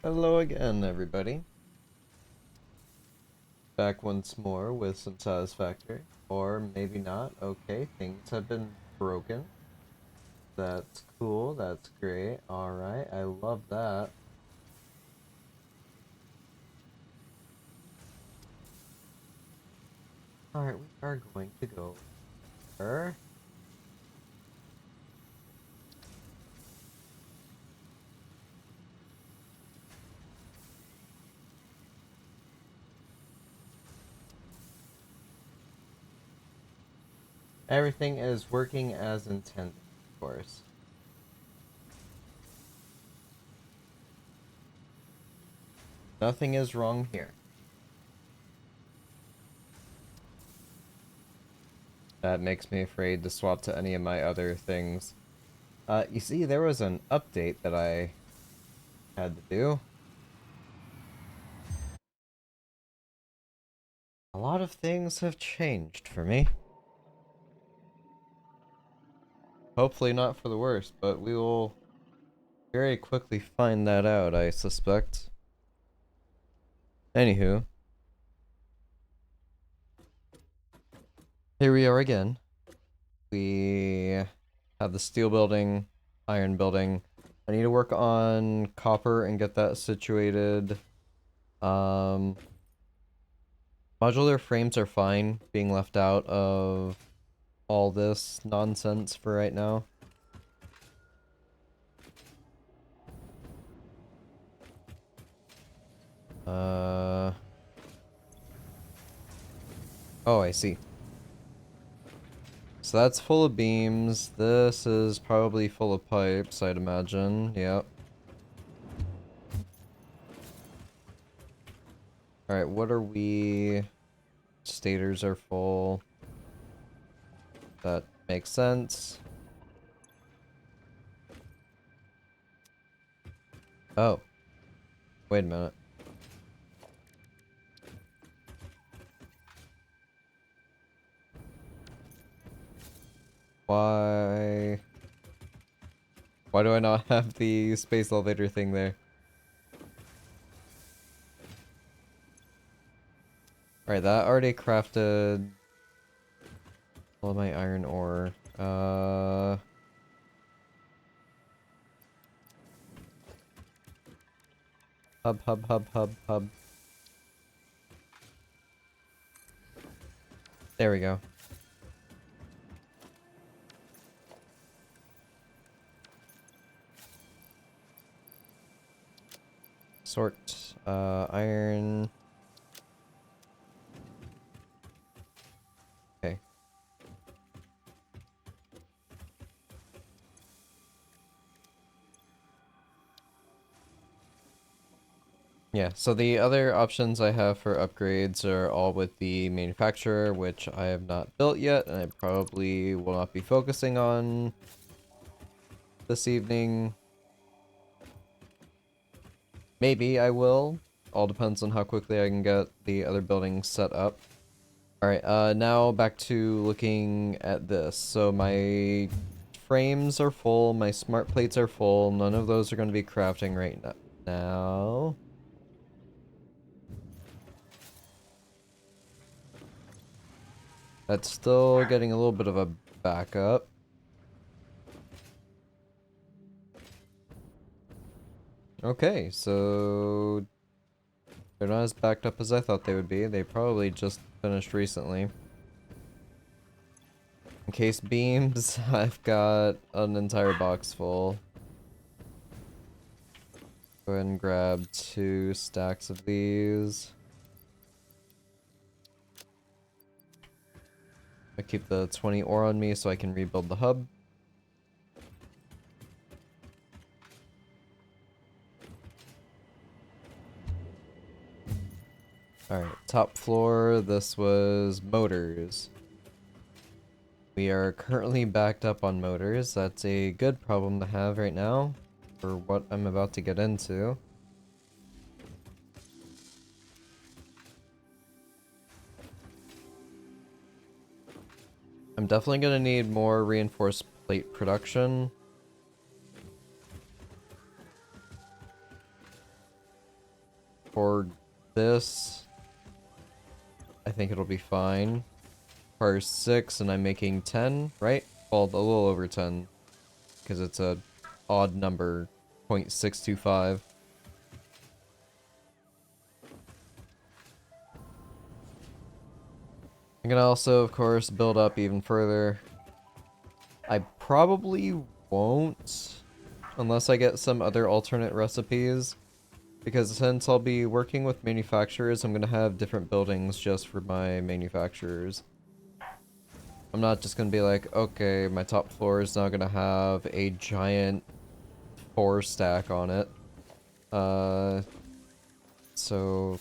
Hello again, everybody. Back once more with some Satisfactory. Or maybe not. Okay, things have been broken. That's cool. That's great. Alright, I love that. Alright, we are going to go here. Everything is working as intended, of course. Nothing is wrong here. That makes me afraid to swap to any of my other things. You see, there was an update that I had to do. A lot of things have changed for me. Hopefully not for the worst, but we will very quickly find that out, I suspect. Anywho, here we are again. We have the steel building, iron building. I need to work on copper and get that situated. Modular frames are fine being left out of all this nonsense for right now. Oh, I see. So that's full of beams. This is probably full of pipes, I'd imagine. Yep. Alright, what are we... Stators are full. That makes sense. Oh. Wait a minute. Why... Why do I not have the space elevator thing there? Alright, that already crafted all my iron ore. Hub. There we go. Sort, iron. Okay. Yeah, so the other options I have for upgrades are all with the manufacturer, which I have not built yet, and I probably will not be focusing on this evening. Maybe I will. All depends on how quickly I can get the other buildings set up. Alright, now back to looking at this. So my frames are full, my smart plates are full, none of those are going to be crafting right now. That's still getting a little bit of a backup. Okay, so they're not as backed up as I thought they would be. They probably just finished recently. Encased beams, I've got an entire box full. Go ahead and grab 2 stacks of these. I keep the 20 ore on me so I can rebuild the hub. Alright, top floor, this was motors. We are currently backed up on motors. That's a good problem to have right now for what I'm about to get into. I'm definitely going to need more reinforced plate production. for this, I think it'll be fine. Requires 6 and I'm making 10, right? Well, a little over 10. Because it's a odd number, 0.625. I'm gonna also, of course, build up even further. I probably won't, unless I get some other alternate recipes. Because since I'll be working with manufacturers, I'm gonna have different buildings just for my manufacturers. I'm not just gonna be like, okay, my top floor is now gonna have a giant 4 stack on it. So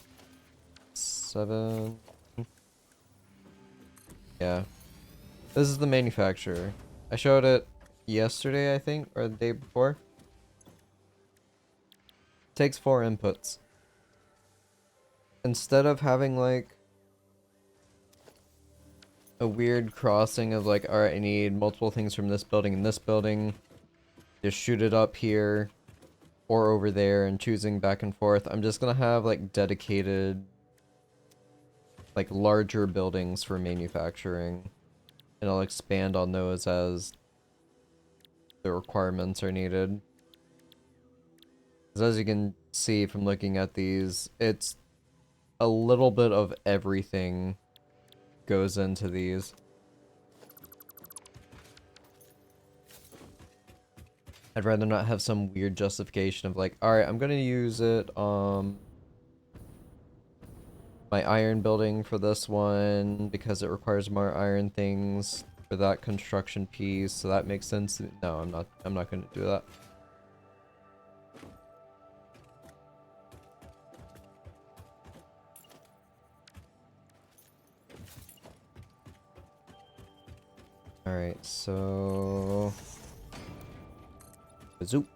7. Yeah. This is the manufacturer. I showed it yesterday, I think, or the day before. Takes 4 inputs. Instead of having like a weird crossing of like, alright, I need multiple things from this building and this building, just shoot it up here or over there and choosing back and forth, I'm just gonna have like dedicated, like larger buildings for manufacturing. And I'll expand on those as the requirements are needed. Because as you can see from looking at these, it's a little bit of everything goes into these. I'd rather not have some weird justification of like, alright, I'm gonna use it, my iron building for this one, because it requires more iron things for that construction piece, so that makes sense. No, I'm not gonna do that. Alright, so... Zoop.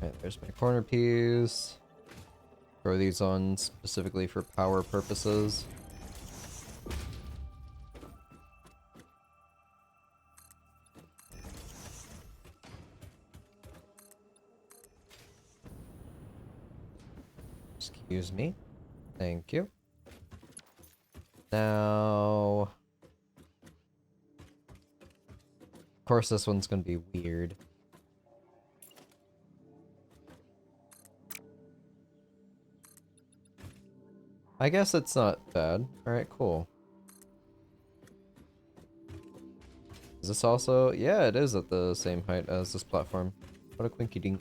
Alright, there's my corner piece. Throw these on specifically for power purposes. Excuse me. Thank you. Now... Of course this one's gonna be weird. I guess it's not bad. Alright, cool. Is this also... Yeah, it is at the same height as this platform. What a quinky dink.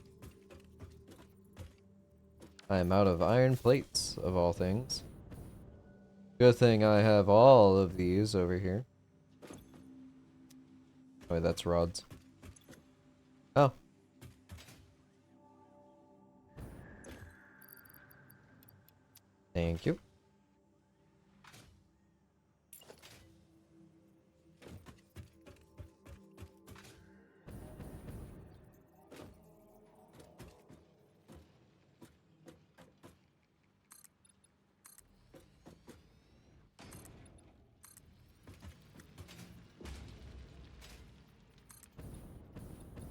I am out of iron plates, of all things. Good thing I have all of these over here. Oh, wait, that's rods. Oh. Thank you.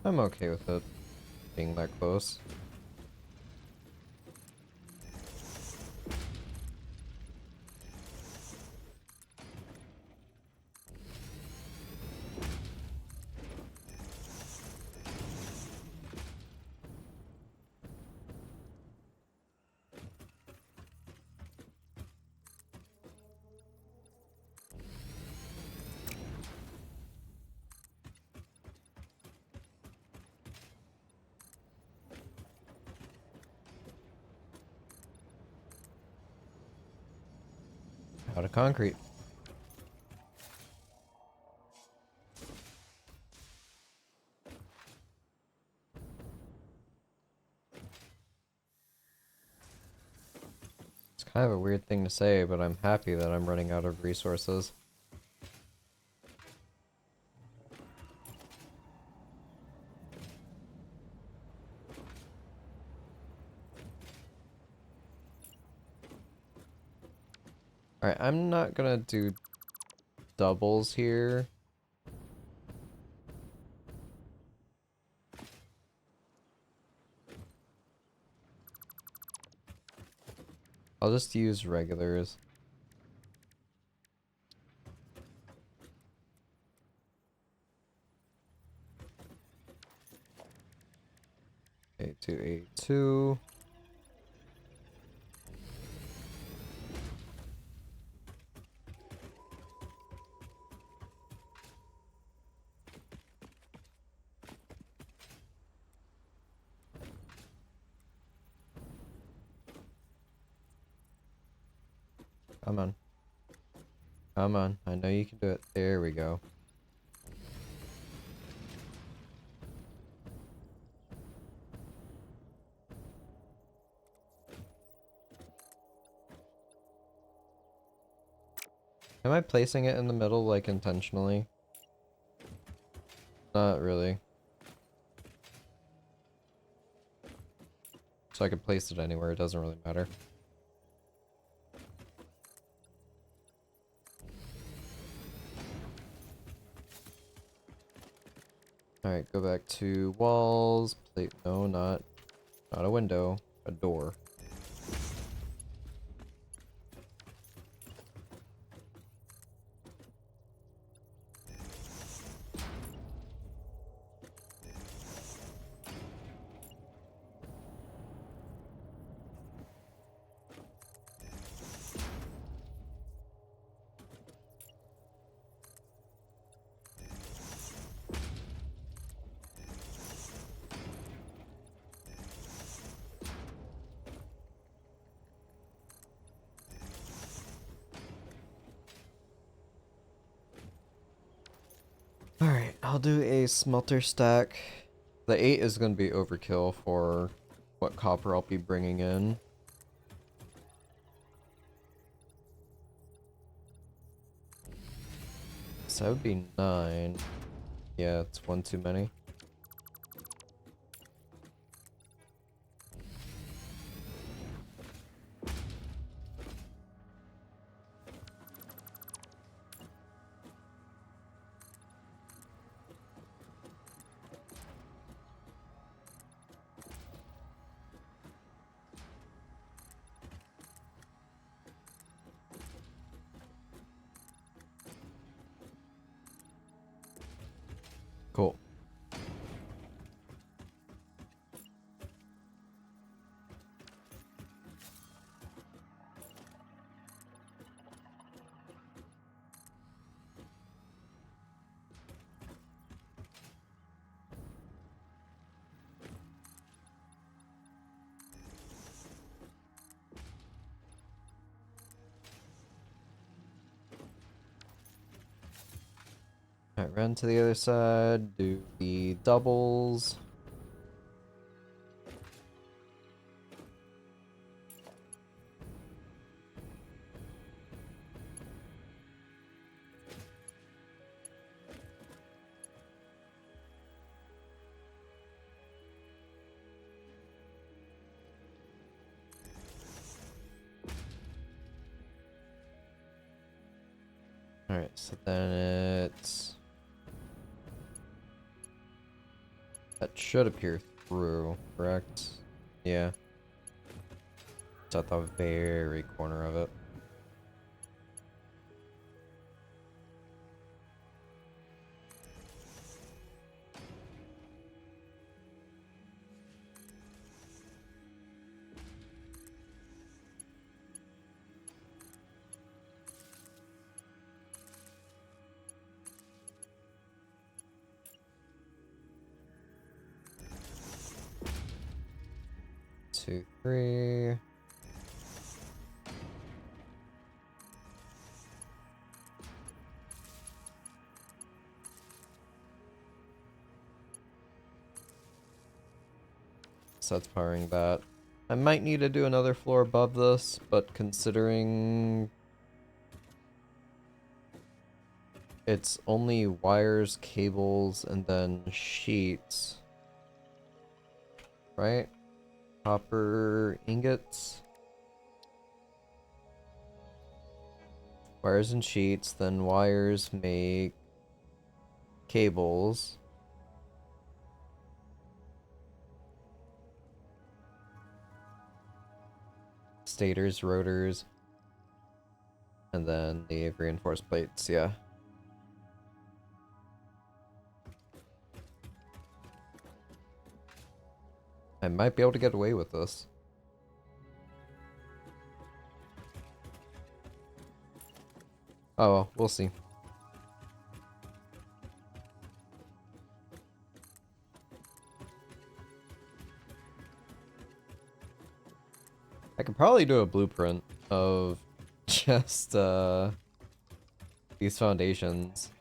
I'm okay with it being that close. Out of concrete. I have a weird thing to say, but I'm happy that I'm running out of resources. Alright, I'm not gonna do doubles here. I'll just use regulars. A2, A2. Come on. Come on. I know you can do it. There we go. Am I placing it in the middle, like, intentionally? Not really. So I could place it anywhere, it doesn't really matter. Alright, go back to walls. Plate. No, not a window. A door. Alright, I'll do a smelter stack. The 8 is going to be overkill for what copper I'll be bringing in. So that would be 9. Yeah, it's one too many. Cool. Alright, run to the other side, do the doubles. Alright, so then it's... That should appear through, correct? Yeah. It's at the very corner of it. Two, three. So that's powering that. I might need to do another floor above this, but considering it's only wires, cables, and then sheets, right? Copper ingots, wires and sheets, then wires make cables. Stators, rotors, and then the reinforced plates, yeah. I might be able to get away with this. Oh, well, we'll see. I could probably do a blueprint of just, these foundations.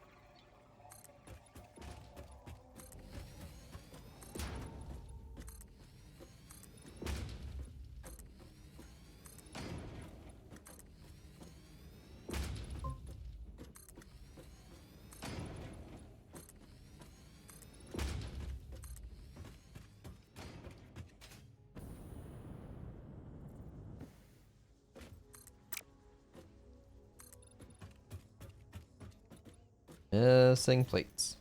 Missing plates.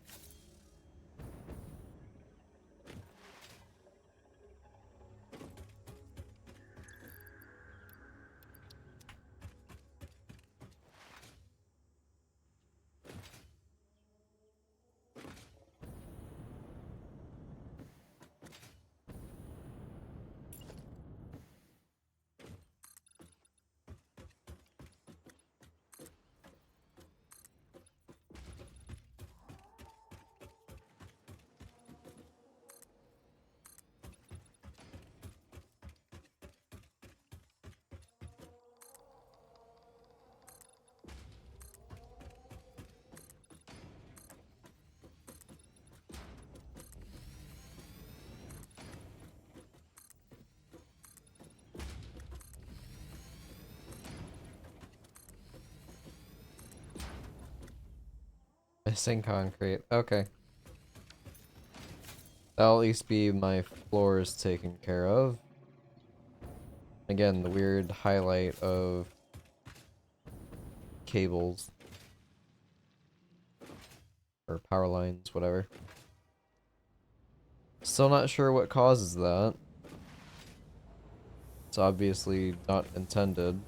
Missing concrete. Okay. That'll at least be my floors taken care of. Again, the weird highlight of cables. Or power lines, whatever. Still not sure what causes that. It's obviously not intended.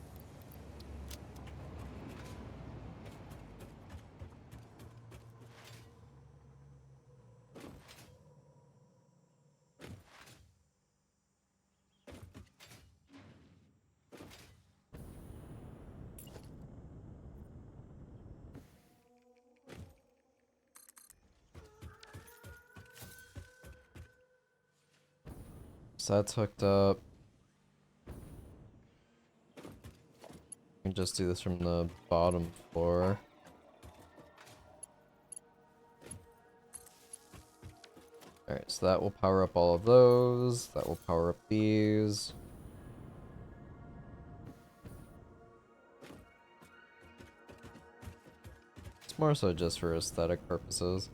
So that's hooked up. I can just do this from the bottom floor. Alright, so that will power up all of those. That will power up these. It's more so just for aesthetic purposes.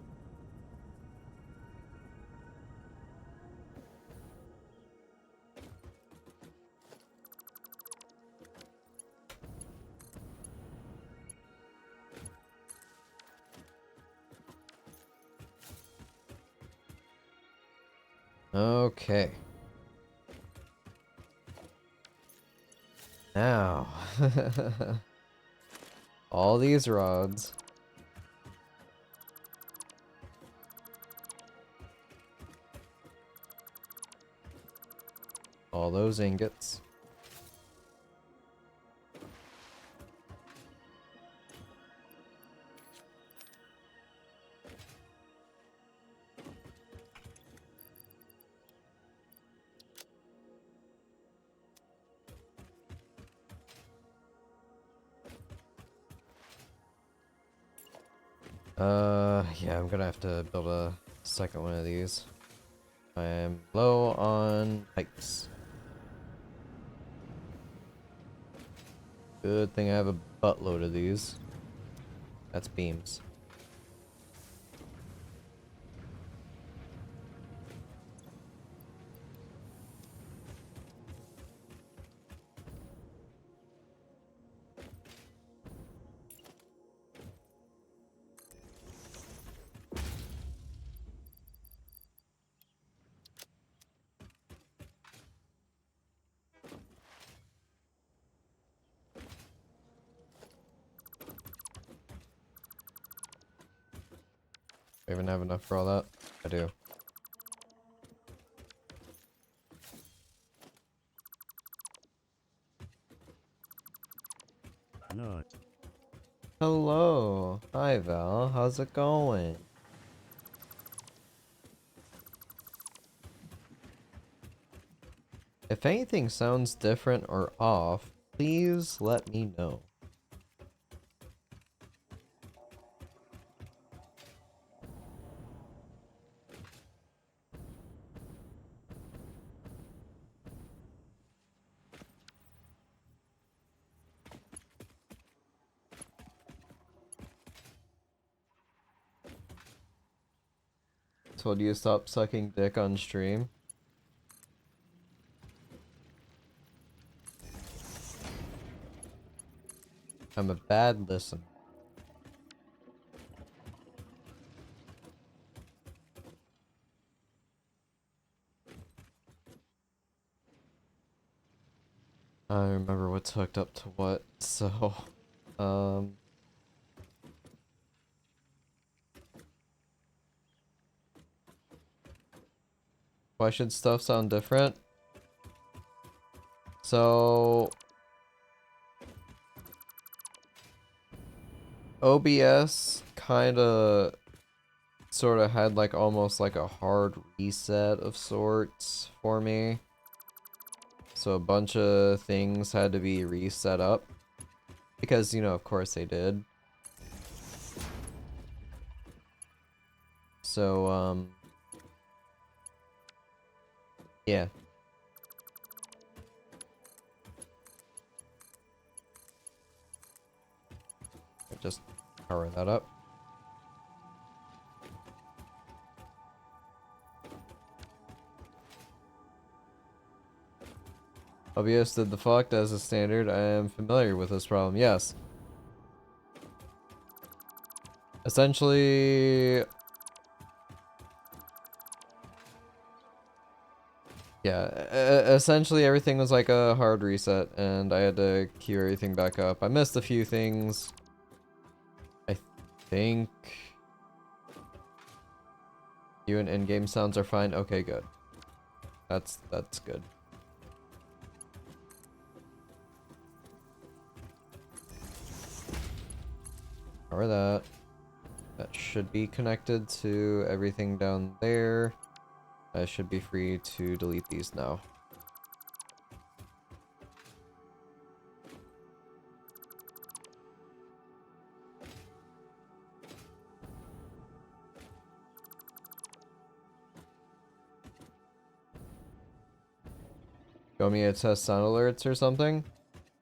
Okay. Now, all these rods. All those ingots. Yeah, I'm gonna have to build a second one of these. I am low on pipes. Good thing I have a buttload of these. That's beams. I even have enough for all that? I do. No. Hello. Hi, Val. How's it going? If anything sounds different or off, please let me know. Told you to stop sucking dick on stream. I'm a bad listener. I remember what's hooked up to what, so... Um... Why should stuff sound different? So... OBS kinda... sorta had like almost like a hard reset of sorts for me. So a bunch of things had to be reset up. Because, you know, of course they did. So, yeah. Just power that up. OBS did the fucked as a standard. I am familiar with this problem. Yes. Essentially... Yeah, essentially everything was like a hard reset, and I had to queue everything back up. I missed a few things. I think... You and in-game sounds are fine? Okay, good. That's good. Power that. That should be connected to everything down there. I should be free to delete these now. You want me to test sound alerts or something?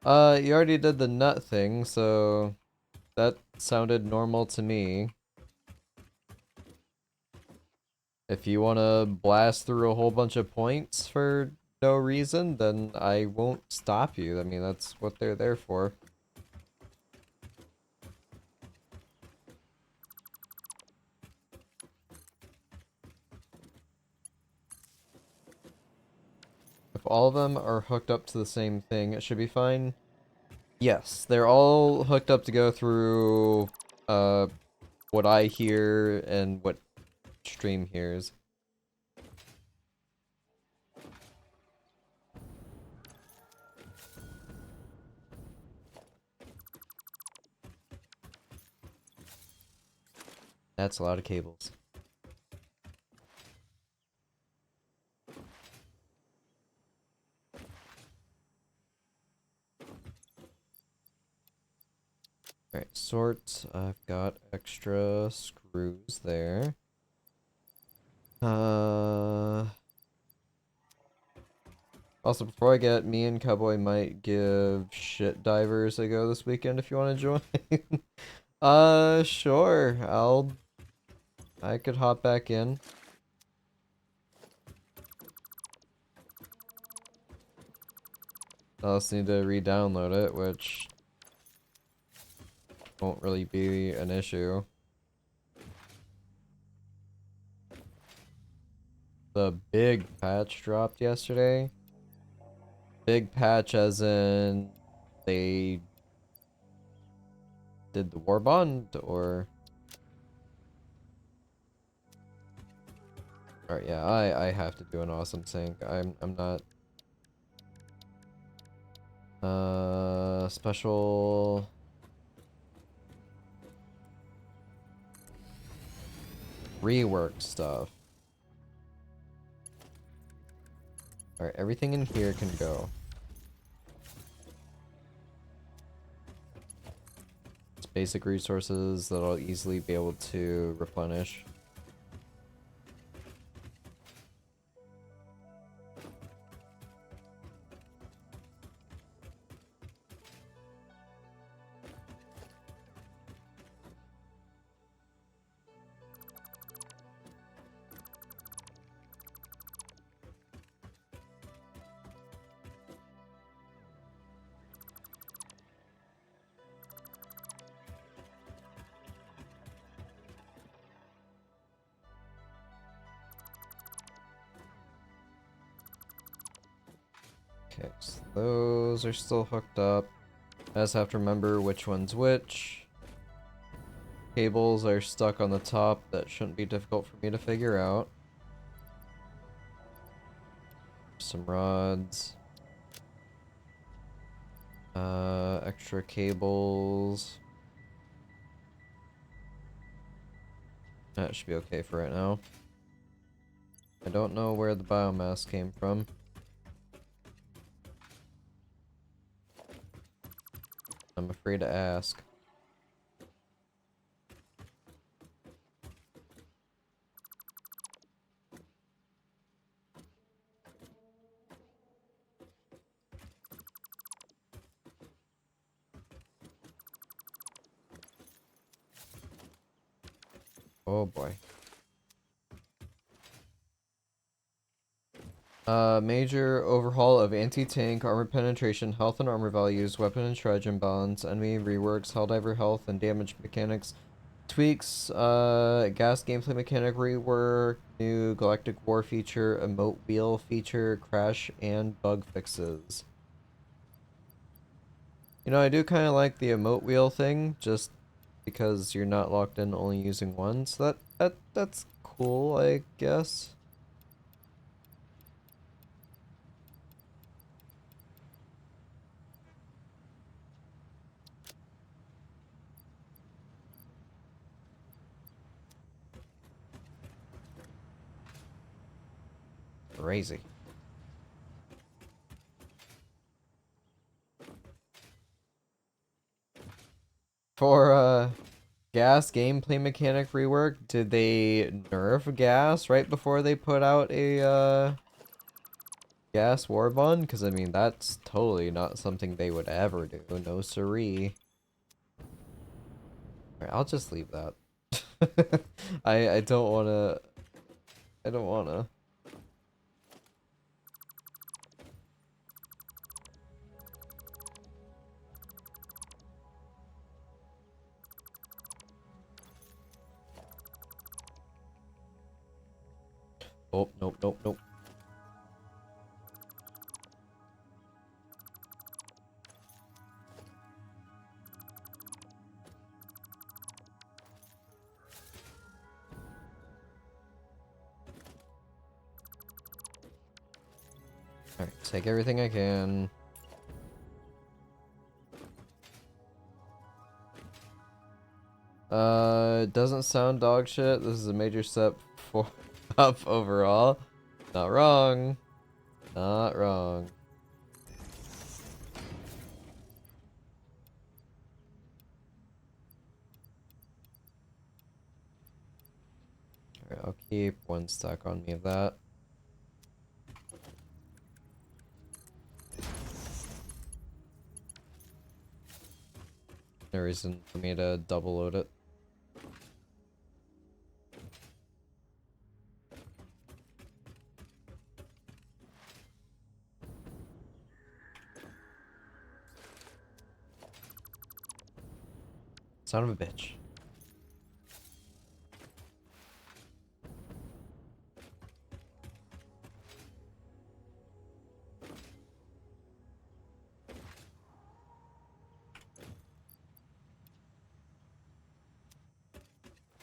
You already did the nut thing, so that sounded normal to me. If you want to blast through a whole bunch of points for no reason, then I won't stop you. I mean, that's what they're there for. If all of them are hooked up to the same thing, it should be fine. Yes, they're all hooked up to go through what I hear and what stream hears. That's a lot of cables. Alright, sort. I've got extra screws there. Also, before I get, me and Cowboy might give Shit Divers a go this weekend if you want to join. Sure. I could hop back in. I'll just need to re-download it, which won't really be an issue. The big patch dropped yesterday. Big patch as in they did the war bond, or... Alright, yeah, I have to do an awesome sync. I'm not... Special... Rework stuff. Alright, everything in here can go. It's basic resources that I'll easily be able to replenish. Okay, so those are still hooked up. I just have to remember which one's which. Cables are stuck on the top. That shouldn't be difficult for me to figure out. Some rods. Extra cables. That should be okay for right now. I don't know where the biomass came from. I'm afraid to ask. Oh boy. Major overhaul of anti-tank, armor penetration, health and armor values, weapon and shred imbalance, enemy reworks, Helldiver health and damage mechanics, tweaks, gas gameplay mechanic rework, new galactic war feature, emote wheel feature, crash and bug fixes. You know, I do kind of like the emote wheel thing, just because you're not locked in only using one, so that's cool, I guess. Crazy. For gas gameplay mechanic rework, did they nerf gas right before they put out a gas war bond? Because I mean, that's totally not something they would ever do. No siree. Alright, I'll just leave that. I don't wanna. I don't wanna. Oh, nope, nope, nope. Alright, take everything I can. It doesn't sound dog shit. This is a major step for up overall. Not wrong. Not wrong. Alright, I'll keep one stack on me of that. No reason for me to double load it. Son of a bitch.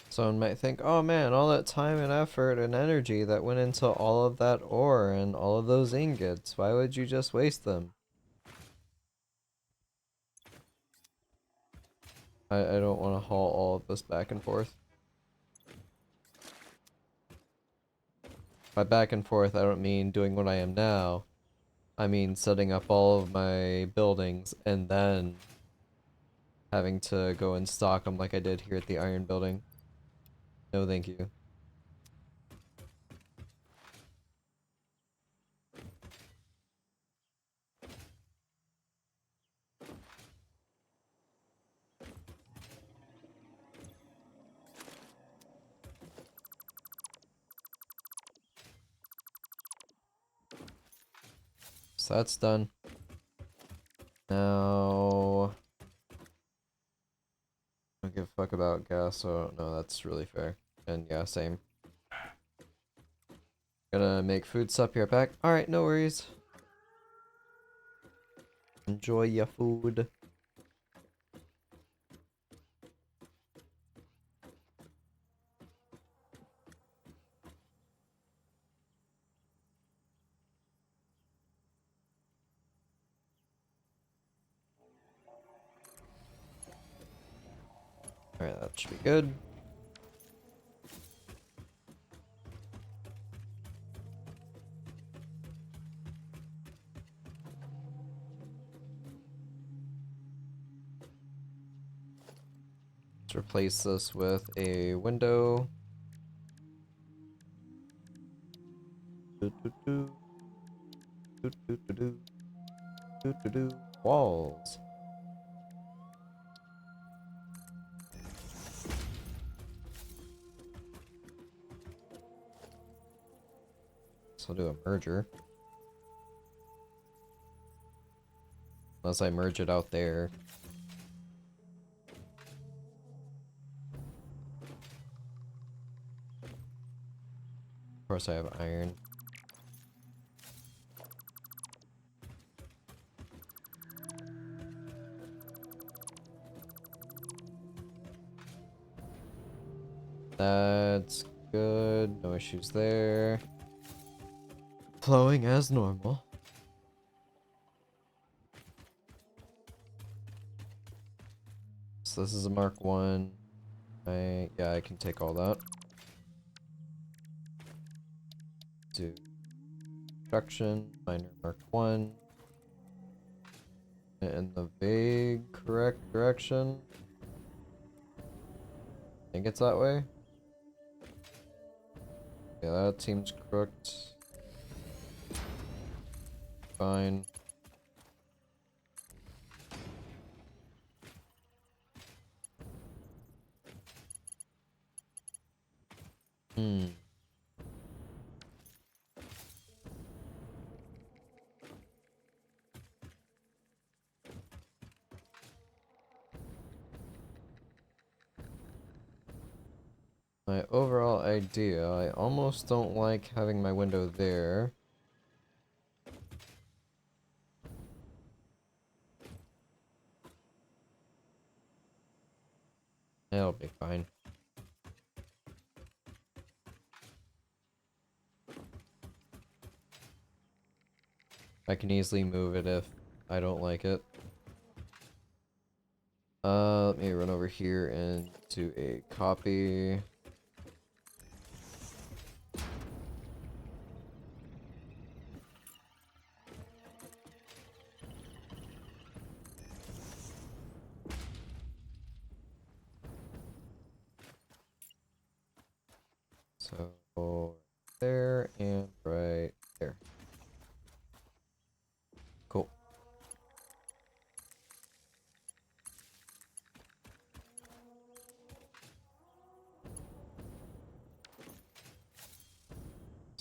Someone might think, oh man, all that time and effort and energy that went into all of that ore and all of those ingots, why would you just waste them? I don't want to haul all of this back and forth. By back and forth, I don't mean doing what I am now. I mean setting up all of my buildings and then having to go and stock them like I did here at the iron building. No thank you. So that's done. Now, I don't give a fuck about gas, so no, that's really fair. And yeah, same. Gonna make food sup here back. Alright, no worries. Enjoy your food. Alright, that should be good. Let's replace this with a window. Walls. So I'll do a merger. Unless I merge it out there. Of course I have iron. That's good. No issues there. Flowing as normal. So this is a Mark 1. Yeah, I can take all that. Do construction, minor Mark 1. In the vague correct direction. I think it's that way. Yeah, that seems crooked. Fine. My overall idea, I almost don't like having my window there. It'll be fine. I can easily move it if I don't like it. Let me run over here and do a copy. So, there and right there. Cool.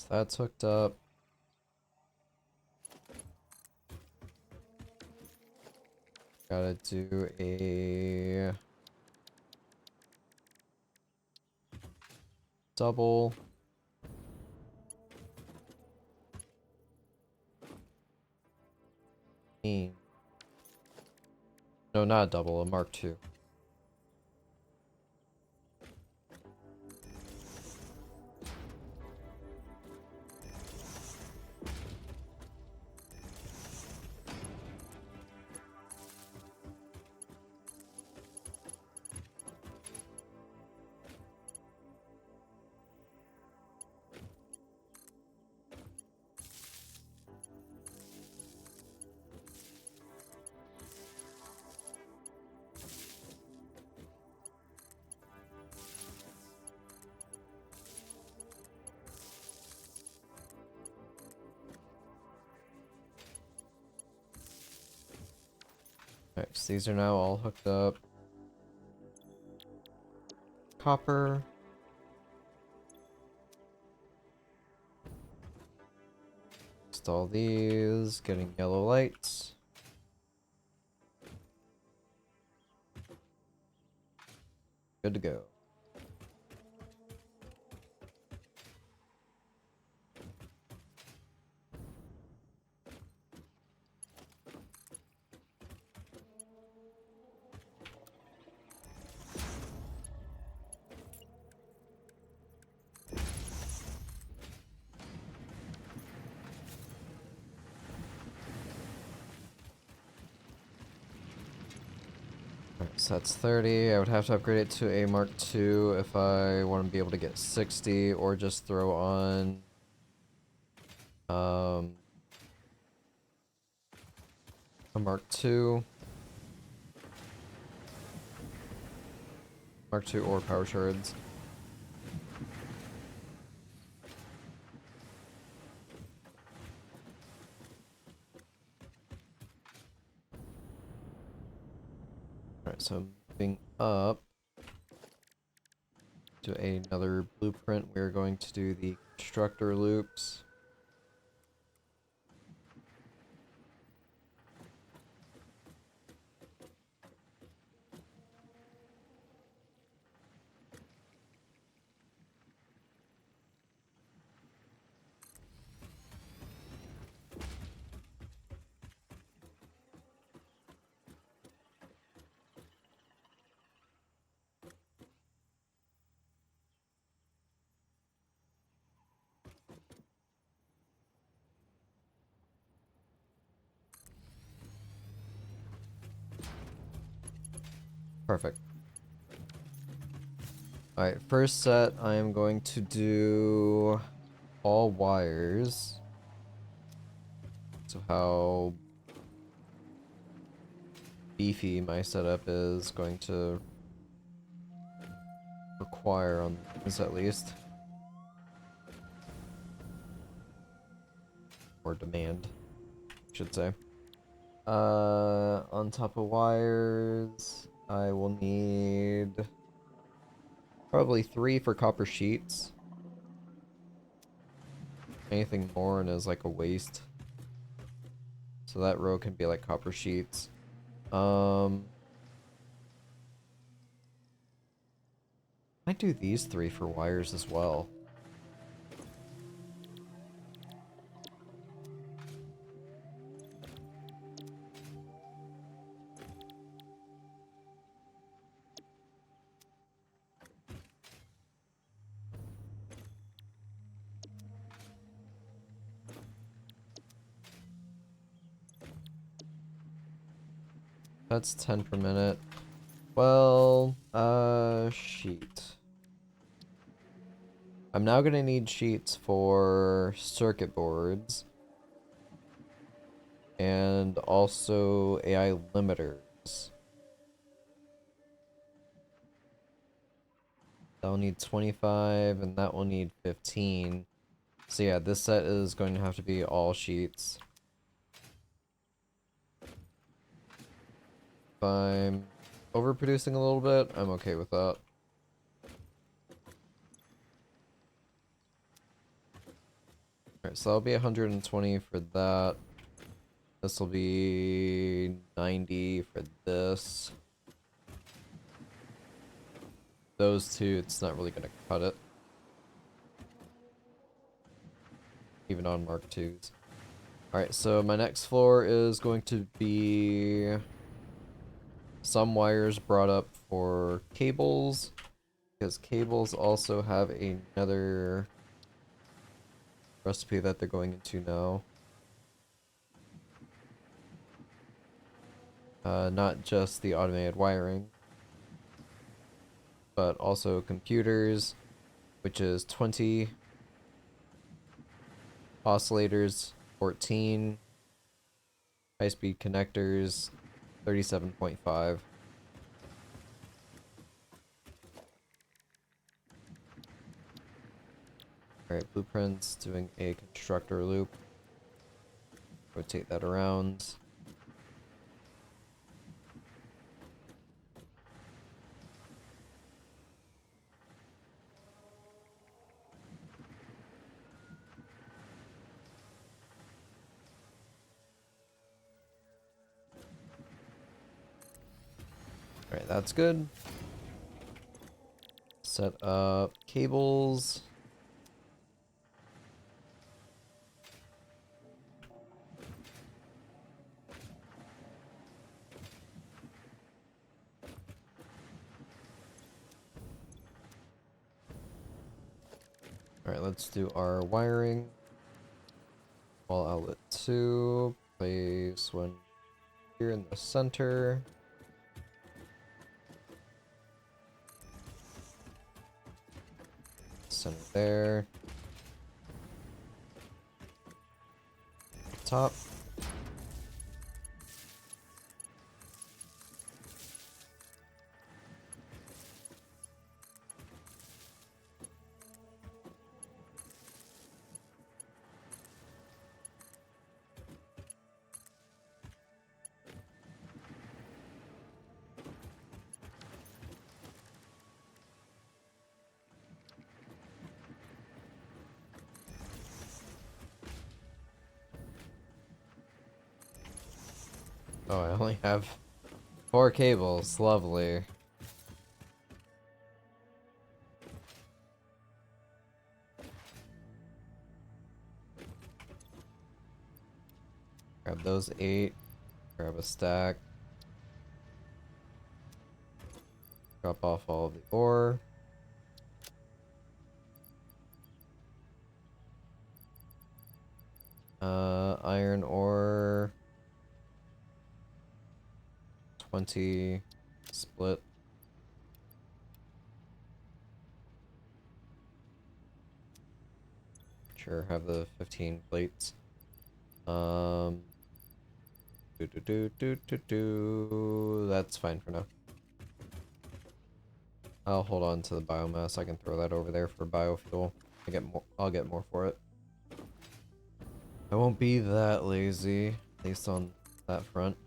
that's hooked up. Gotta do a double. No, not a double, a Mark II. Alright, so these are now all hooked up. Copper. Install these, getting yellow lights. Good to go. Alright, so that's 30. I would have to upgrade it to a Mark II if I want to be able to get 60, or just throw on a Mark II. Mark II or power shards. Alright, so moving up to another blueprint, we're going to do the constructor loops. Perfect. Alright, first set, I am going to do all wires. So how beefy my setup is going to require on this at least. Or demand, I should say. On top of wires, I will need probably 3 for copper sheets. Anything more and is like a waste. So that row can be like copper sheets. Might do these 3 for wires as well. That's 10 per minute. Well, sheet. I'm now gonna need sheets for circuit boards. And also AI limiters. That will need 25, and that will need 15. So yeah, this set is going to have to be all sheets. If I'm overproducing a little bit, I'm okay with that. Alright, so that'll be 120 for that. This will be 90 for this. Those two, it's not really gonna cut it. Even on Mark IIs. Alright, so my next floor is going to be some wires brought up for cables, because cables also have another recipe that they're going into now. Not just the automated wiring, but also computers, which is 20, oscillators 14, high-speed connectors 37.5. Alright, blueprints, doing a constructor loop. Rotate that around. Alright, that's good. Set up cables. Alright, let's do our wiring. Wall outlet 2. Place one here in the center. Center there. Top. Oh, I only have 4 cables. Lovely. Grab those 8. Grab a stack. Drop off all of the ore. Iron ore. 20 split. Sure, have the 15 plates. That's fine for now. I'll hold on to the biomass. I can throw that over there for biofuel. I'll get more for it. I won't be that lazy, at least on that front.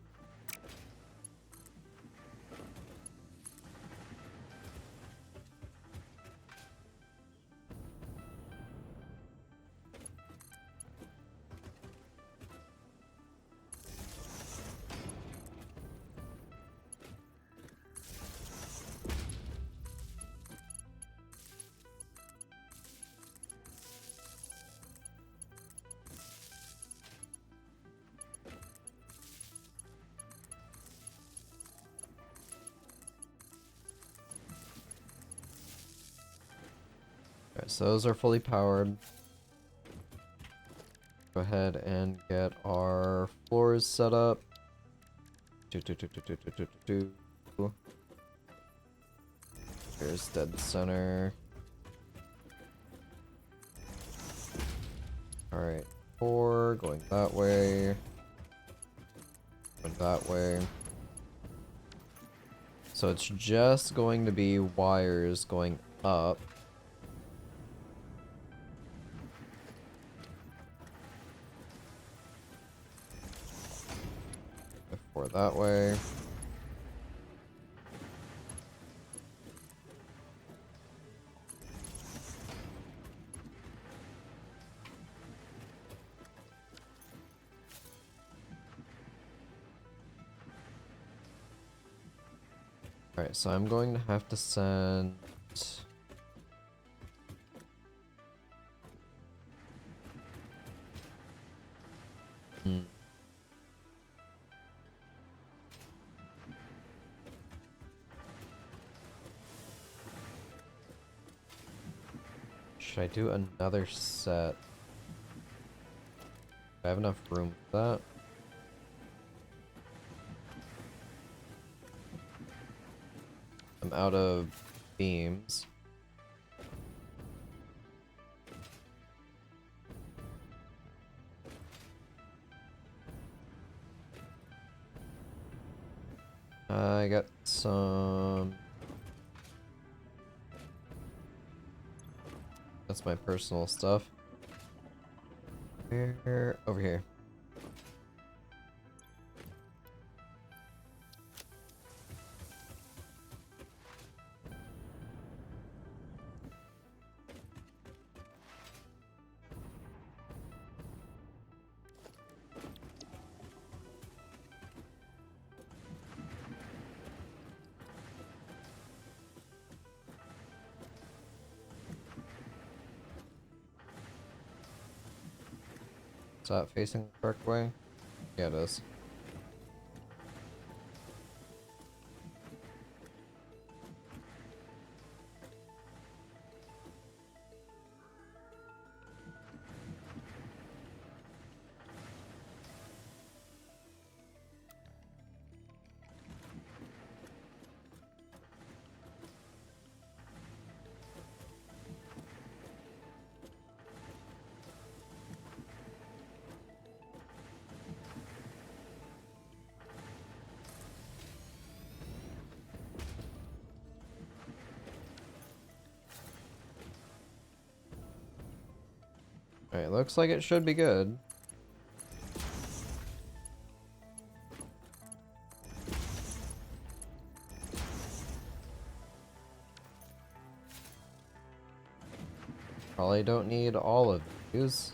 Alright, so those are fully powered. Go ahead and get our floors set up. Here's dead center. Alright, 4 going that way. Going that way. So it's just going to be wires going up. Four that way. Alright, so I'm going to have to send... Hmm. Should I do another set? Do I have enough room for that? I'm out of beams. I got some... That's my personal stuff. Where? Over here. Is that facing the correct way? Yeah, it is. Alright, looks like it should be good. Probably don't need all of these.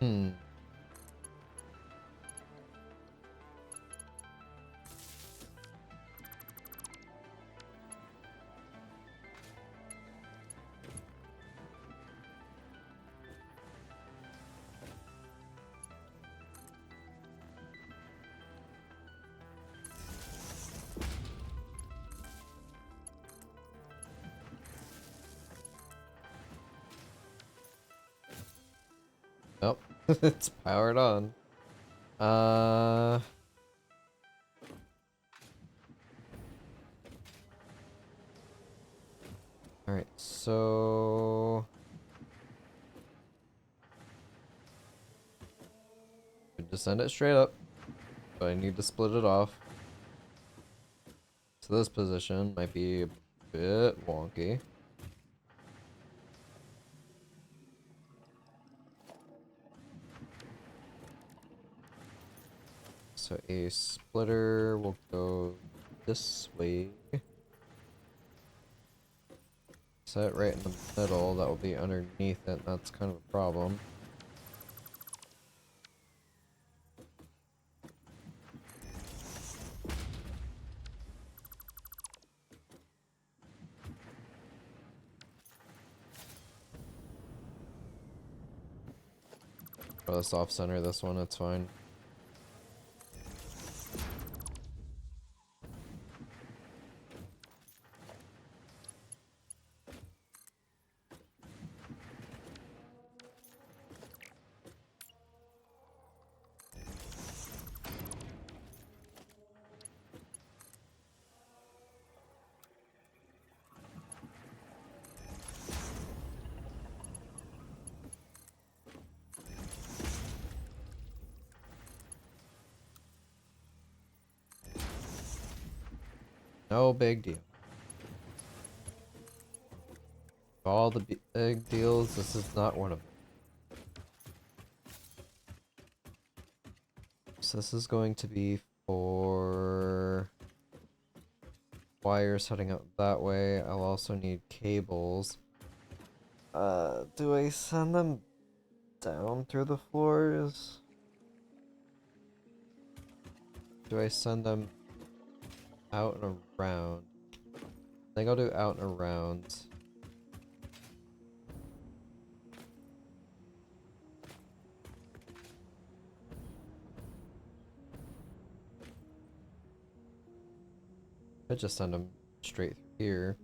Hmm. Nope. It's powered on. Alright, so... Just send it straight up. But I need to split it off. So this position might be a bit wonky. So a splitter will go this way. Set right in the middle, that will be underneath it, that's kind of a problem. Or let's off center this one, it's fine. No big deal. All the big deals, this is not one of them. So this is going to be for wires heading up that way. I'll also need cables. Do I send them down through the floors? Do I send them out and around? I think I'll do out and around. I just send them straight through here.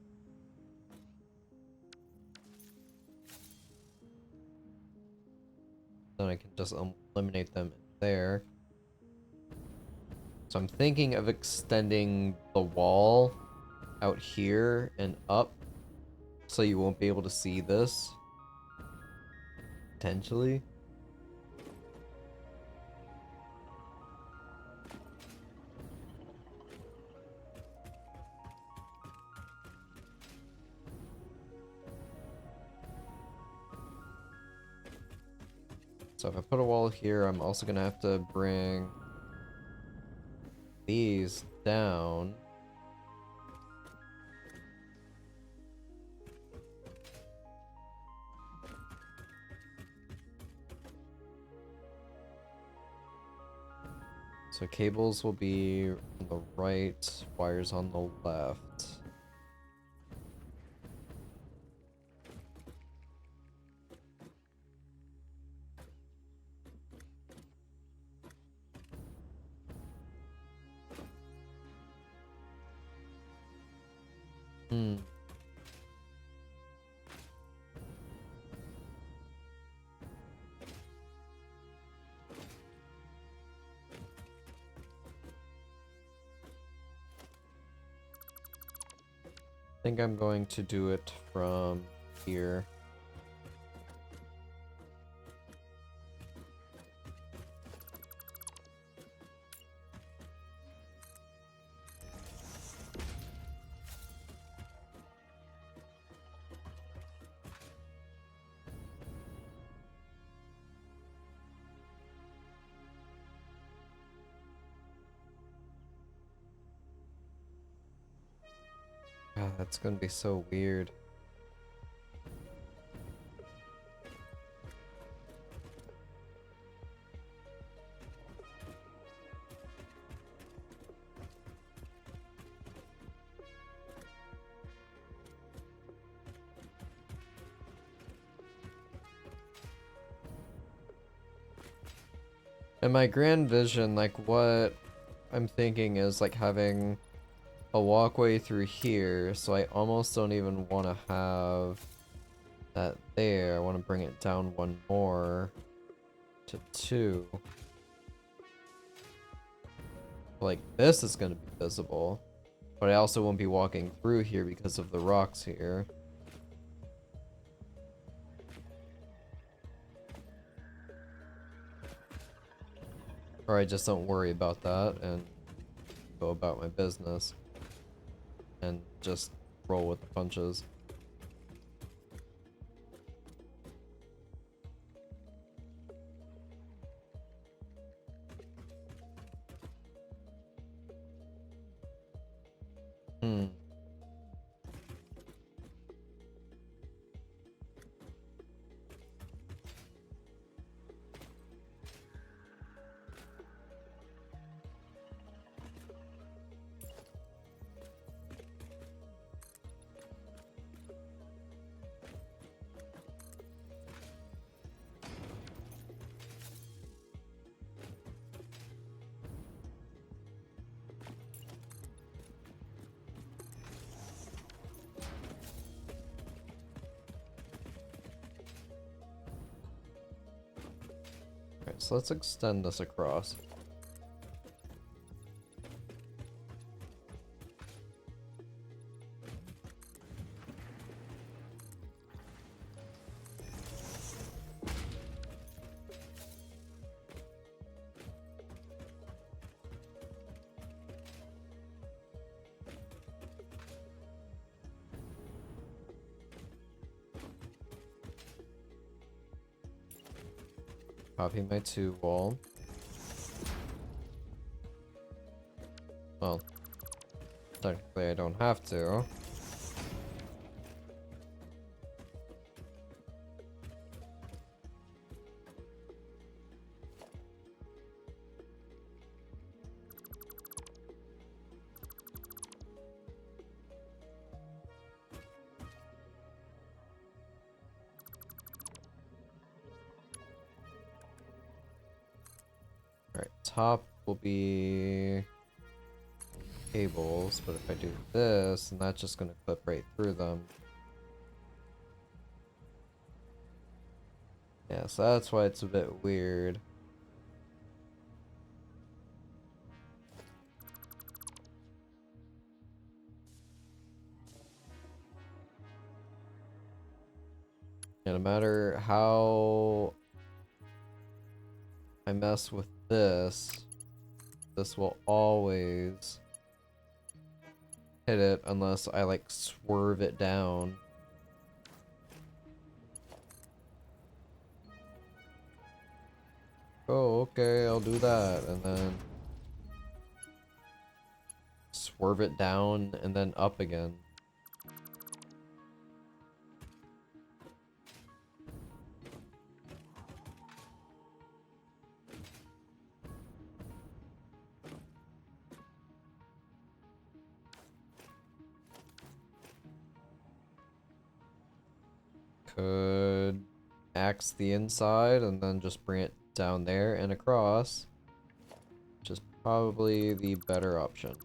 Then I can just eliminate them there. So I'm thinking of extending the wall out here and up so you won't be able to see this. Potentially. So if I put a wall here, I'm also gonna have to bring these down. So cables will be on the right, wires on the left. Hmm. I think I'm going to do it from here. God, that's gonna be so weird. In my grand vision, like what I'm thinking is like having a walkway through here, so I almost don't even want to have that there. I want to bring it down one more to 2. Like this is going to be visible, but I also won't be walking through here because of the rocks here. Or I just don't worry about that and go about my business and just roll with the punches. Hmm. Alright, so let's extend this across. copy my 2 wall. Well, technically I don't have to. Alright, top will be cables, but if I do this, then that's just gonna clip right through them. Yeah, so that's why it's a bit weird. Yeah, no matter how I mess with this, this will always hit it unless I like swerve it down. Oh, okay, I'll do that, and then swerve it down and then up again. Could axe the inside and then just bring it down there and across, which is probably the better option.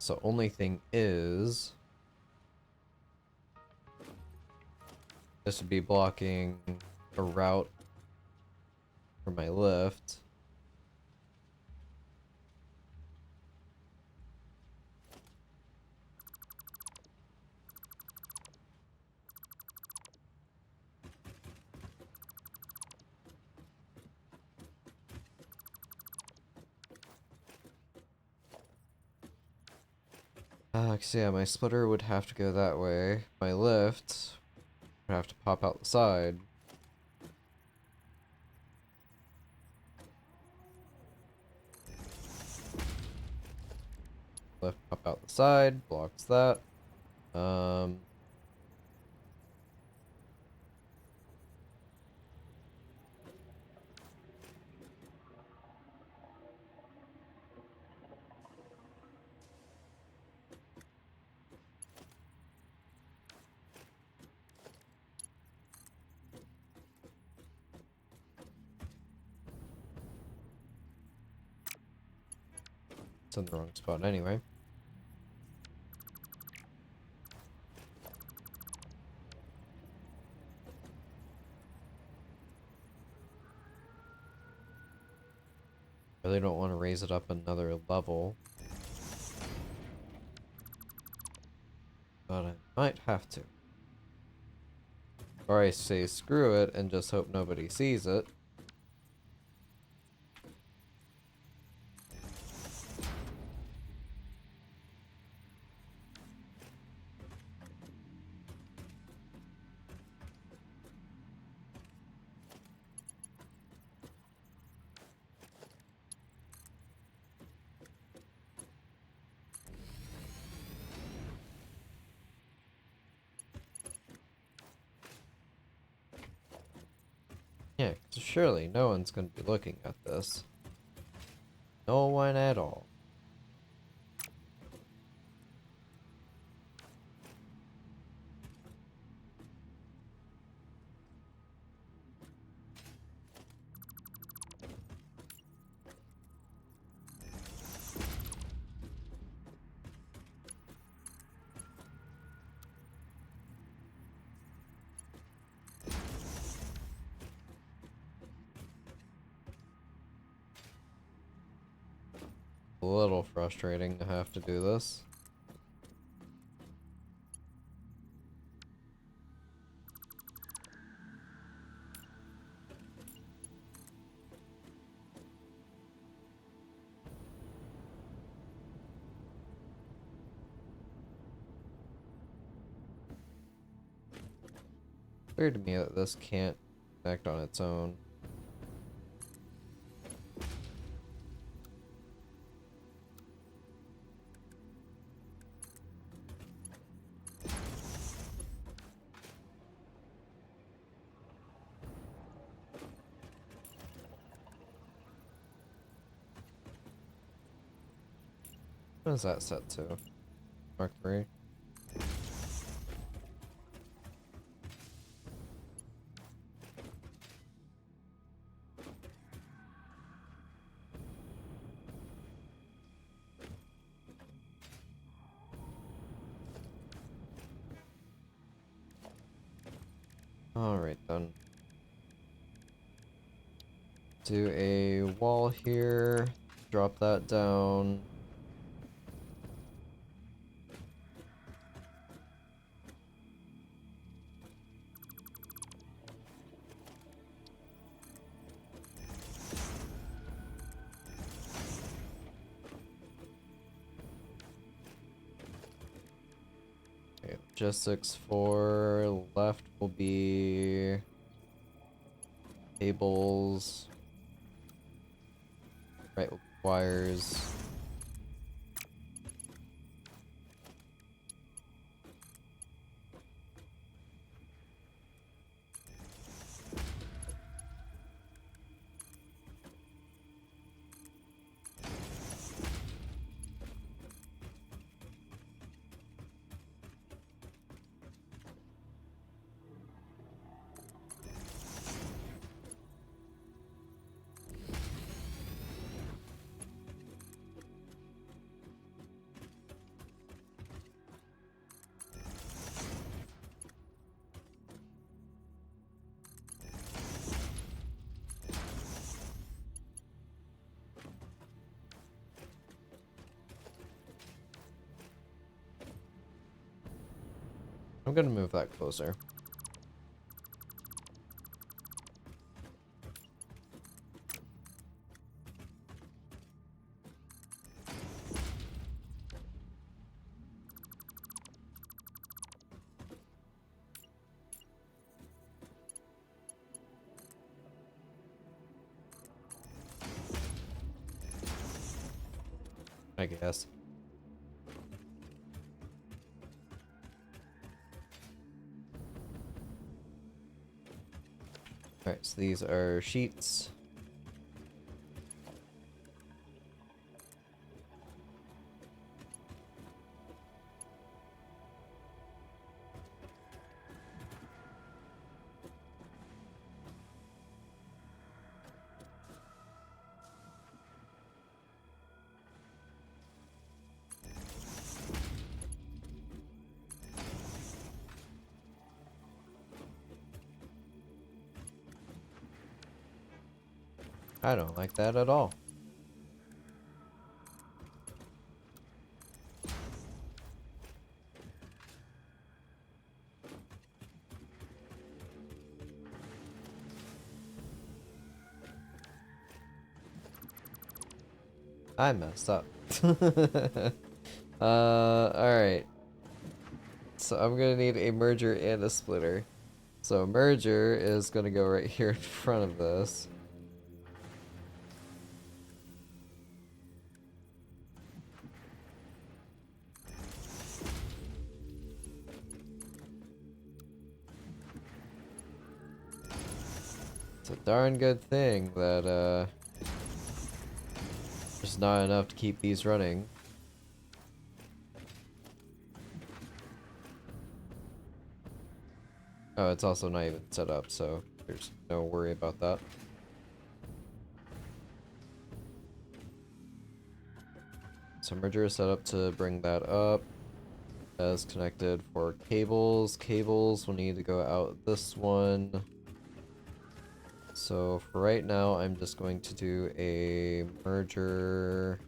So only thing is, this would be blocking a route for my lift. So yeah, my splitter would have to go that way. My lift would have to pop out the side. Lift pop out the side, blocks that. It's in the wrong spot anyway. Really don't want to raise it up another level, but I might have to. Or I say screw it and just hope nobody sees it. Yeah, surely no one's going to be looking at this. No one at all. A little frustrating to have to do this. Weird to me that this can't connect on its own. What is that set to? Mark 3? Alright then. Do a wall here, drop that down. Okay, logistics for left will be cables. Right, wires. I'm gonna move that closer. I guess. Alright, so these are sheets. I don't like that at all. I messed up. Alright. So I'm gonna need a merger and a splitter. So merger is gonna go right here in front of this. It's a darn good thing that there's not enough to keep these running. Oh, it's also not even set up, so there's no worry about that. So merger is set up to bring that up. As connected for cables. Cables will need to go out this one. So for right now, I'm just going to do a merger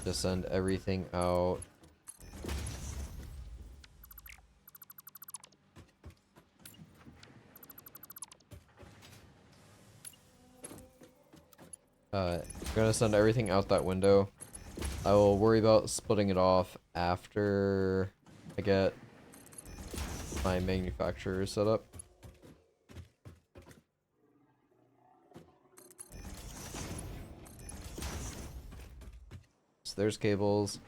Just send everything out. I'm gonna send everything out that window. I will worry about splitting it off after I get my manufacturer set up. So there's cables.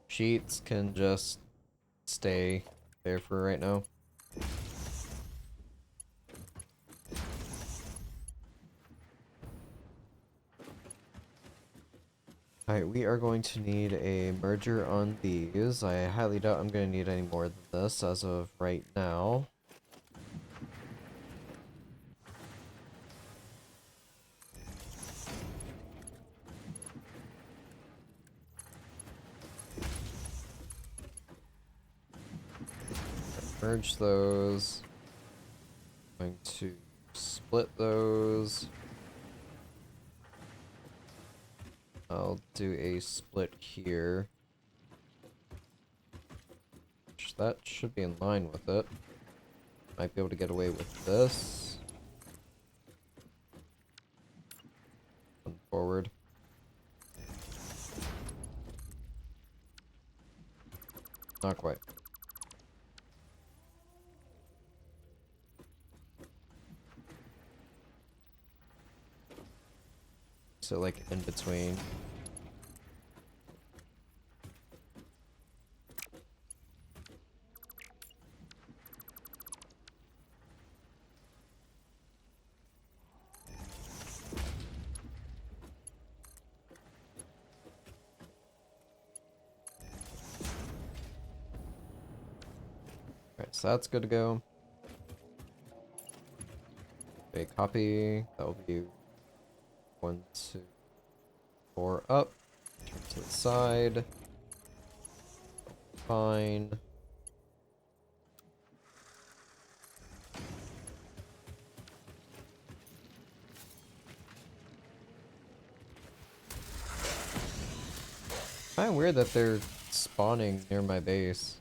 Sheets can just stay there for right now. Alright, we are going to need a merger on these. I highly doubt I'm going to need any more than this as of right now. Merge those. Going to split those. I'll do a split here. That should be in line with it. Might be able to get away with this. One forward. Not quite. So like in between. Alright, so that's good to go. A copy. That will be 1, 2, 4 up. Turn to the side. Fine. Kinda weird that they're spawning near my base.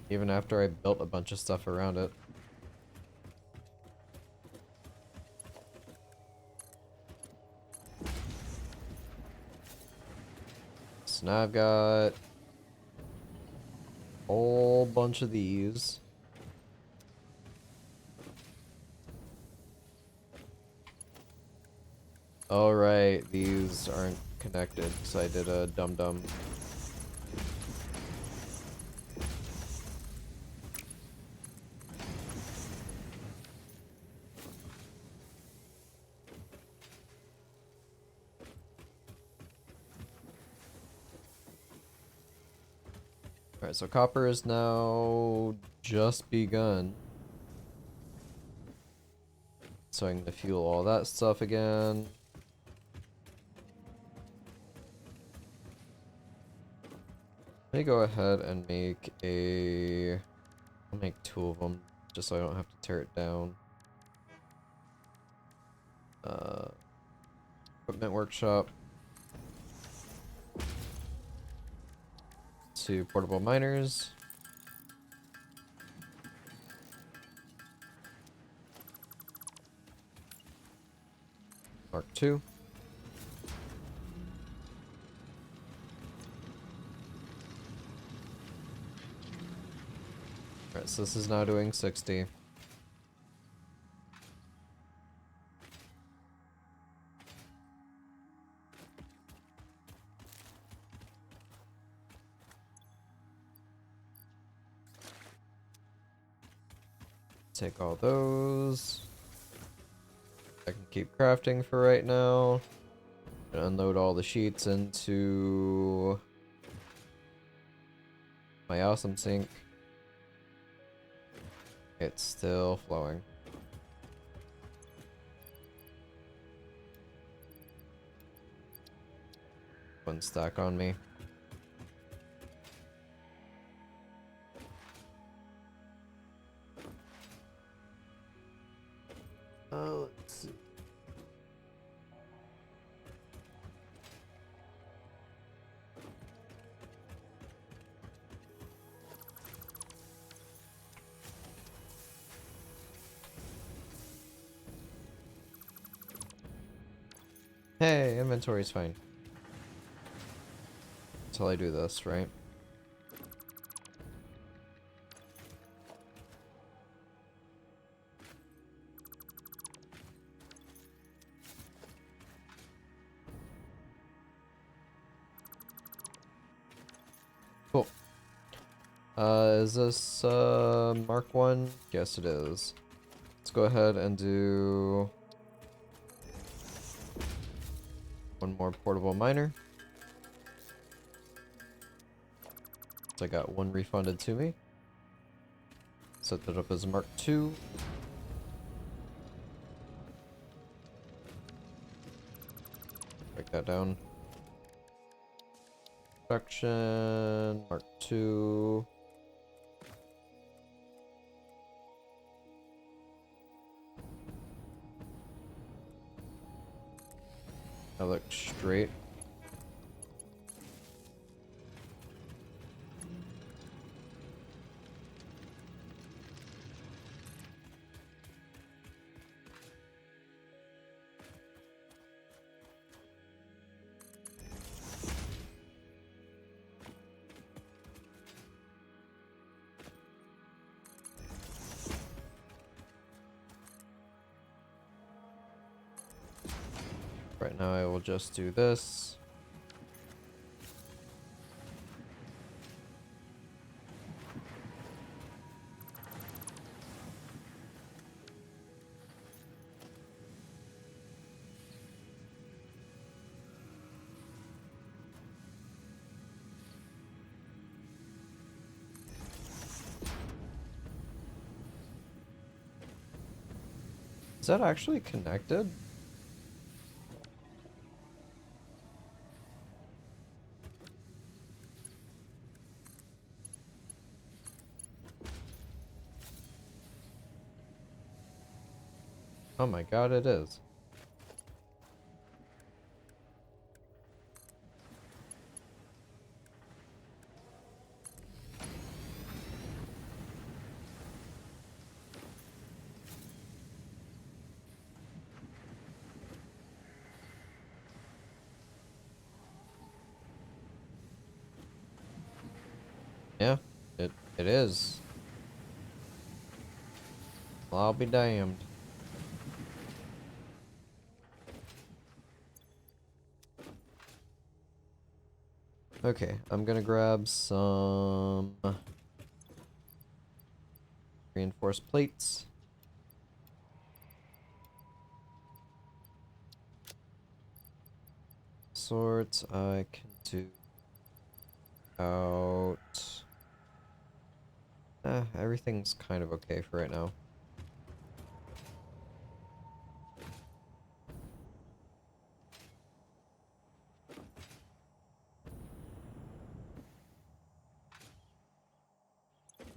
Even after I built a bunch of stuff around it. So now I've got a whole bunch of these. Alright, these aren't connected because I did a dum-dum. Alright, so copper is now just begun. So I'm gonna fuel all that stuff again. Let me go ahead and make a... I'll make 2 of them, just so I don't have to tear it down. Equipment workshop. 2 portable miners. Mark 2. Alright, so this is now doing 60. Take all those. I can keep crafting for right now. And unload all the sheets into my awesome sink. It's still flowing. One stack on me. Let's see. Hey, inventory's fine. Until I do this, right? Cool. Is this, Mark 1? Yes, it is. Let's go ahead and do one more portable miner. So I got one refunded to me. Set that up as Mark 2. Break that down. Production, Mark 2. That looks straight. Right now I will just do this. Is that actually connected? Oh my god, it is. Yeah, it is. Well, I'll be damned. Okay, I'm gonna grab some reinforced plates. Sorts I can do out. Everything's kind of okay for right now.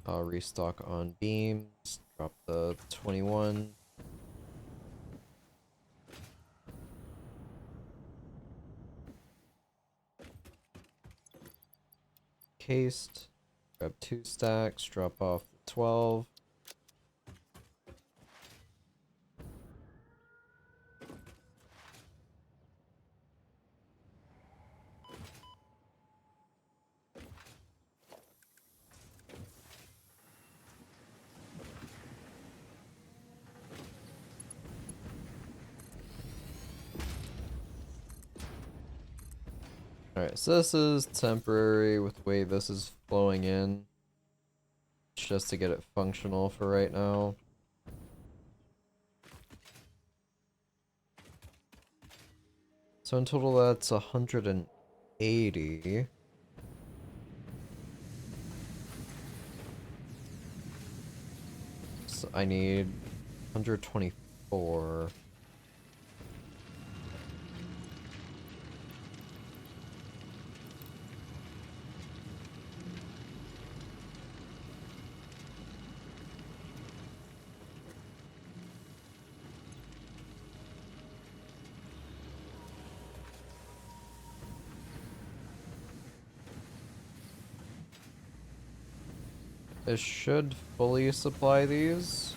I'll restock on beams, drop the 21. Cased, grab 2 stacks, drop off the 12. Alright, so this is temporary with the way this is flowing in. It's just to get it functional for right now. So in total that's 180. So I need 124. It should fully supply these.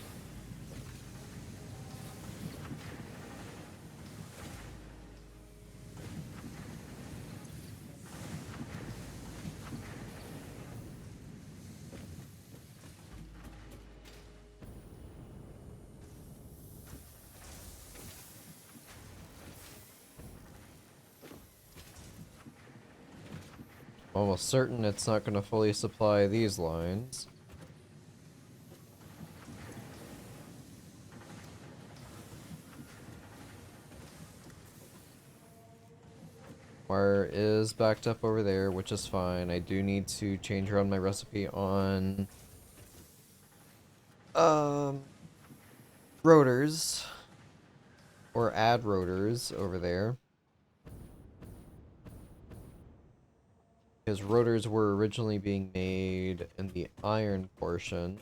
Almost certain it's not going to fully supply these lines. Wire is backed up over there, which is fine. I do need to change around my recipe on rotors, or add rotors over there, because rotors were originally being made in the iron portion,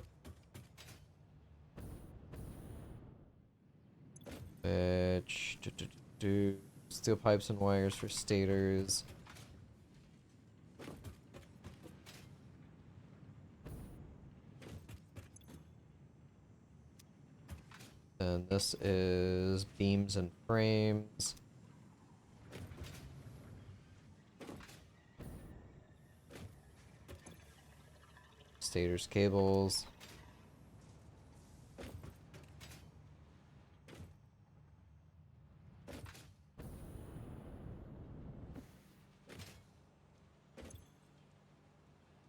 which steel pipes and wires for stators. And this is beams and frames. Stators, cables.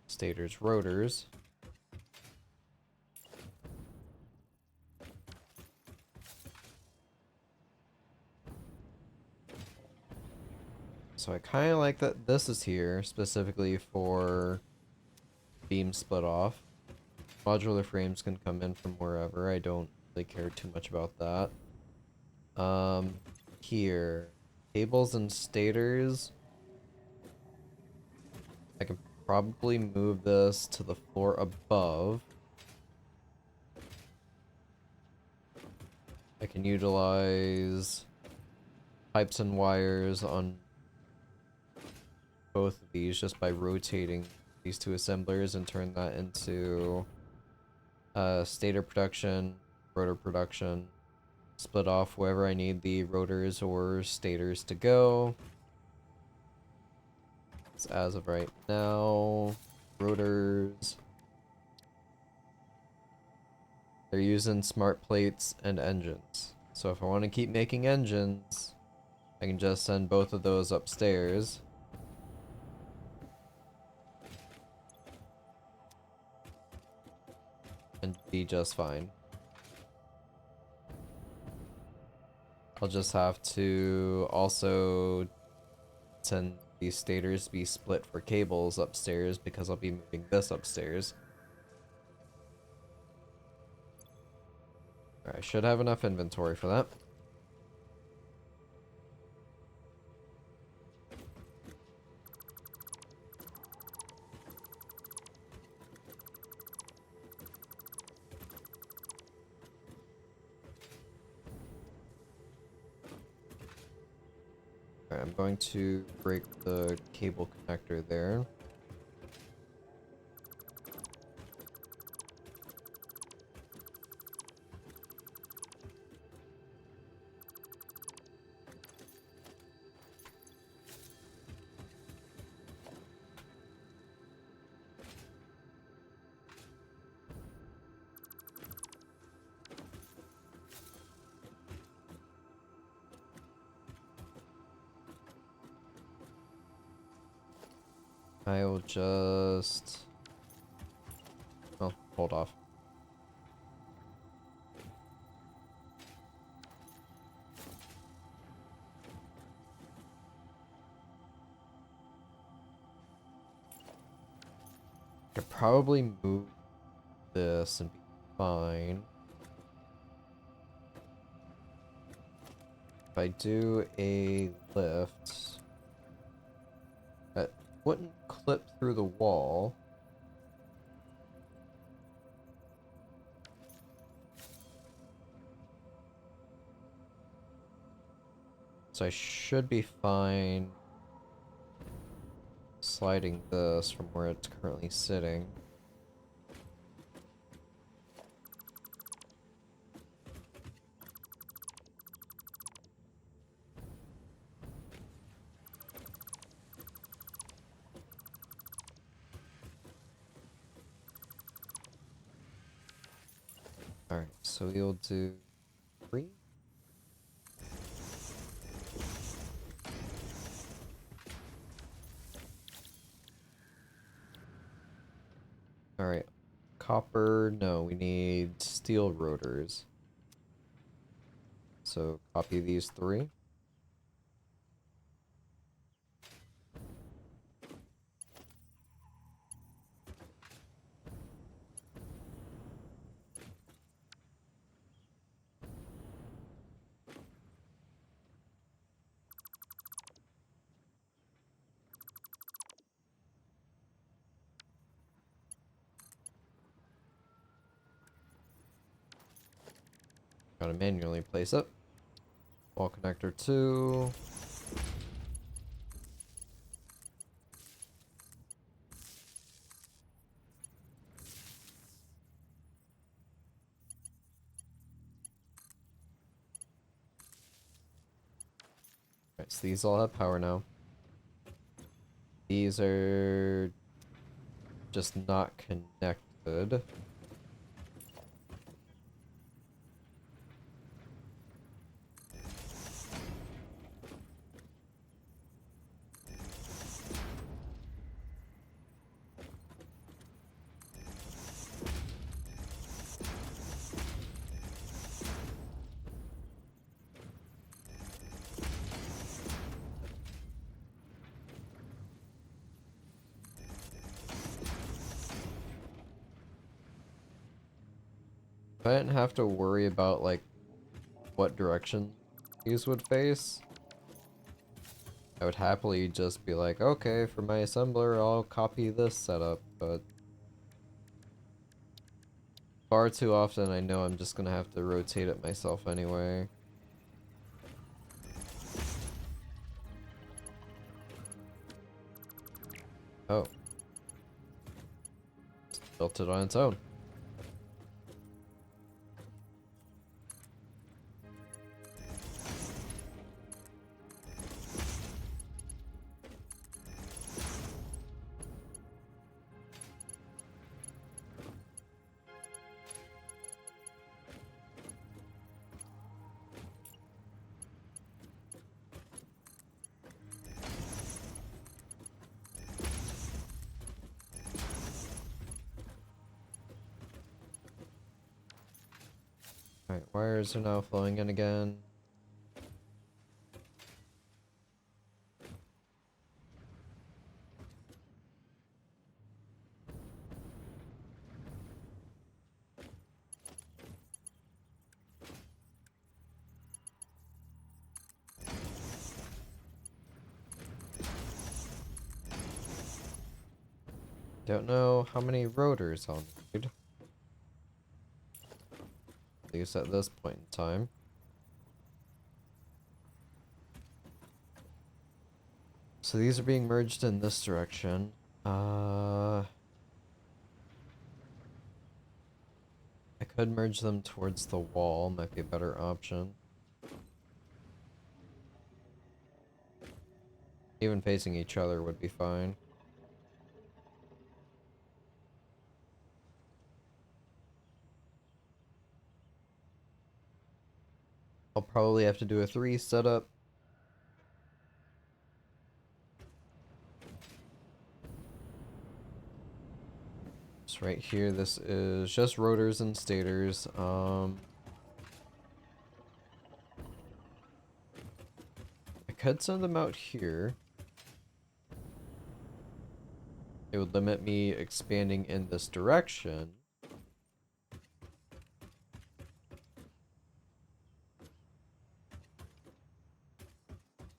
Stators, rotors. So I kind of like that this is here specifically for beam split off. Modular frames can come in from wherever. I don't really care too much about that. Here, cables and stators. I can probably move this to the floor above. I can utilize pipes and wires on both of these just by rotating these two assemblers and turn that into stator production, rotor production, split off wherever I need the rotors or stators to go. So as of right now, rotors, they're using smart plates and engines. So if I want to keep making engines, I can just send both of those upstairs. And be just fine. I'll just have to also send these stators to be split for cables upstairs because I'll be moving this upstairs. I should have enough inventory for that. Alright, I'm going to break the cable connector there. I will just... Oh, hold off. I could probably move this and be fine. If I do a lift, that wouldn't clip through the wall. So I should be fine sliding this from where it's currently sitting. Alright, so we'll do 3. copper. No, we need steel rotors. So copy these 3. Gotta manually place it. Wall connector 2. Alright, so these all have power now. These are just not connected. If I didn't have to worry about, like, what direction these would face, I would happily just be like, okay, for my assembler, I'll copy this setup, but far too often I know I'm just gonna have to rotate it myself anyway. Oh. Just built it on its own. Alright, wires are now flowing in again. Don't know how many rotors I'll need. At least at this point in time. So these are being merged in this direction. I could merge them towards the wall, might be a better option. Even facing each other would be fine. I'll probably have to do a 3 setup. So right here, this is just rotors and stators. I could send them out here. It would limit me expanding in this direction.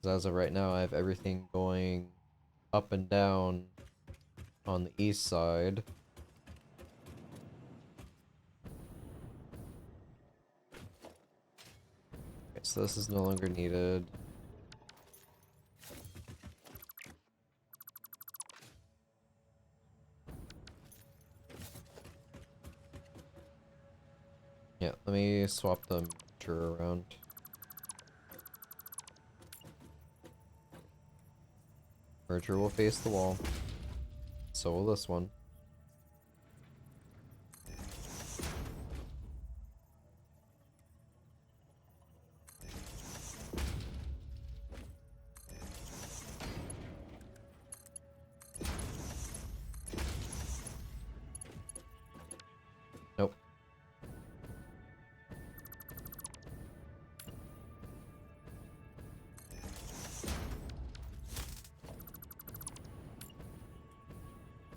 As of right now, I have everything going up and down on the east side. Okay, so this is no longer needed. Yeah, let me swap the merger around. Merger will face the wall. So will this one.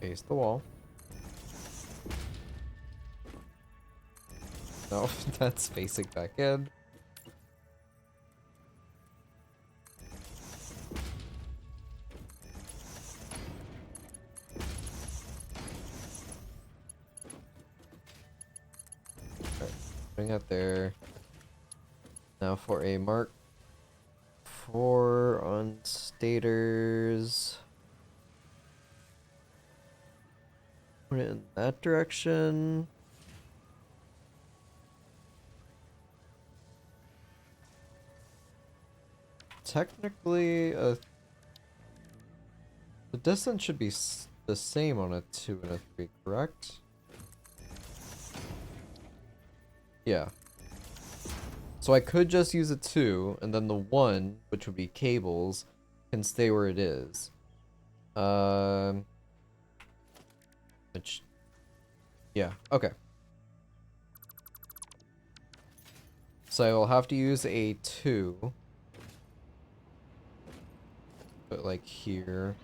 Face the wall. No, that's facing back in. Alright, putting that there. Now for a Mark 4 on stators. Put it in that direction. Technically, the distance should be the same on a 2 and a 3, correct? Yeah. So I could just use a 2, and then the 1, which would be cables, can stay where it is. Which, yeah, okay. So I will have to use a 2. But like here,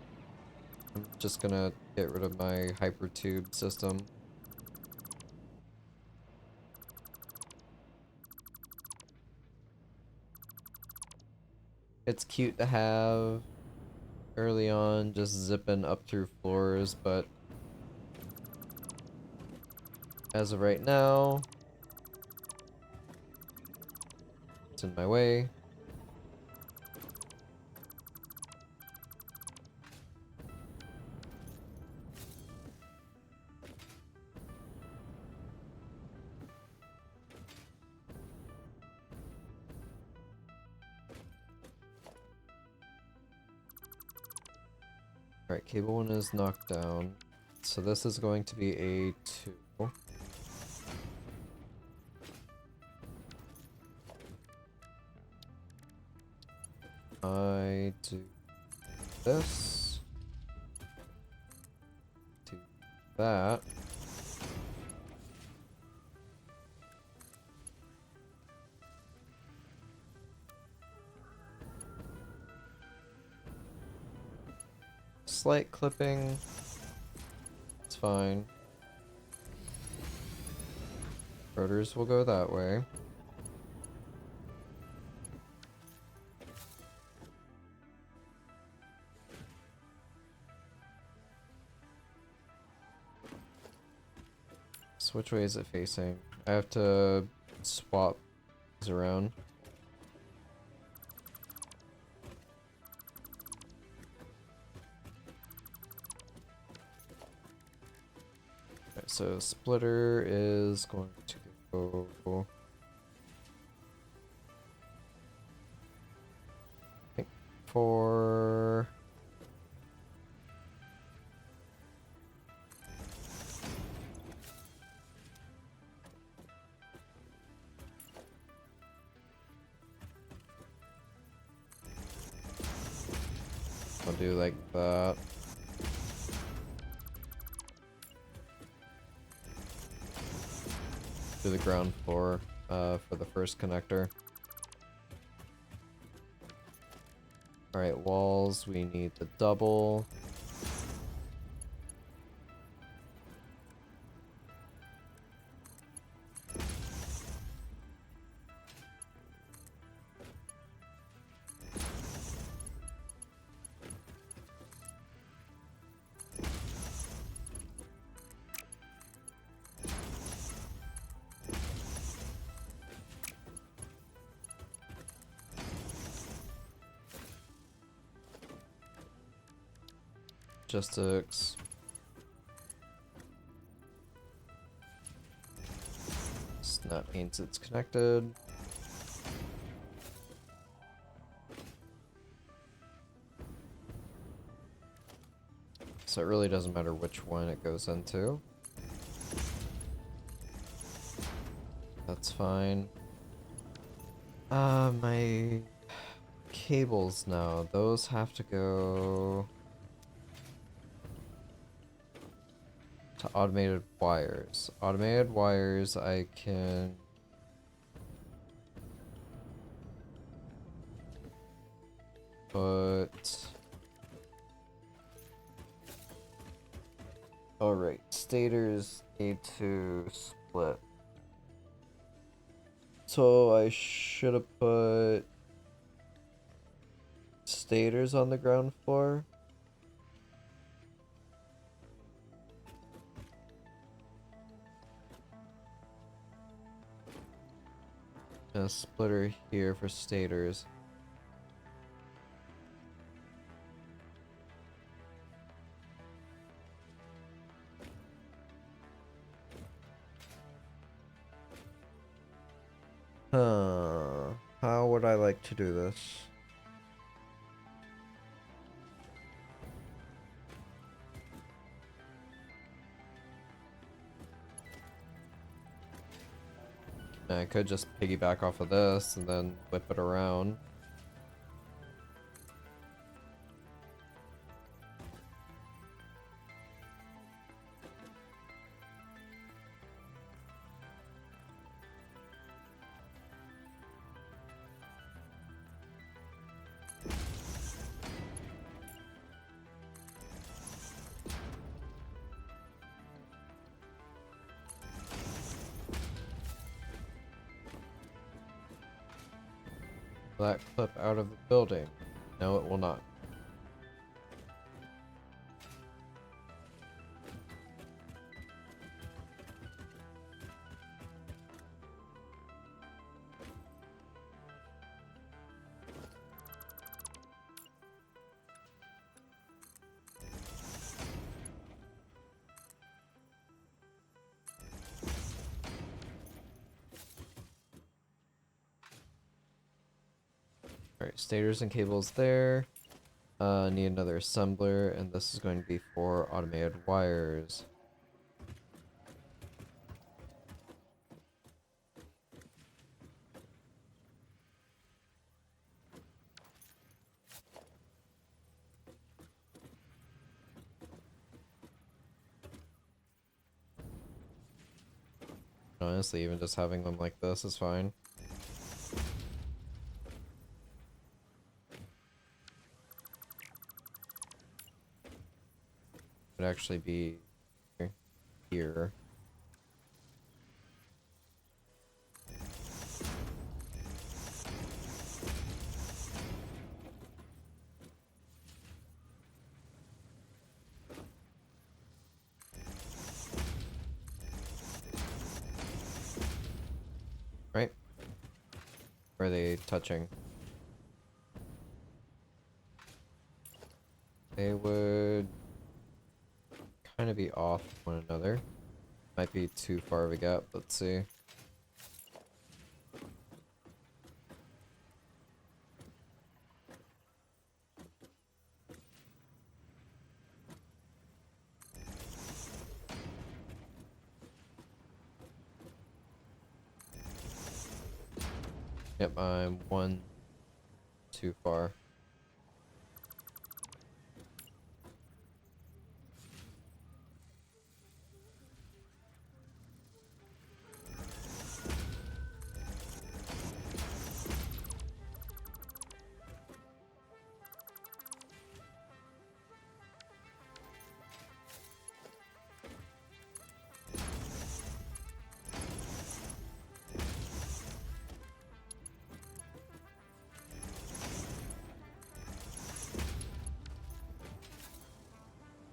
I'm just gonna get rid of my hypertube system. It's cute to have early on, just zipping up through floors, but as of right now, it's in my way. Alright, cable 1 is knocked down. So this is going to be a 2. I do this. Do that. Slight clipping. It's fine. Rotors will go that way. So which way is it facing? I have to swap these around. Okay, so splitter is going to go, I think, for I'll do like that. Do the ground floor for the first connector. Alright, walls, we need the double. Logistics. That means it's connected. So it really doesn't matter which one it goes into. That's fine. My cables now, those have to go to automated wires. Automated wires, I can put Alright, stators need to split. So I should have put stators on the ground floor. And a splitter here for stators. How would I like to do this? I could just piggyback off of this and then whip it around. That clip out of the building. No, it will not. Alright, stators and cables there. Need another assembler, and this is going to be for automated wires. Honestly, even just having them like this is fine. Would actually be here. Right? Or are they touching? They would kind of be off one another. Might be too far of a gap. Let's see. Yep, I'm one too far.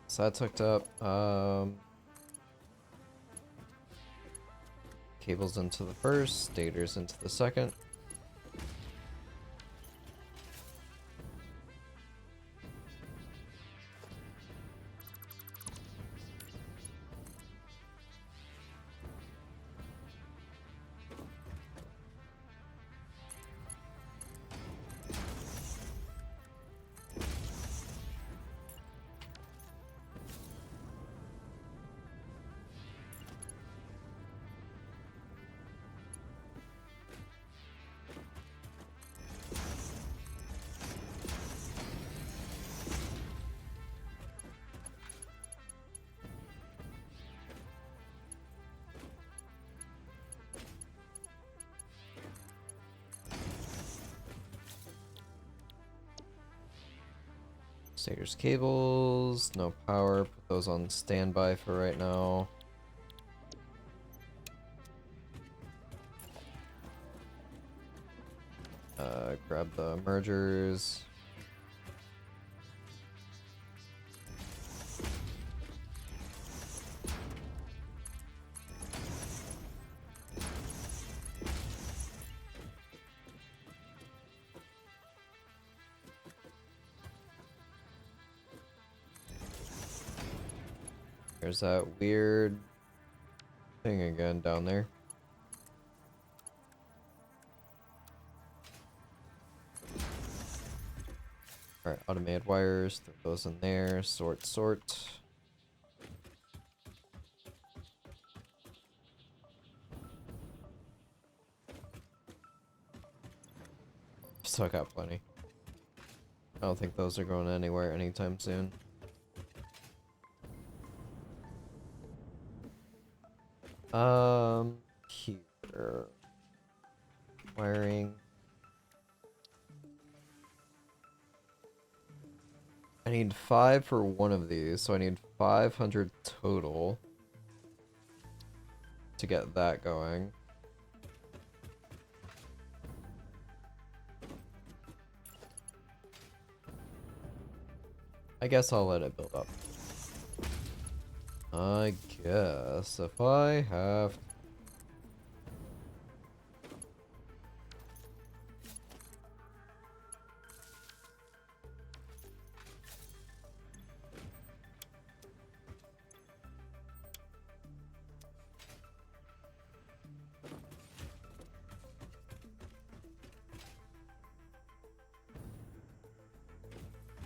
So that's hooked up. Cables into the first, stators into the second. Sager's cables, no power, put those on standby for right now. Grab the mergers. There's that weird thing again down there. Alright, automated wires, throw those in there, sort. Still got plenty. I don't think those are going anywhere anytime soon. Here. Wiring. I need 5 for one of these, so I need 500 total to get that going. I guess I'll let it build up. I guess if I have...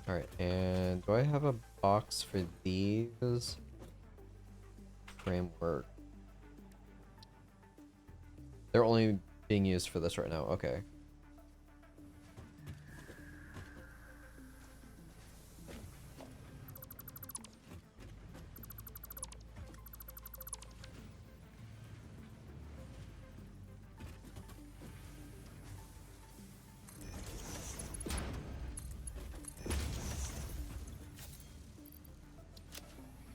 Alright, and do I have a box for these? Framework. They're only being used for this right now, okay.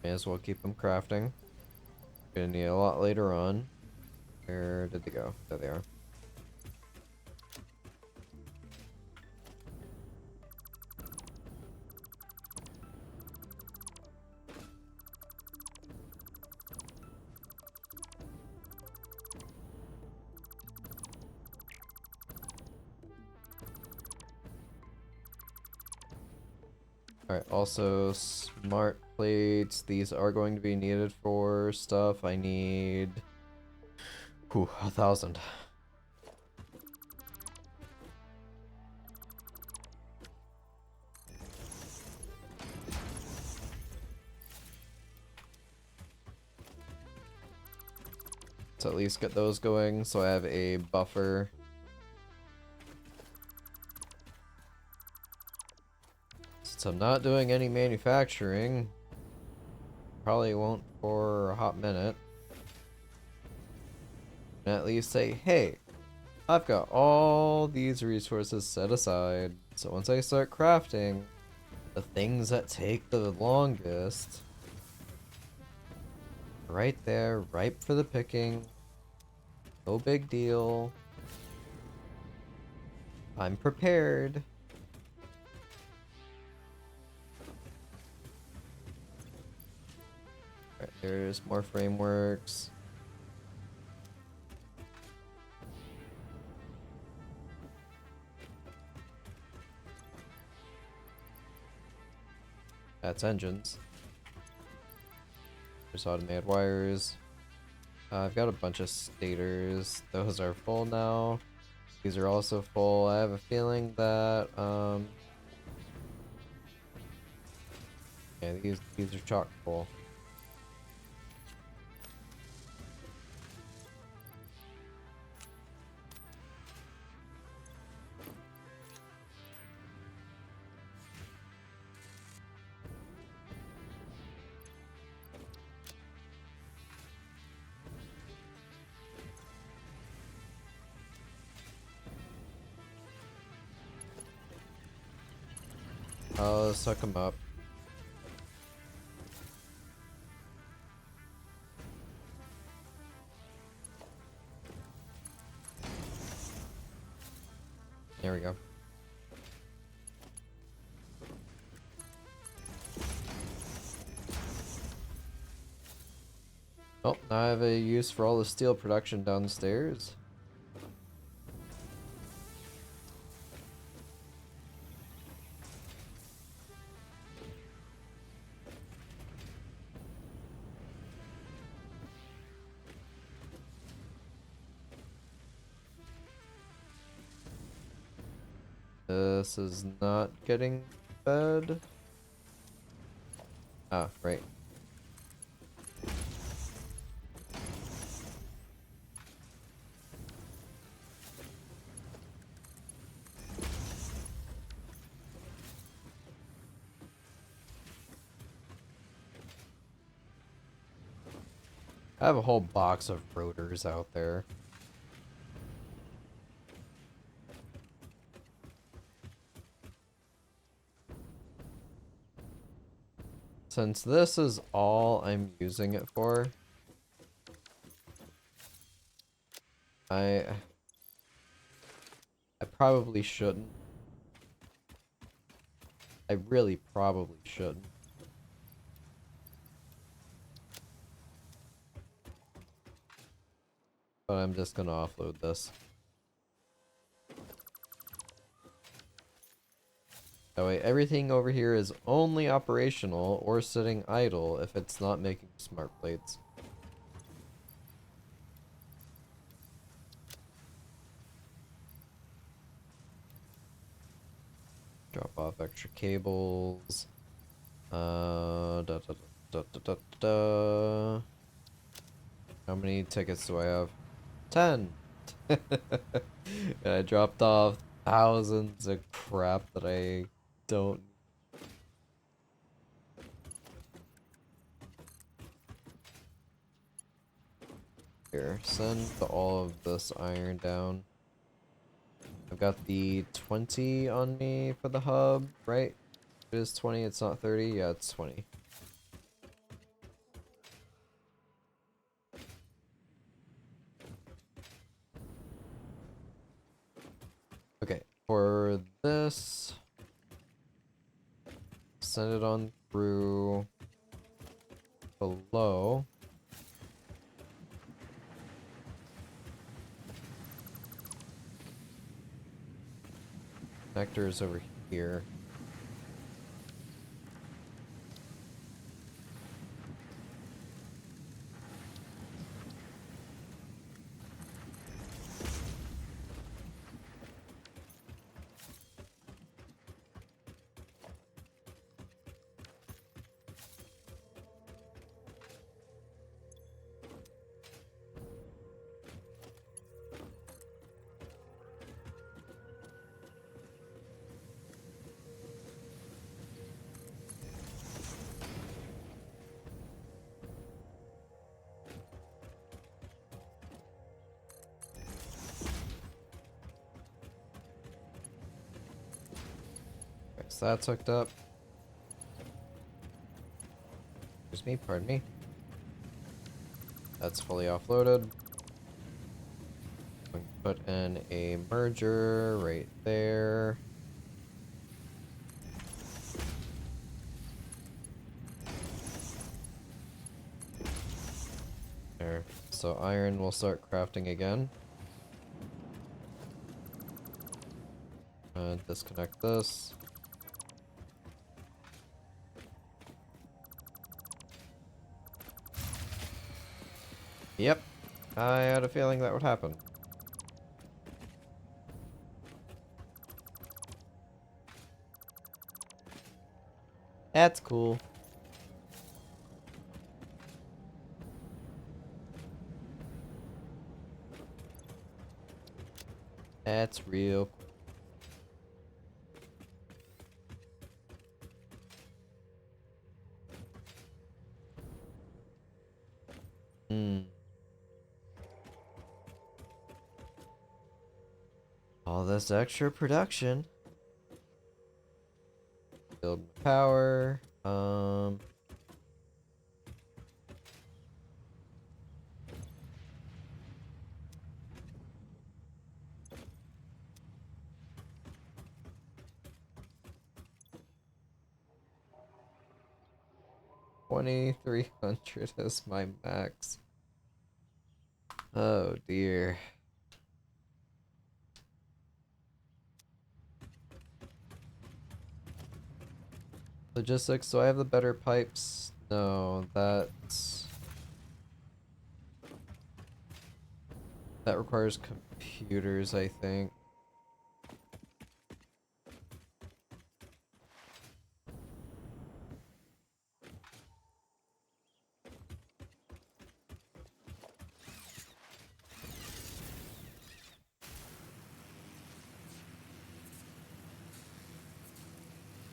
May as well keep them crafting. Gonna need a lot later on. Where did they go? There they are. Alright, also smart plates. These are going to be needed for stuff. I need... 1,000. Let's at least get those going so I have a buffer. Since I'm not doing any manufacturing, probably won't for a hot minute. And at least say, hey, I've got all these resources set aside, so once I start crafting the things that take the longest, right there, ripe for the picking, no big deal, I'm prepared. Alright, there's more frameworks. That's engines. There's automated wires. I've got a bunch of stators. Those are full now. These are also full. I have a feeling that yeah, these are chock full. Let's hook them up. There we go. Oh, now I have a use for all the steel production downstairs. This is not getting fed. Ah, right. I have a whole box of rotors out there. Since this is all I'm using it for, I probably shouldn't. I really probably shouldn't. But I'm just gonna offload this. That way everything over here is only operational or sitting idle if it's not making smart plates. Drop off extra cables. Da, da, da, da, da, da. How many tickets do I have? 10! And I dropped off thousands of crap that I don't. Here, send all of this iron down. I've got the 20 on me for the hub, right? It is 20, it's not 30? Yeah, it's 20. Okay, for this, send it on through below. Connector is over here. Okay, so that's hooked up. Excuse me, pardon me. That's fully offloaded. I'm gonna put in a merger right there. There. So iron will start crafting again. Disconnect this. Yep. I had a feeling that would happen. That's cool. That's real cool. All this extra production. Build power. 2300 is my max. Oh dear. Logistics, do I have the better pipes? No, that requires computers, I think.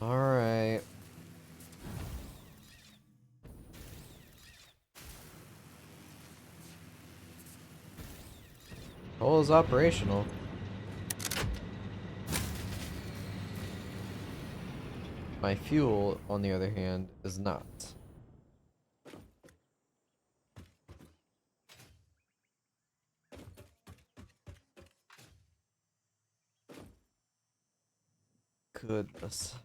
Alright. Coal is operational. My fuel, on the other hand, is not. Goodness.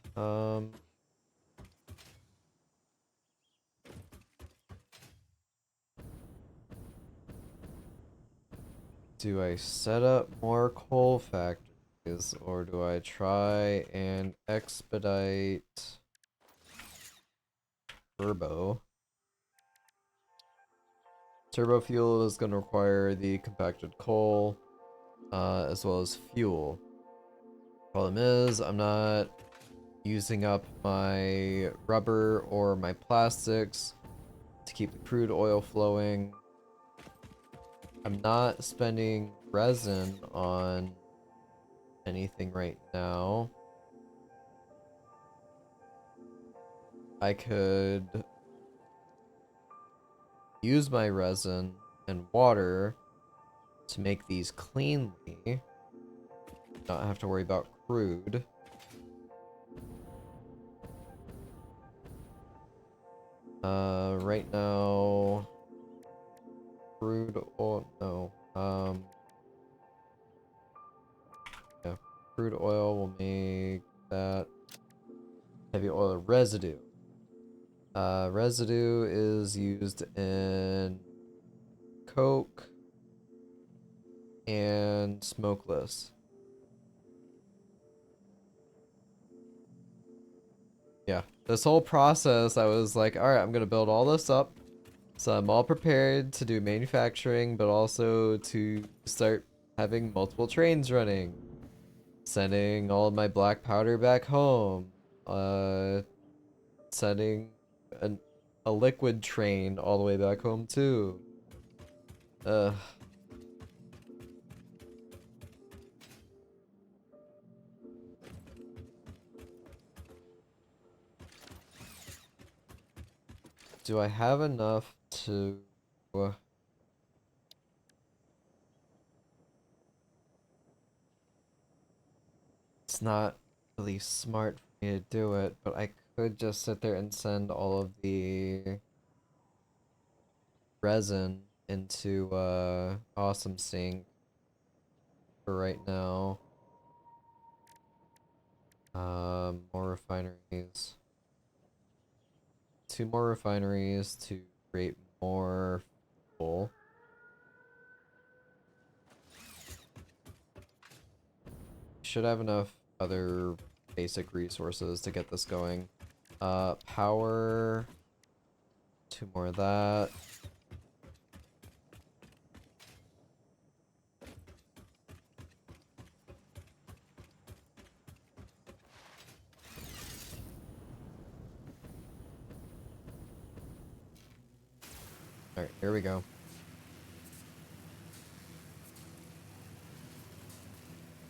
Do I set up more coal factories, or do I try and expedite turbo? Turbo fuel is going to require the compacted coal, as well as fuel. Problem is, I'm not using up my rubber or my plastics to keep the crude oil flowing. I'm not spending resin on anything right now. I could use my resin and water to make these cleanly, not have to worry about crude. Right now, crude oil, no, yeah, crude oil will make that. Heavy oil residue. Residue is used in coke and smokeless. Yeah, this whole process, I was like, alright, I'm gonna build all this up. So I'm all prepared to do manufacturing, but also to start having multiple trains running. Sending all of my black powder back home. Sending a liquid train all the way back home too. Ugh. Do I have enough to... It's not really smart for me to do it, but I could just sit there and send all of the resin into Awesome Sync for right now. More refineries. 2 more refineries to create more fuel. Should have enough other basic resources to get this going. Power. 2 more of that. Alright, here we go.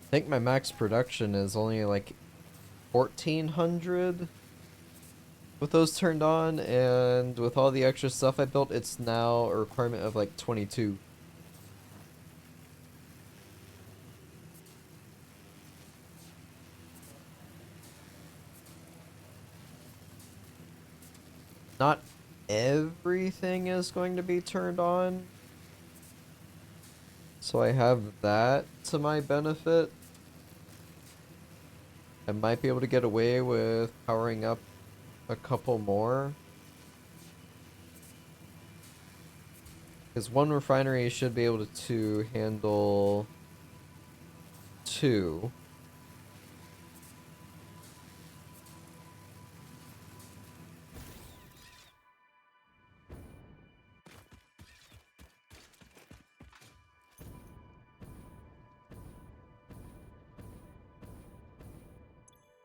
I think my max production is only like 1400 with those turned on, and with all the extra stuff I built, it's now a requirement of like 22. not everything is going to be turned on. So I have that to my benefit. I might be able to get away with powering up a couple more. Because one refinery should be able to handle 2.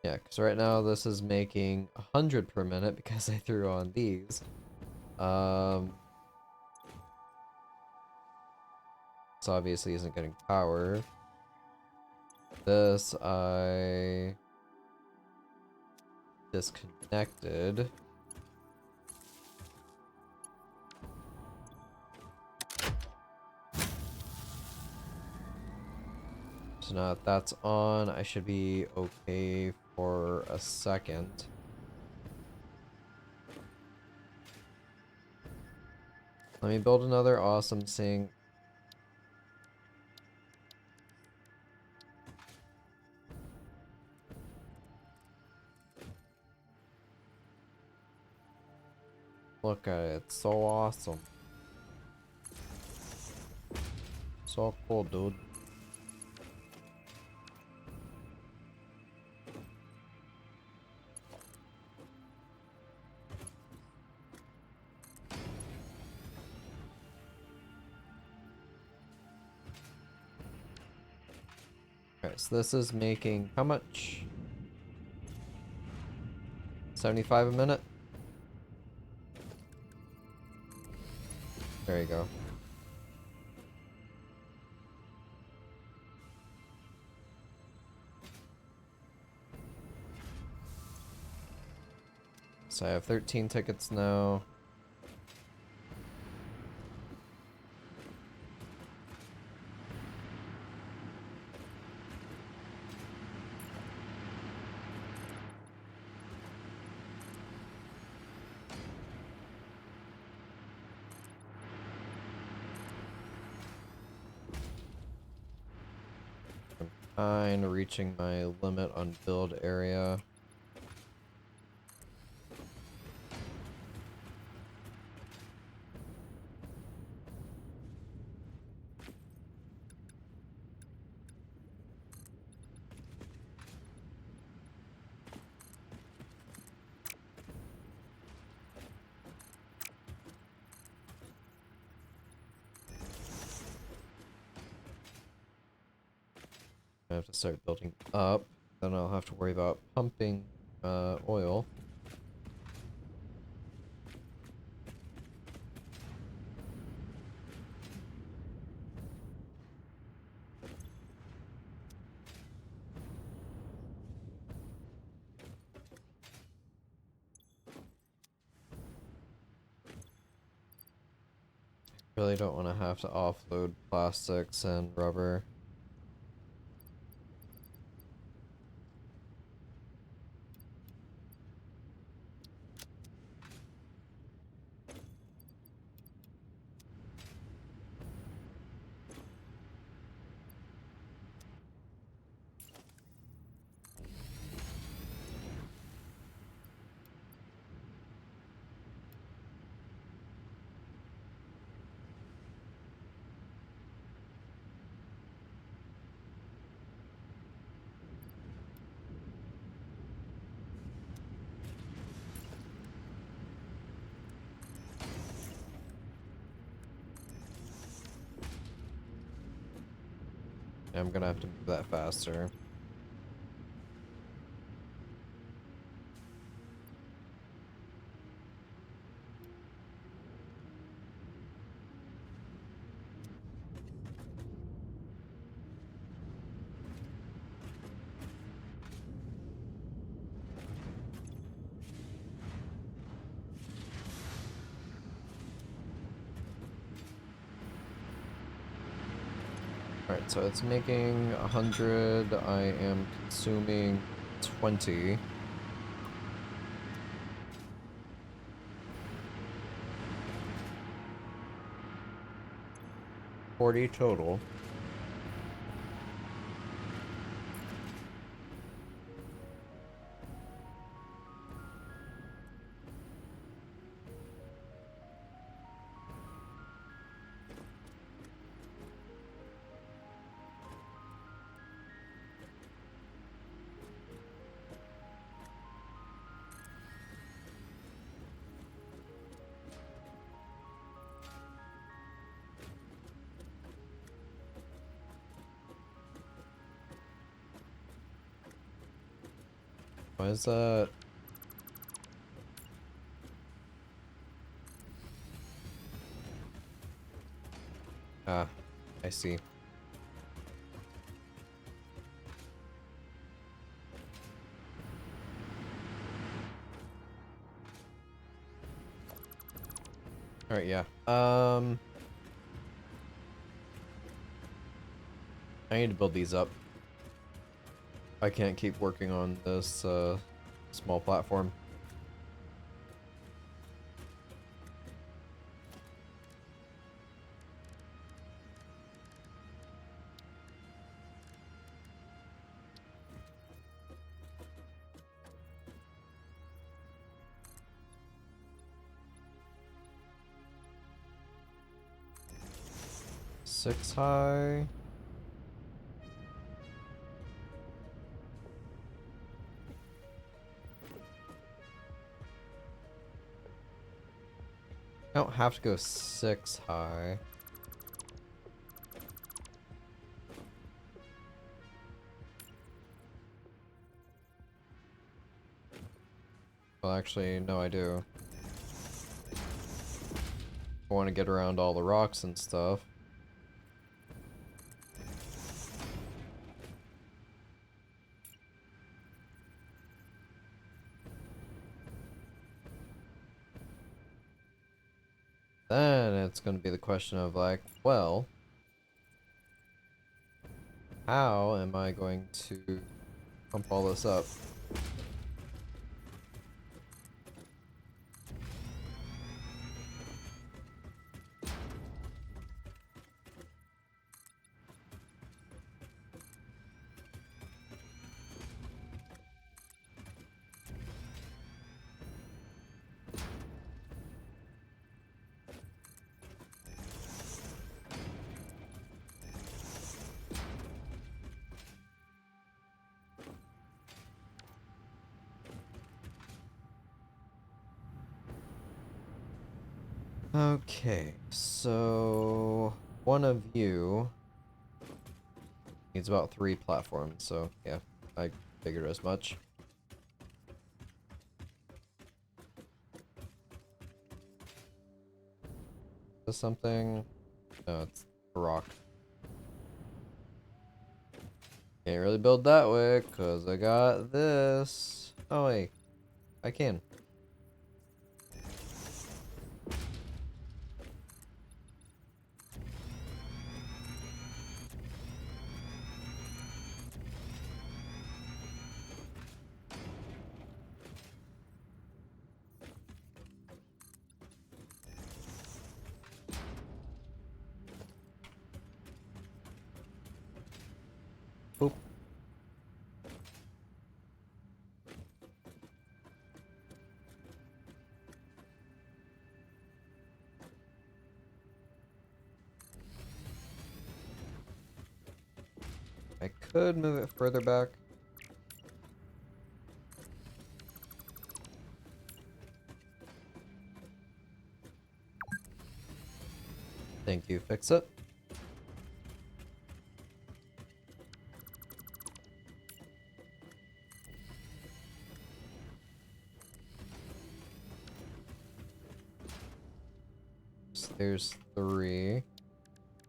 Yeah, because right now this is making 100 per minute because I threw on these. This obviously isn't getting power. This I disconnected. So now that that's on, I should be okay for a second. Let me build another awesome sink. Look at it, it's so awesome. So cool, dude. Okay, so this is making how much? 75 a minute? There you go. So I have 13 tickets now. I'm kind of reaching my limit on build area. I have to start building up. Then I'll have to worry about pumping oil. Really don't want to have to offload plastics and rubber. I'm gonna have to move that faster. Alright, so it's making 100. I am consuming 20. 40 total. Why is that? Ah, I see. Alright, yeah. I need to build these up. I can't keep working on this, small platform. Six high. I don't have to go 6 high. Well, actually, no, I do. I want to get around all the rocks and stuff. Then it's going to be the question of like, well, how am I going to pump all this up? Okay, so one of you needs about 3 platforms, so yeah, I figured as much. Is this something? No, it's a rock. Can't really build that way, because I got this. Oh wait, I can. Oop. I could move it further back. Thank you, fix it. So there's 3.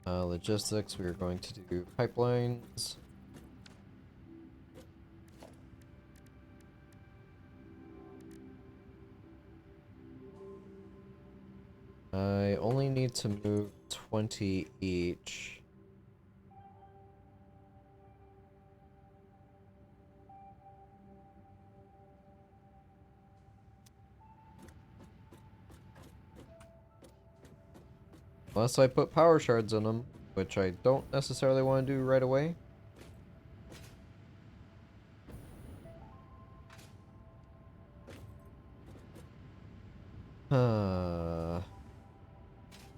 Logistics, we are going to do pipelines. I only need to move 20 each. Unless I put power shards in them. which I don't necessarily want to do right away.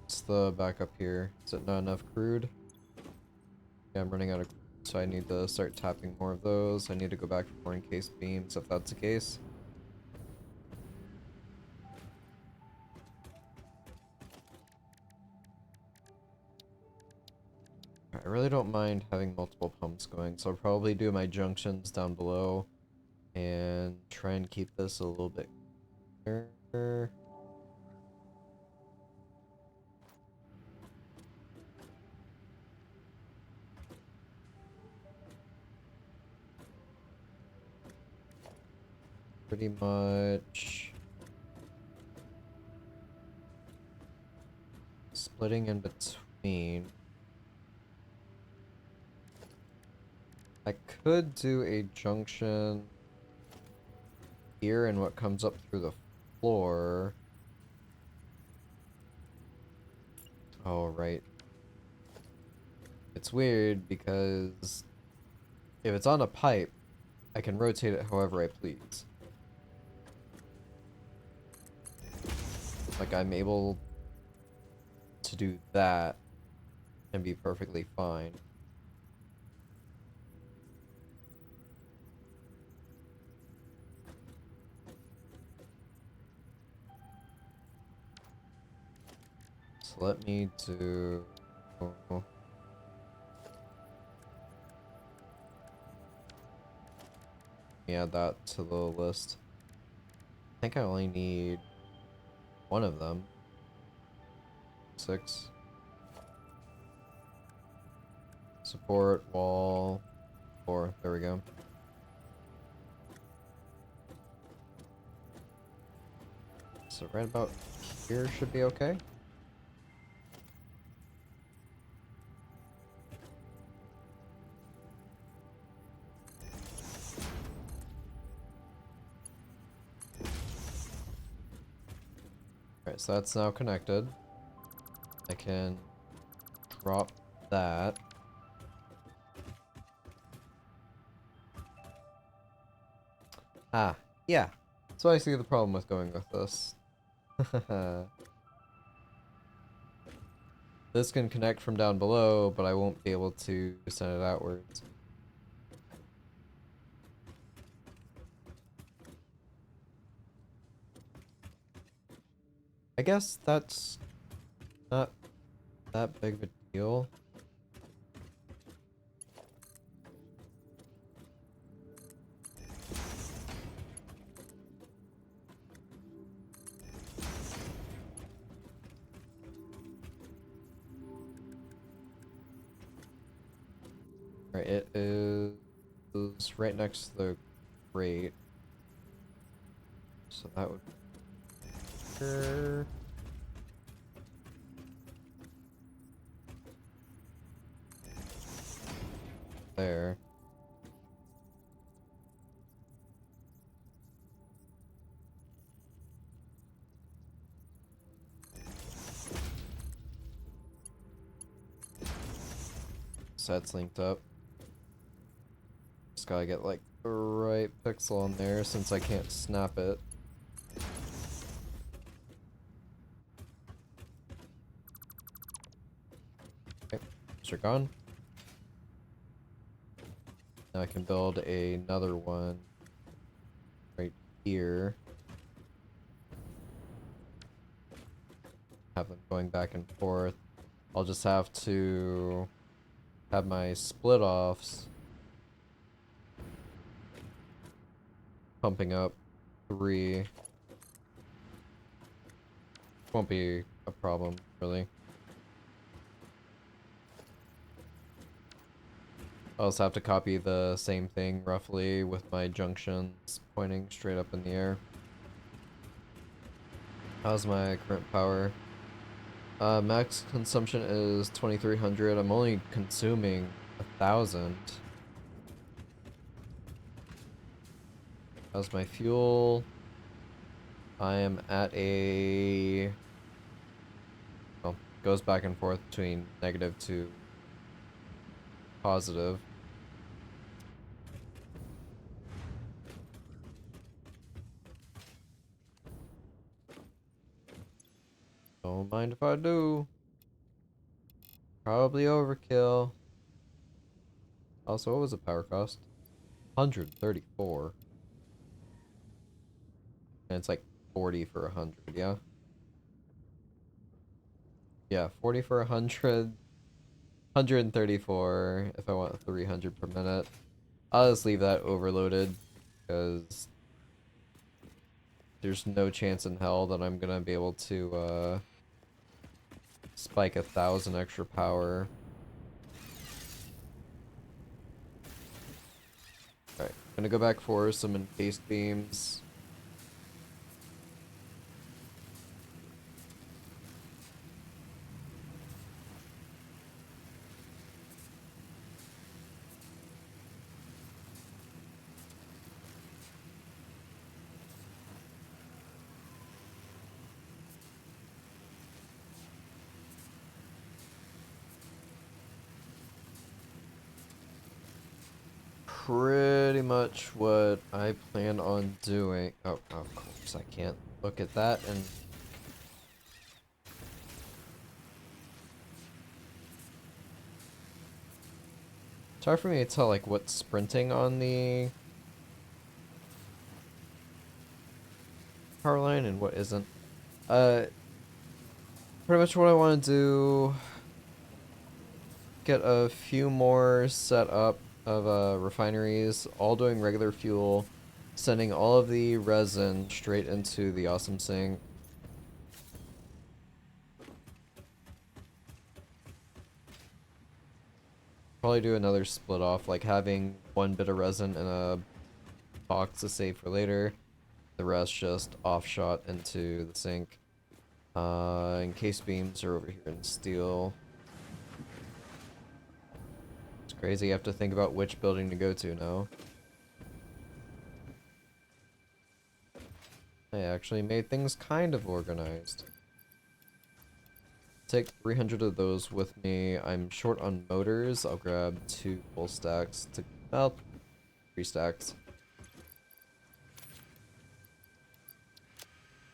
What's the backup here? Is it not enough crude? Yeah, I'm running out of crude, so I need to start tapping more of those. I need to go back for more encased beams if that's the case. I really don't mind having multiple pumps going, so I'll probably do my junctions down below and try and keep this a little bit clearer. Pretty much splitting in between. I could do a junction here and what comes up through the floor. Oh, right. It's weird because if it's on a pipe, I can rotate it however I please. Like, I'm able to do that and be perfectly fine. So let me do... add that to the list. I think I only need one of them. 6. Support, wall, 4. There we go. So right about here should be okay. Alright, so that's now connected. I can drop that. Ah, yeah. So I see the problem with going with this. This can connect from down below, but I won't be able to send it outwards. I guess that's not that big of a deal. Right, it is right next to the grate. So that would be here. There. So that's linked up. Just gotta get like the right pixel on there since I can't snap it. Okay, those are gone. Now I can build another one right here. Have them going back and forth. I'll just have to have my split offs pumping up 3. Won't be a problem, really. I'll also have to copy the same thing roughly with my junctions pointing straight up in the air. How's my current power? Max consumption is 2300. I'm only consuming 1000. How's my fuel? I am at a... Well, goes back and forth between -2 positive. Don't mind if I do. Probably overkill. Also, what was the power cost? 134. And it's like 40 for 100, yeah? Yeah, 40 for 100. 134 if I want 300 per minute. I'll just leave that overloaded, because there's no chance in hell that I'm gonna be able to, spike 1,000 extra power. Alright, gonna go back for some encased beams. Pretty much what I plan on doing. Oh, of course, I can't look at that and... It's hard for me to tell, like, what's sprinting on the power line and what isn't. Pretty much what I want to do... Get a few more set up of refineries, all doing regular fuel, sending all of the resin straight into the awesome sink. Probably do another split off, like having one bit of resin in a box to save for later, the rest just offshot into the sink. Encased beams are over here in steel. It's crazy, you have to think about which building to go to now. I actually made things kind of organized. Take 300 of those with me. I'm short on motors. I'll grab 2 full stacks to, well, 3 stacks.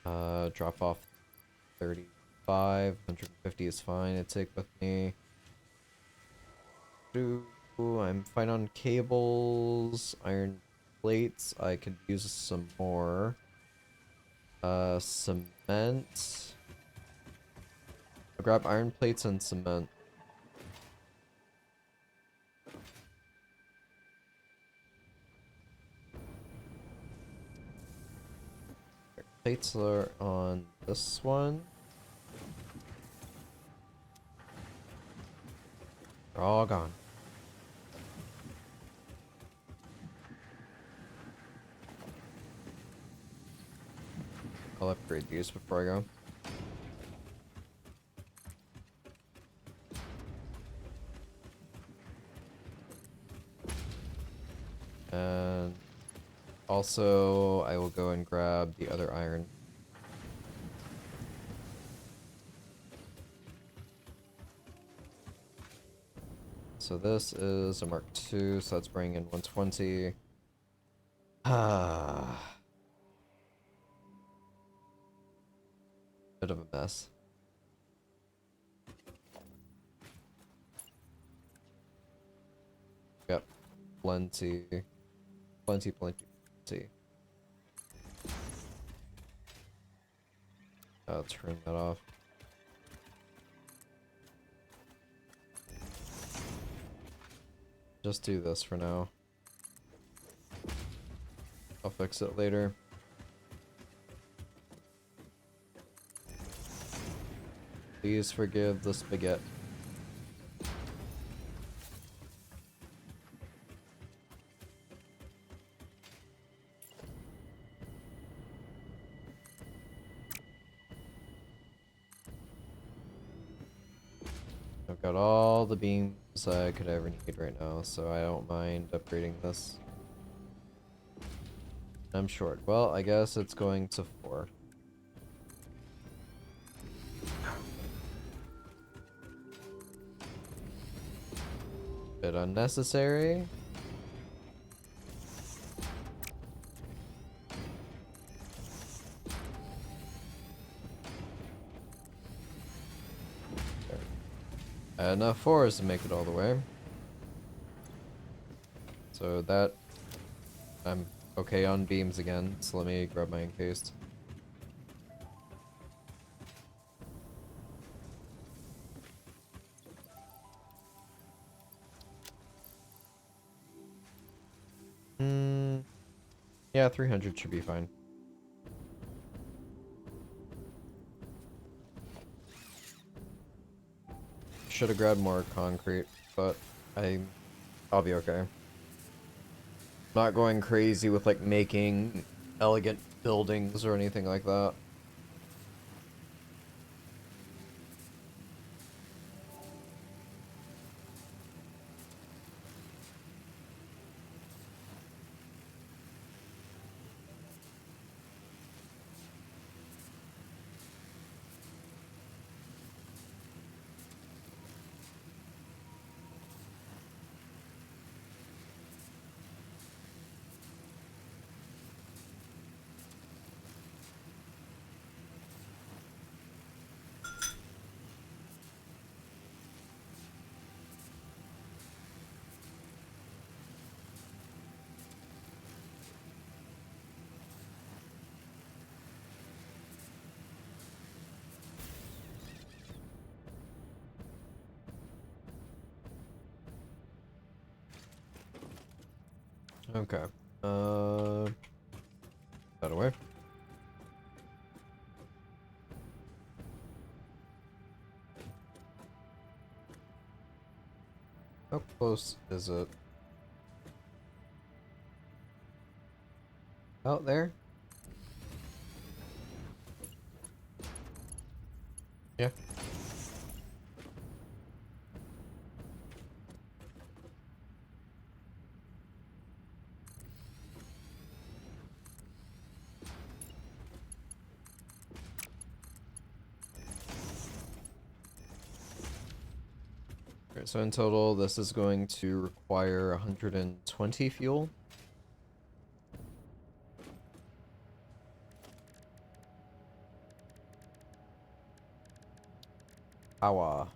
Drop off 35, 150 is fine to take with me. I'm fine on cables, iron plates. I could use some more. Cement. I'll grab iron plates and cement. Plates are on this one. They're all gone. I'll upgrade these before I go. And also, I will go and grab the other iron. So this is a Mark II, so that's bringing in 120. Ah. Bit of a mess. Yep. Plenty. Plenty. I'll turn that off. Just do this for now. I'll fix it later. Please forgive the spaghetti. I've got all the beams I could ever need right now, so I don't mind upgrading this. I'm short. Well, I guess it's going to 4. Bit unnecessary. There. Enough forest to make it all the way. So that... I'm okay on beams again, so let me grab my encased. Yeah, 300 should be fine. Should have grabbed more concrete, but I'll be okay. Not going crazy with like making elegant buildings or anything like that. Okay. That away. How close is it? Out there? Yeah. Alright, so in total, this is going to require 120 fuel. Power.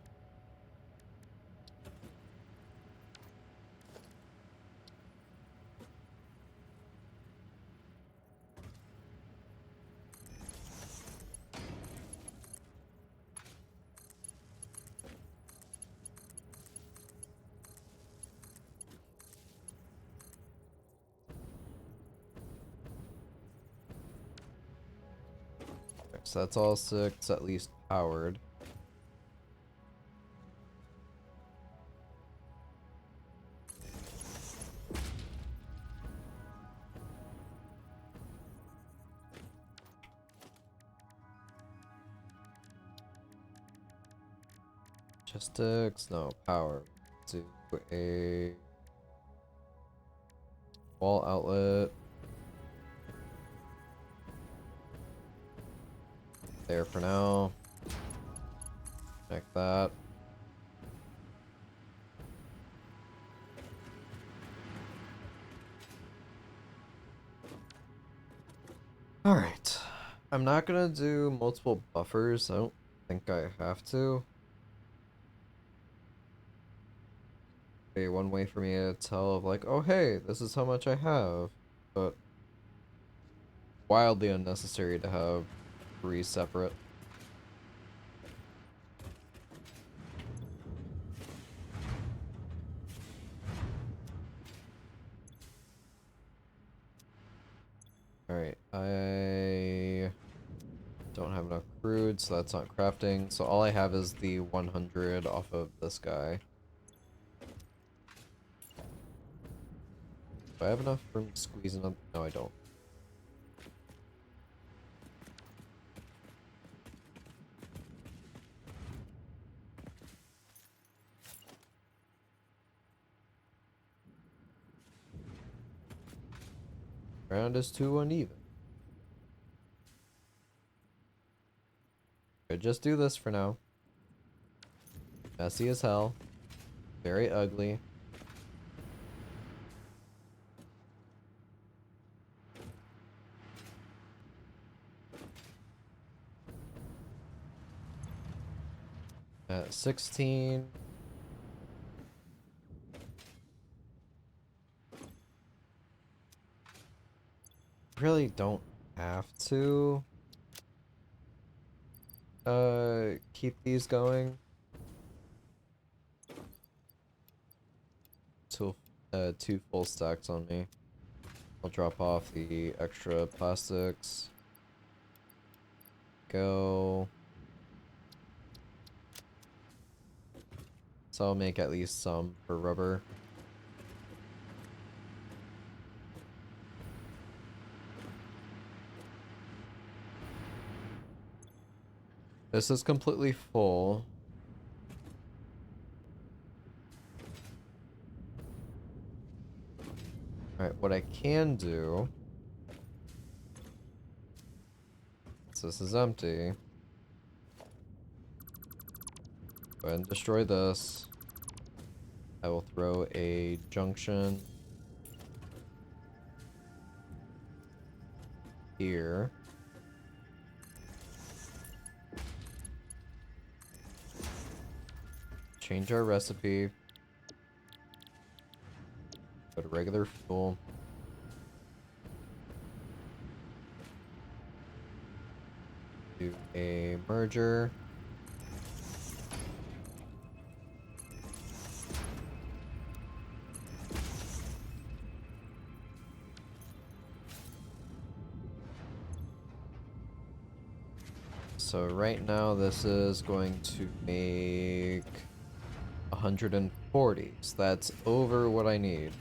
Okay, so that's all 6 at least powered. Logistics, no power. Do a wall outlet. There for now. Connect that. Alright. I'm not gonna do multiple buffers. I don't think I have to. Okay, one way for me to tell of like, oh hey, this is how much I have. But wildly unnecessary to have 3 separate. Alright, I don't have enough crude, so that's not crafting. So all I have is the 100 off of this guy. Do I have enough room to squeeze another? No, I don't. Ground is too uneven. Could just do this for now. Messy as hell. Very ugly. At 16. Really don't have to keep these going till 2 full stacks on me. I'll drop off the extra plastics. Go. So I'll make at least some for rubber. This is completely full. Alright, what I can do, since this is empty, go ahead and destroy this. I will throw a junction here. Change our recipe. Go to regular fuel. Do a merger. So right now this is going to make 140. So that's over what I need.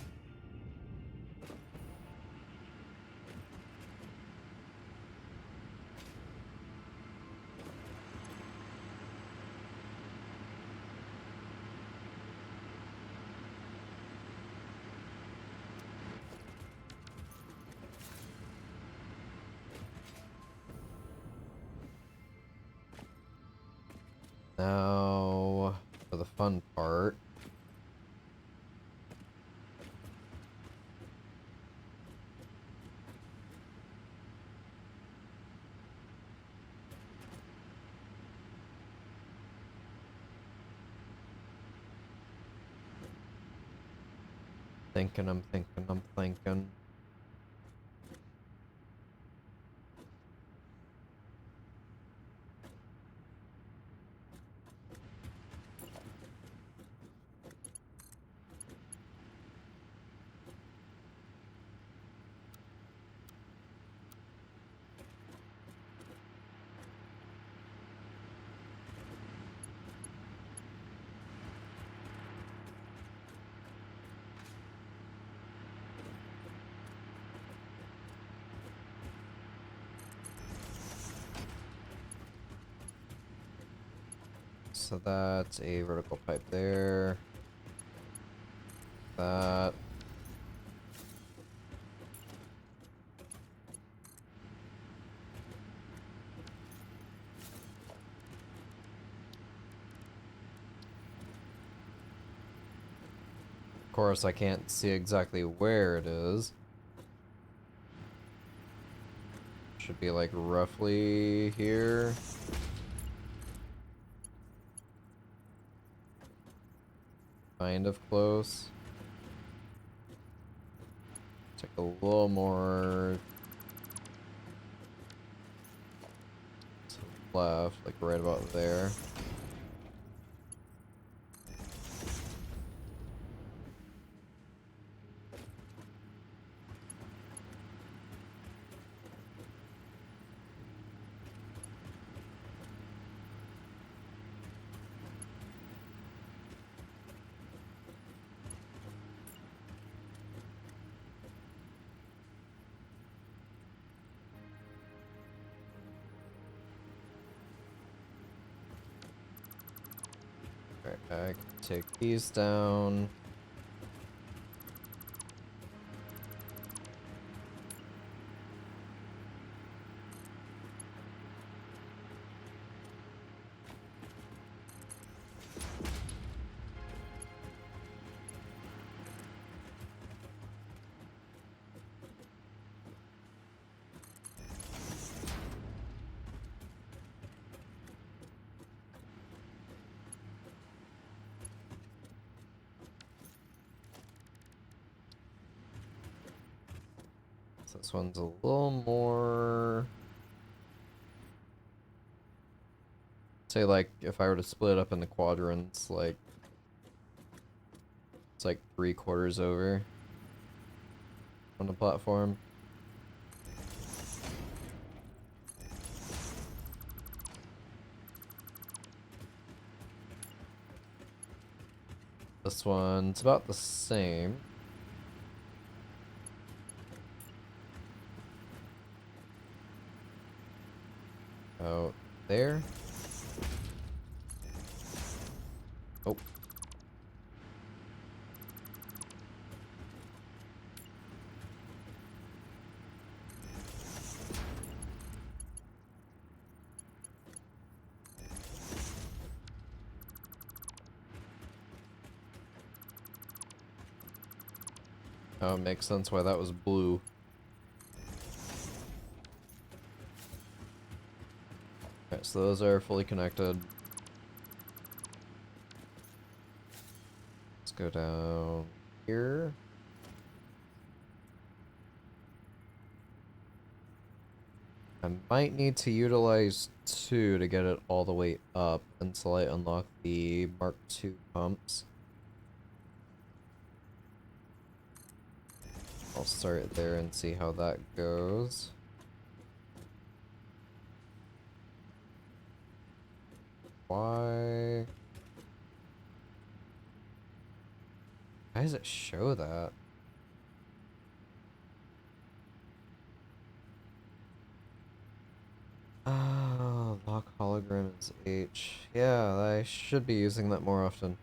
Now, for the fun part. I'm thinking. So that's a vertical pipe there. That. Of course, I can't see exactly where it is. Should be like roughly here. Kind of close. Take a little more to the left, like right about there. Alright, I can take these down. So this one's a little more... Say, like, if I were to split it up into quadrants, like... It's like 3/4 over on the platform. This one's about the same. Out there. Oh. Oh, it makes sense why that was blue. Okay, so those are fully connected. Let's go down here. I might need to utilize 2 to get it all the way up until I unlock the Mark II pumps. I'll start there and see how that goes. Why does it show that? Oh, lock hologram is H. Yeah, I should be using that more often.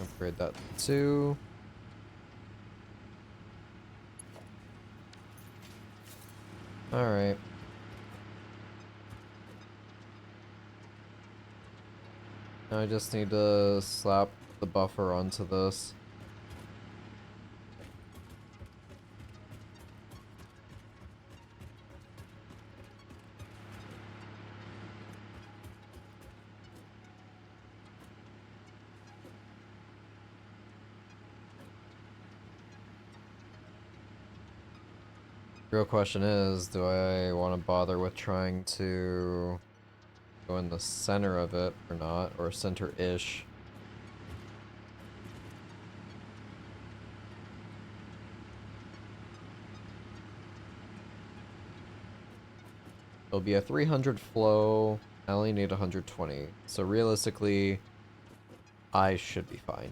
Upgrade that too. Alright. Now I just need to slap the buffer onto this. Real question is, do I want to bother with trying to go in the center of it or not, or center-ish? It'll be a 300 flow. I only need 120, so realistically, I should be fine.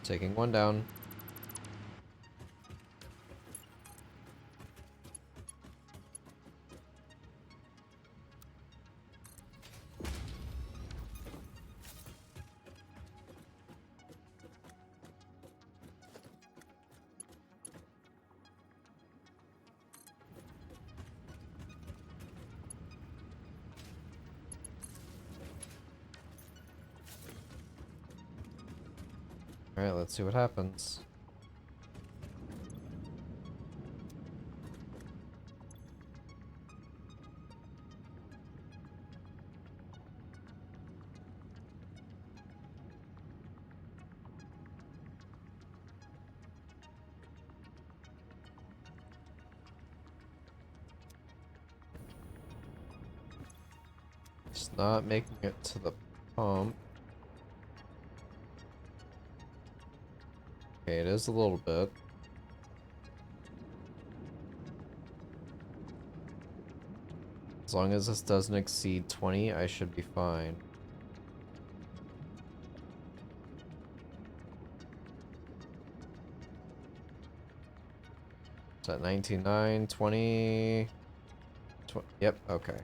Taking one down. Alright, let's see what happens. It's not making it to the pump. Okay, it is a little bit. As long as this doesn't exceed 20, I should be fine. It's at 19.9, 20... Yep, okay.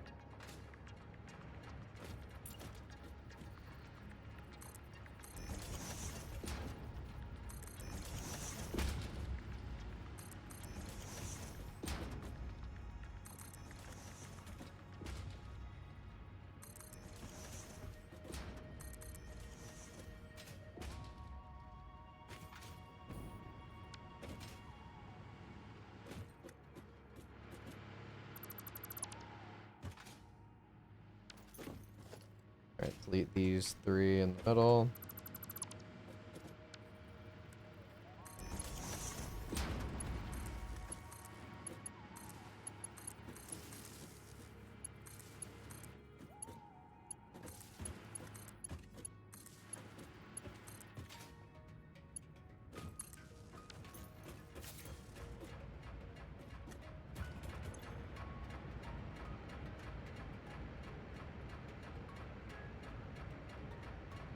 delete these 3 in the middle.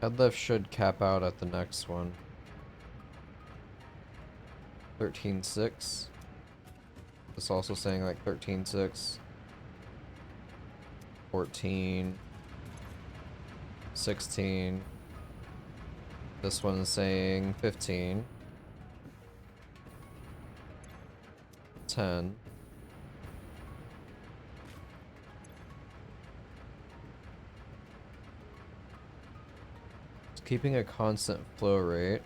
Headlift should cap out at the next one. 13.6. It's also saying like 13.6. 14. 16. This one's saying 15. 10. It's keeping a constant flow rate.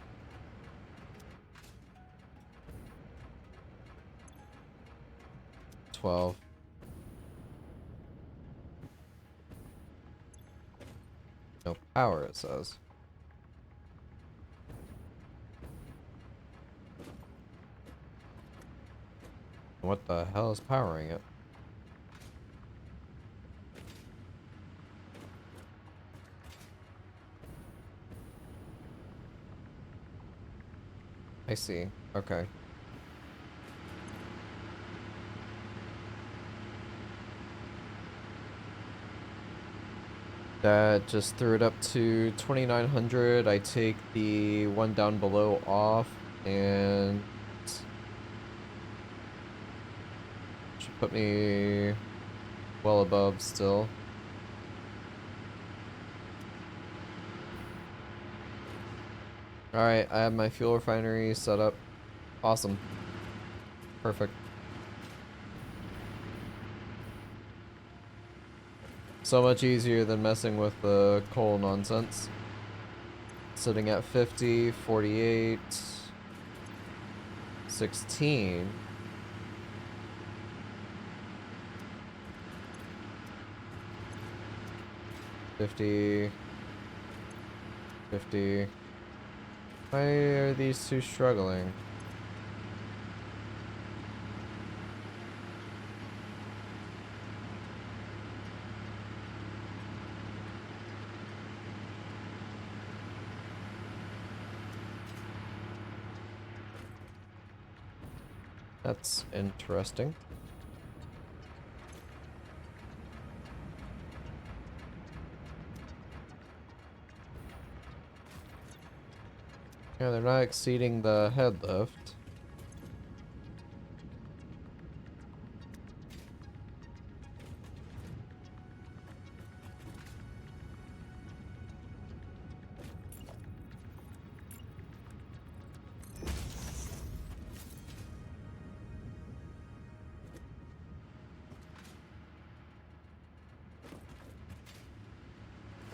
No power, it says. What the hell is powering it? I see. Okay. That just threw it up to 2900. I take the one down below off and should put me well above still. Alright, I have my fuel refinery set up. Awesome. Perfect. So much easier than messing with the coal nonsense. Sitting at 50, 48, 16. $50. Why are these two struggling? That's interesting. Yeah, they're not exceeding the head lift.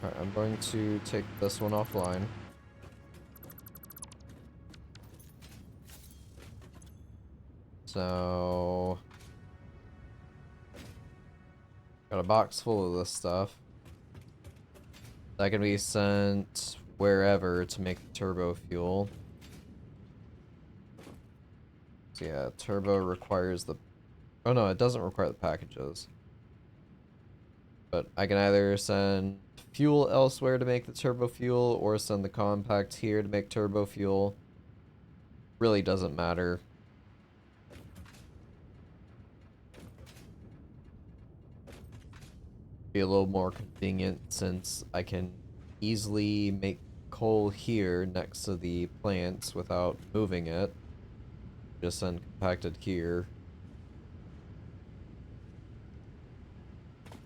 Alright, I'm going to take this one offline. So, got a box full of this stuff. That can be sent wherever to make the turbo fuel. So yeah, turbo requires the... Oh no, it doesn't require the packages. But I can either send fuel elsewhere to make the turbo fuel, or send the compact here to make turbo fuel. Really doesn't matter. Be a little more convenient since I can easily make coal here next to the plants without moving it. Just send compacted here.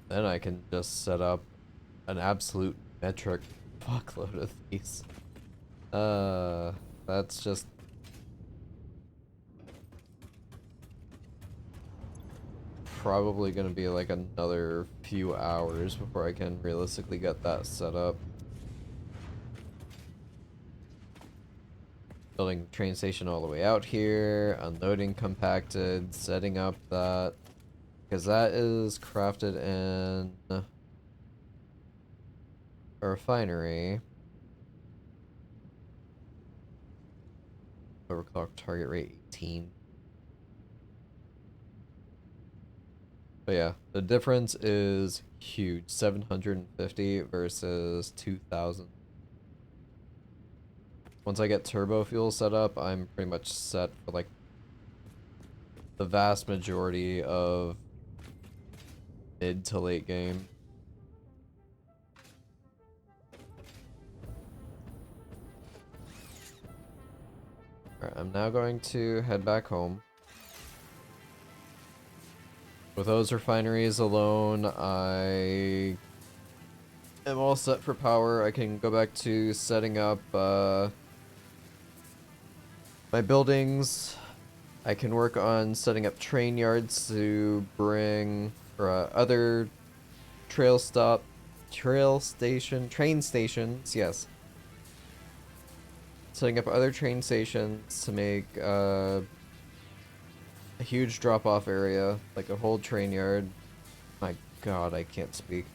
Then I can just set up an absolute metric fuckload of these. That's just... probably gonna be like another few hours before I can realistically get that set up. Building train station all the way out here, unloading compacted, setting up that, because that is crafted in a refinery. Overclock target rate 18. But yeah, the difference is huge. 750 versus 2000. Once I get turbo fuel set up, I'm pretty much set for like the vast majority of mid to late game. Alright, I'm now going to head back home. With those refineries alone, I am all set for power. I can go back to setting up my buildings. I can work on setting up train yards to bring other train stations, yes. Setting up other train stations to make a huge drop-off area, like a whole train yard. My god, I can't speak.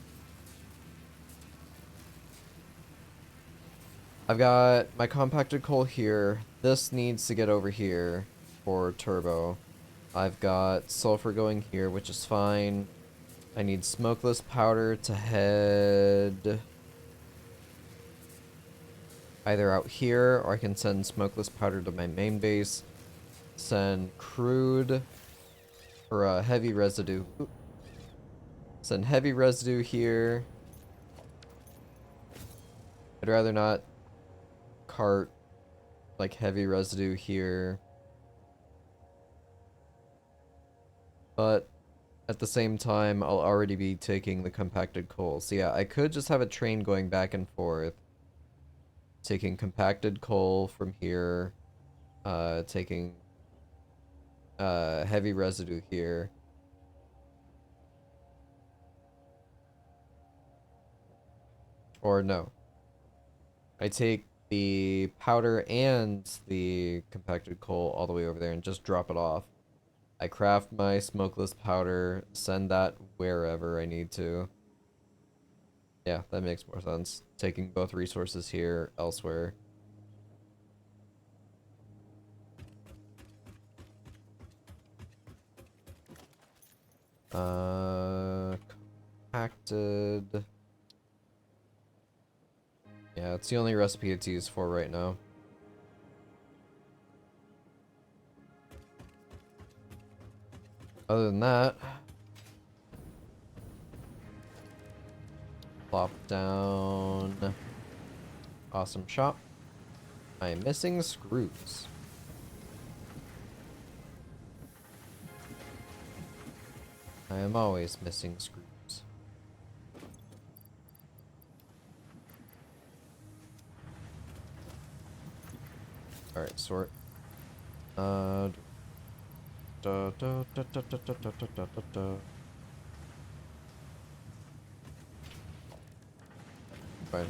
I've got my compacted coal here. This needs to get over here for turbo. I've got sulfur going here, which is fine. I need smokeless powder to head either out here, or I can send smokeless powder to my main base. Send crude for heavy residue. Send heavy residue here. I'd rather not cart like heavy residue here. But at the same time, I'll already be taking the compacted coal. So yeah, I could just have a train going back and forth. Taking compacted coal from here. Taking heavy residue here. Or no. I take the powder and the compacted coal all the way over there and just drop it off. I craft my smokeless powder, send that wherever I need to. Yeah, that makes more sense. Taking both resources here, elsewhere. Compacted. Yeah, it's the only recipe it's used for right now. Other than that, plop down. Awesome shop. I am missing screws. I am always missing screws. Alright, sort. Fine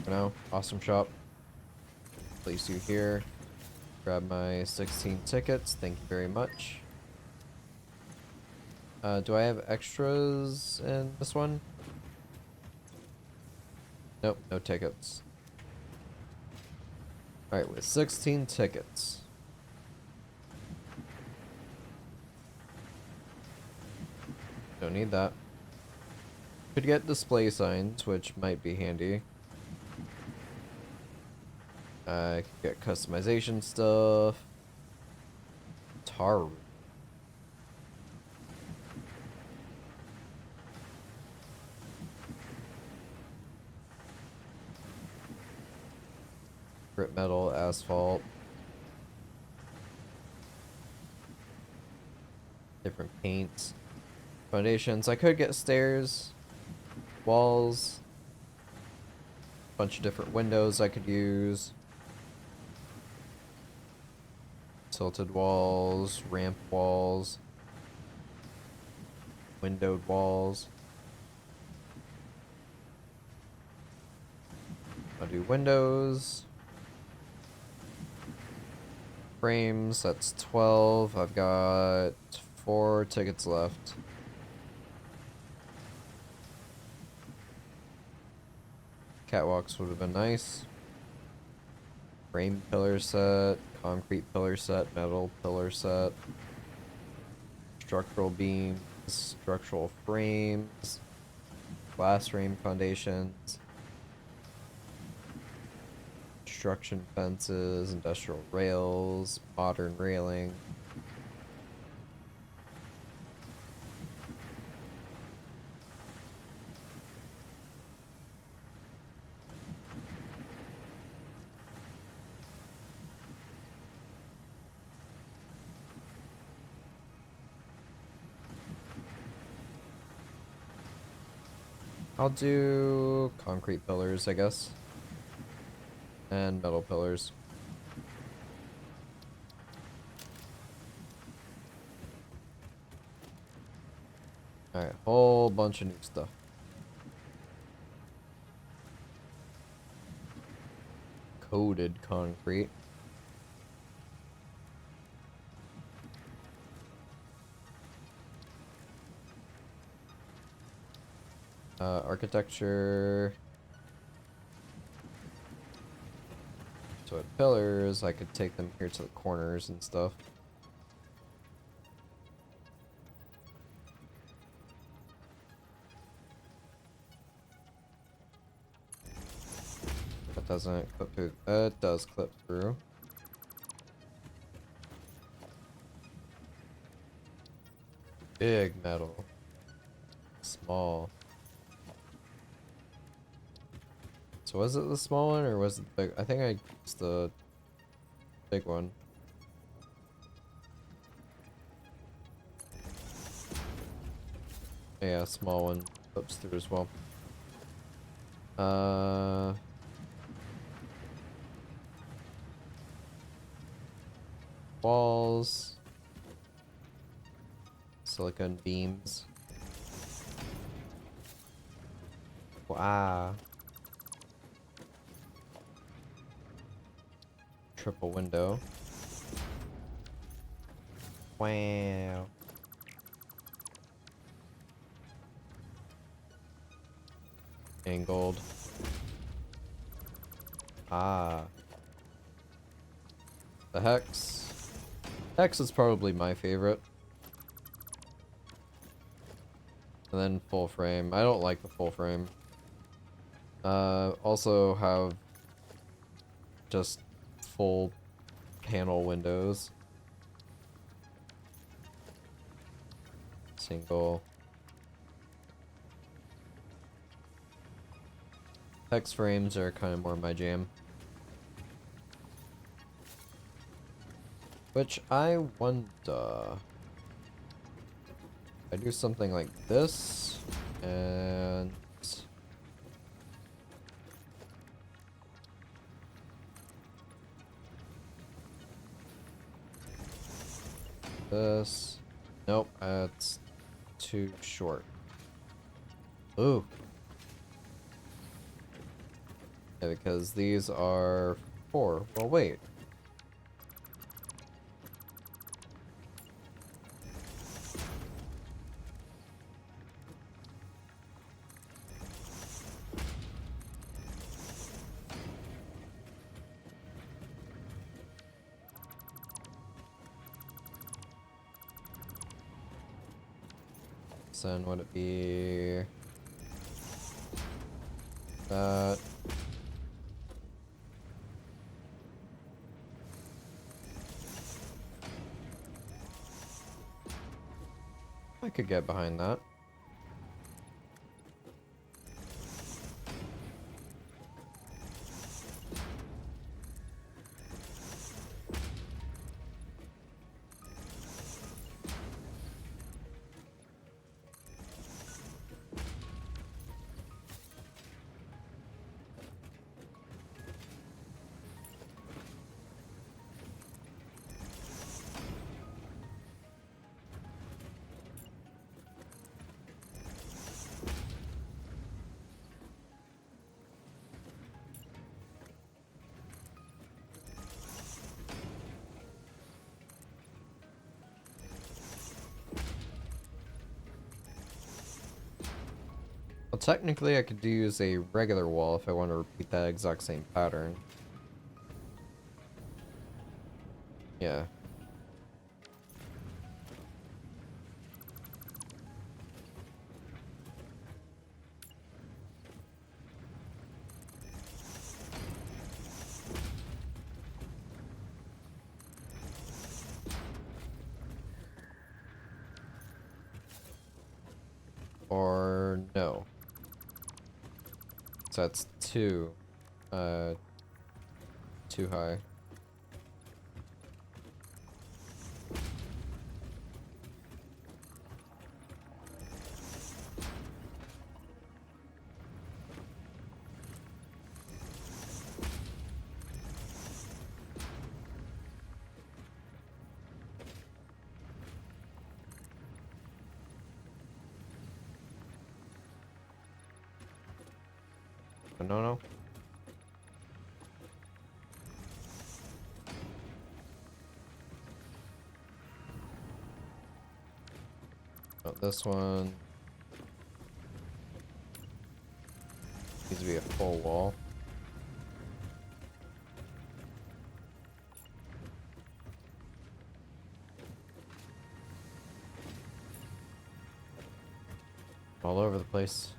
for now. Awesome shop. Place you here. Grab my 16 tickets. Thank you very much. Do I have extras in this one? Nope, no tickets. Alright, with 16 tickets. Don't need that. Could get display signs, which might be handy. I could get customization stuff. Tar. Grit metal, asphalt. Different paints. Foundations. I could get stairs. Walls. Bunch of different windows I could use. Tilted walls, ramp walls, windowed walls. I'll do windows. Frames, that's 12. I've got 4 tickets left. Catwalks would have been nice. Frame pillar set, concrete pillar set, metal pillar set, structural beams, structural frames, glass frame foundations, construction fences, industrial rails, modern railing. I'll do concrete pillars, I guess. And metal pillars. Alright, whole bunch of new stuff. Coated concrete. Architecture. So with pillars, I could take them here to the corners and stuff. That doesn't clip through. It does clip through. Big metal. Small. So was it the small one or was it the big? I think I used the big one. Yeah, small one clips through as well. Walls. Silicone beams. Wow. Triple window. Wow. Angled. Ah. The hex. Hex is probably my favorite. And then full frame. I don't like the full frame. Also have just full panel windows. Single. Hex frames are kind of more my jam. Which I wonder. I do something like this and this. Nope, that's too short. Ooh. Yeah, because these are 4. Well, wait. So then would it be that? I could get behind that. Well, technically I could use a regular wall if I want to repeat that exact same pattern. Yeah. Or no. So that's too high. No. Oh, this one needs to be a full wall. All over the place.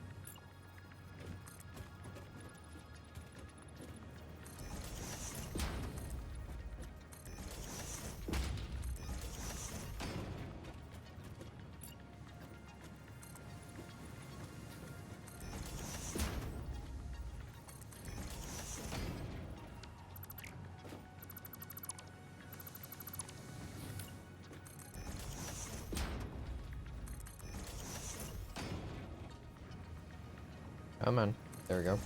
Come on. There we go.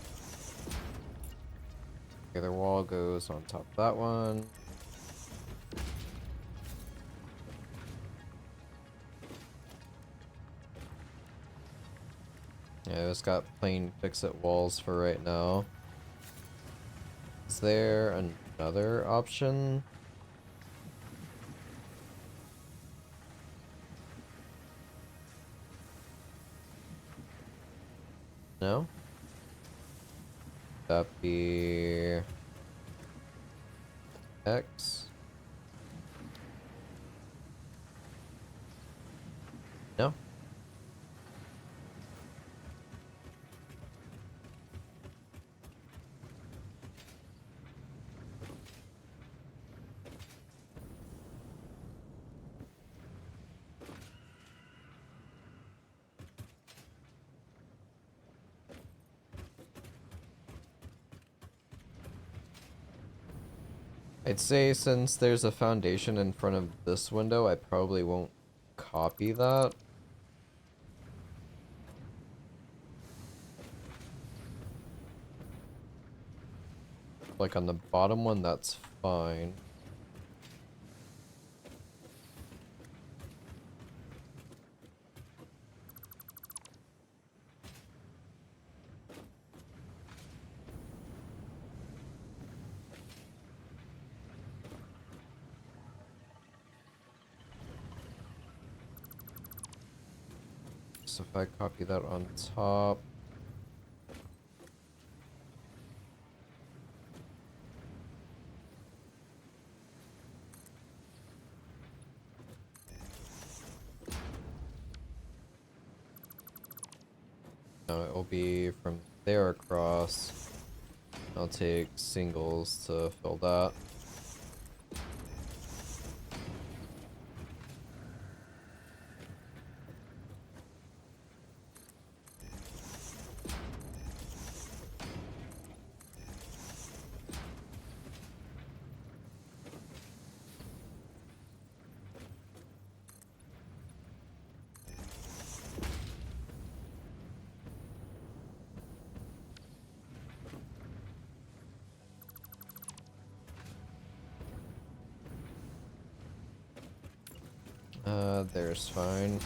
The other wall goes on top of that one. Yeah, it's got plain fix-it walls for right now. Is there another option? No? That be X? No? I'd say since there's a foundation in front of this window, I probably won't copy that. Like on the bottom one, that's fine. So if I copy that on top. No, it will be from there across. I'll take singles to fill that. There's fine.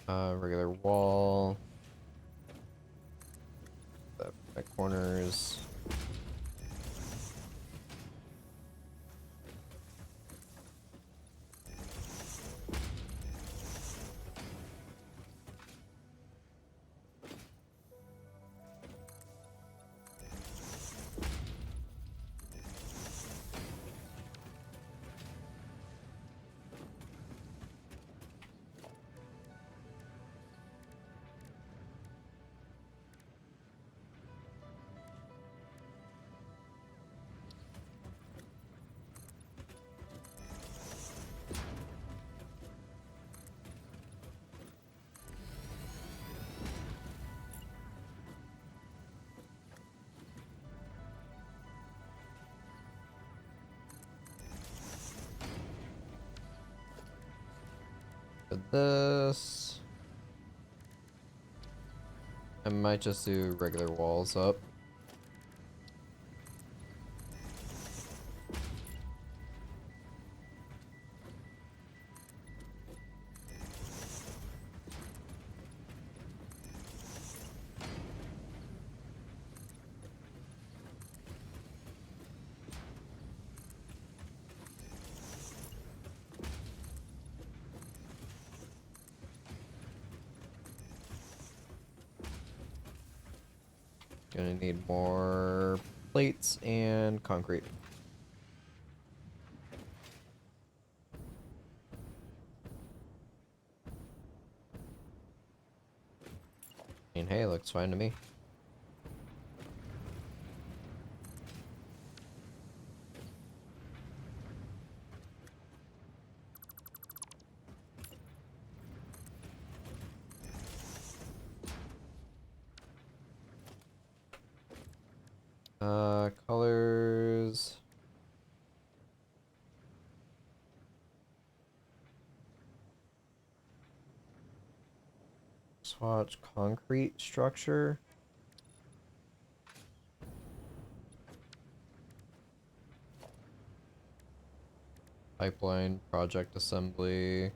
Regular wall. My corners. Did this. I might just do regular walls up. Gonna need more plates and concrete. I mean, hey, looks fine to me. Colors. Swatch concrete structure. Pipeline project assembly.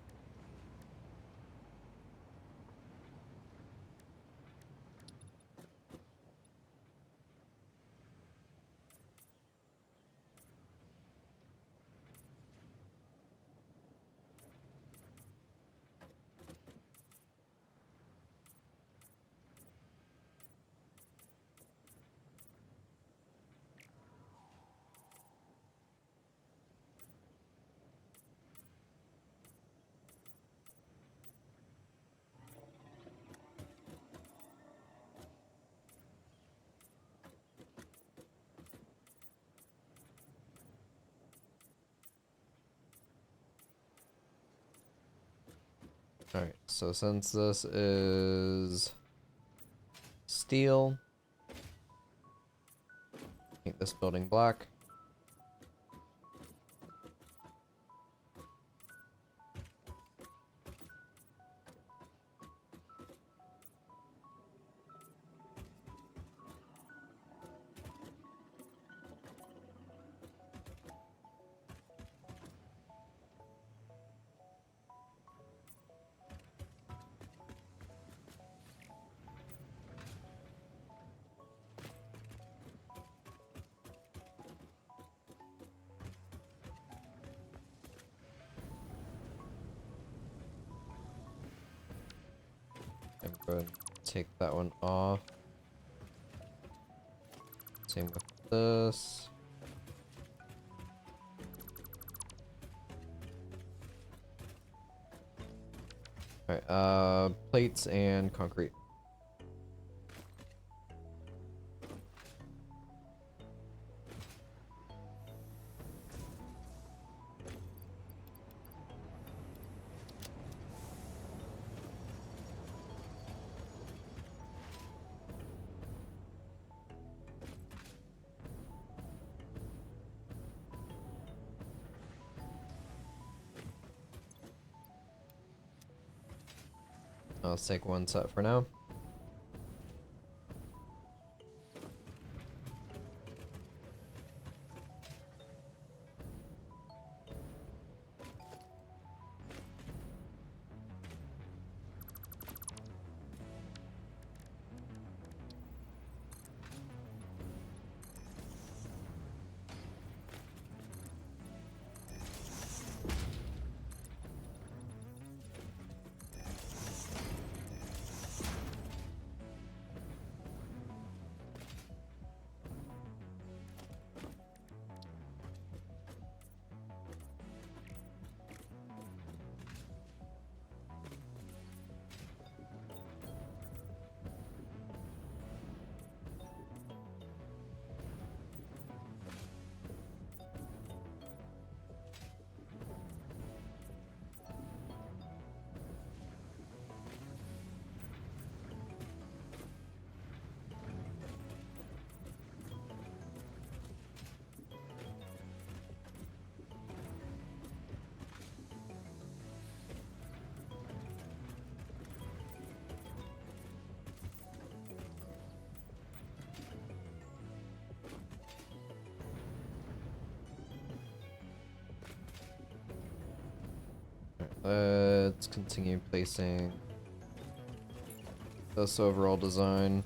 Alright, so since this is steel, paint this building black. I'm going to take that one off. Same with this. Alright, plates and concrete. Let's take one set for now. Let's continue placing this overall design.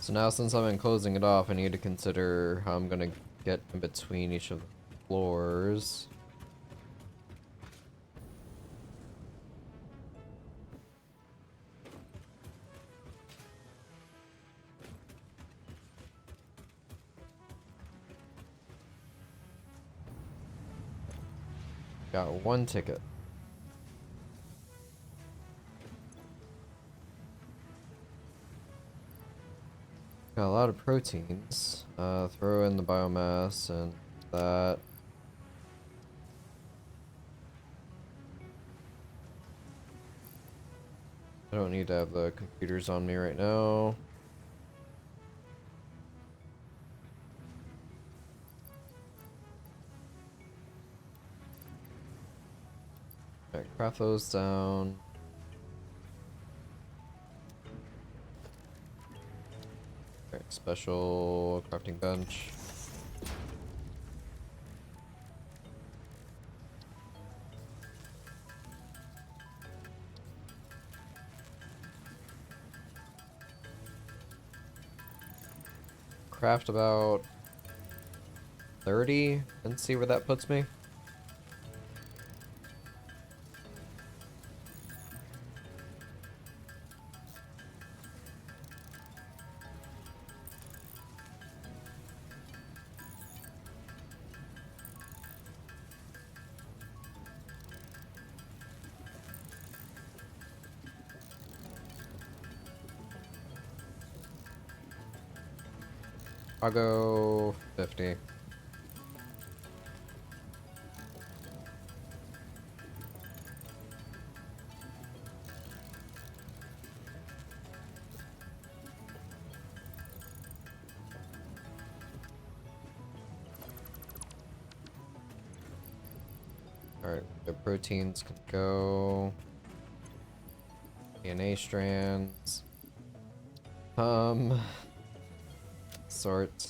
So now since I'm closing it off, I need to consider how I'm gonna get in between each of the floors. Got one ticket. Got a lot of proteins. Throw in the biomass and that. I don't need to have the computers on me right now. Alright, craft those down. Alright, special crafting bench. Craft about 30 and see where that puts me. I'll go 50. Alright, the proteins can go. DNA strands. Sort.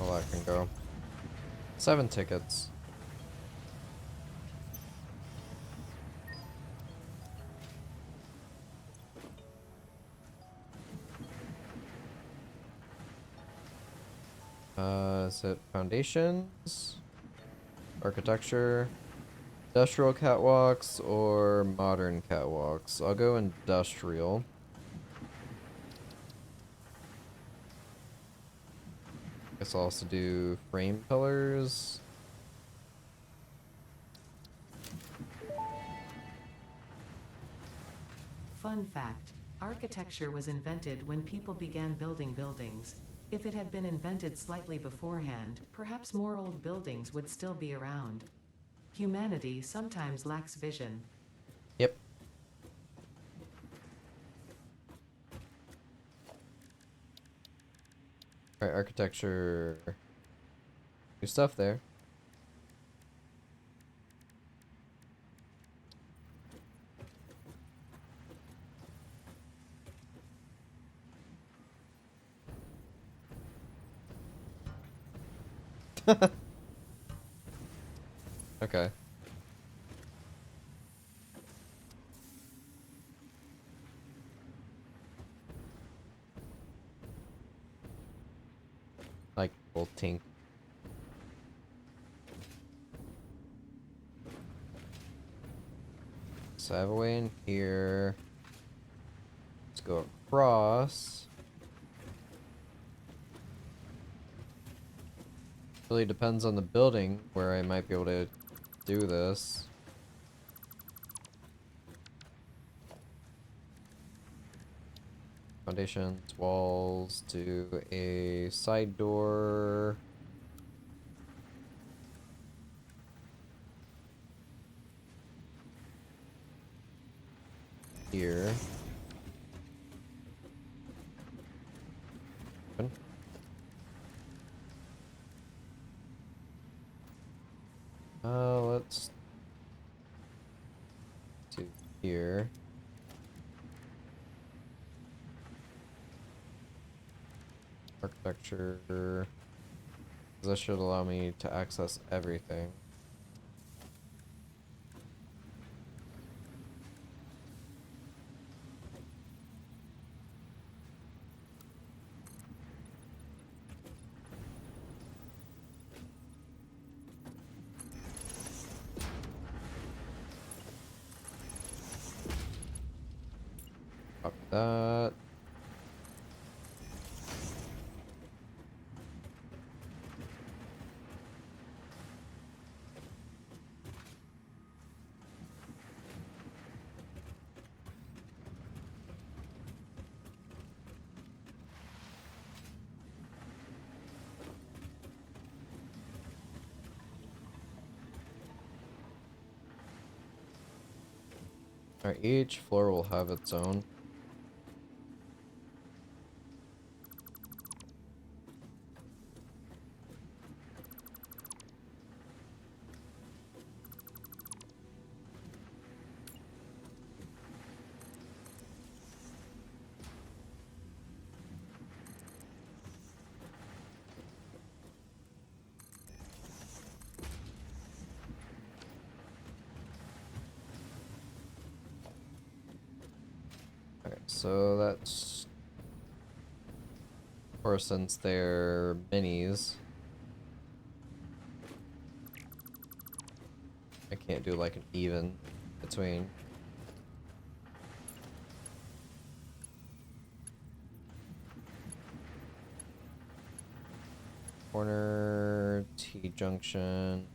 All that can go. 7 tickets. Is it foundations? Architecture? Industrial catwalks or modern catwalks? I'll go industrial. Guess I'll also do frame pillars. Fun fact, architecture was invented when people began building buildings. If it had been invented slightly beforehand, perhaps more old buildings would still be around. Humanity sometimes lacks vision. Yep. Alright, architecture. New stuff there. Okay. Like, we'll tink. So I have a way in here. Let's go across. Really depends on the building where I might be able to do this. Foundations, walls, do a side door. Here. Open. Let's do here. Architecture. This should allow me to access everything. Copy that. Alright, each floor will have its own. Okay, so that's... Or since they're minis, I can't do like an even between. Corner, T-junction.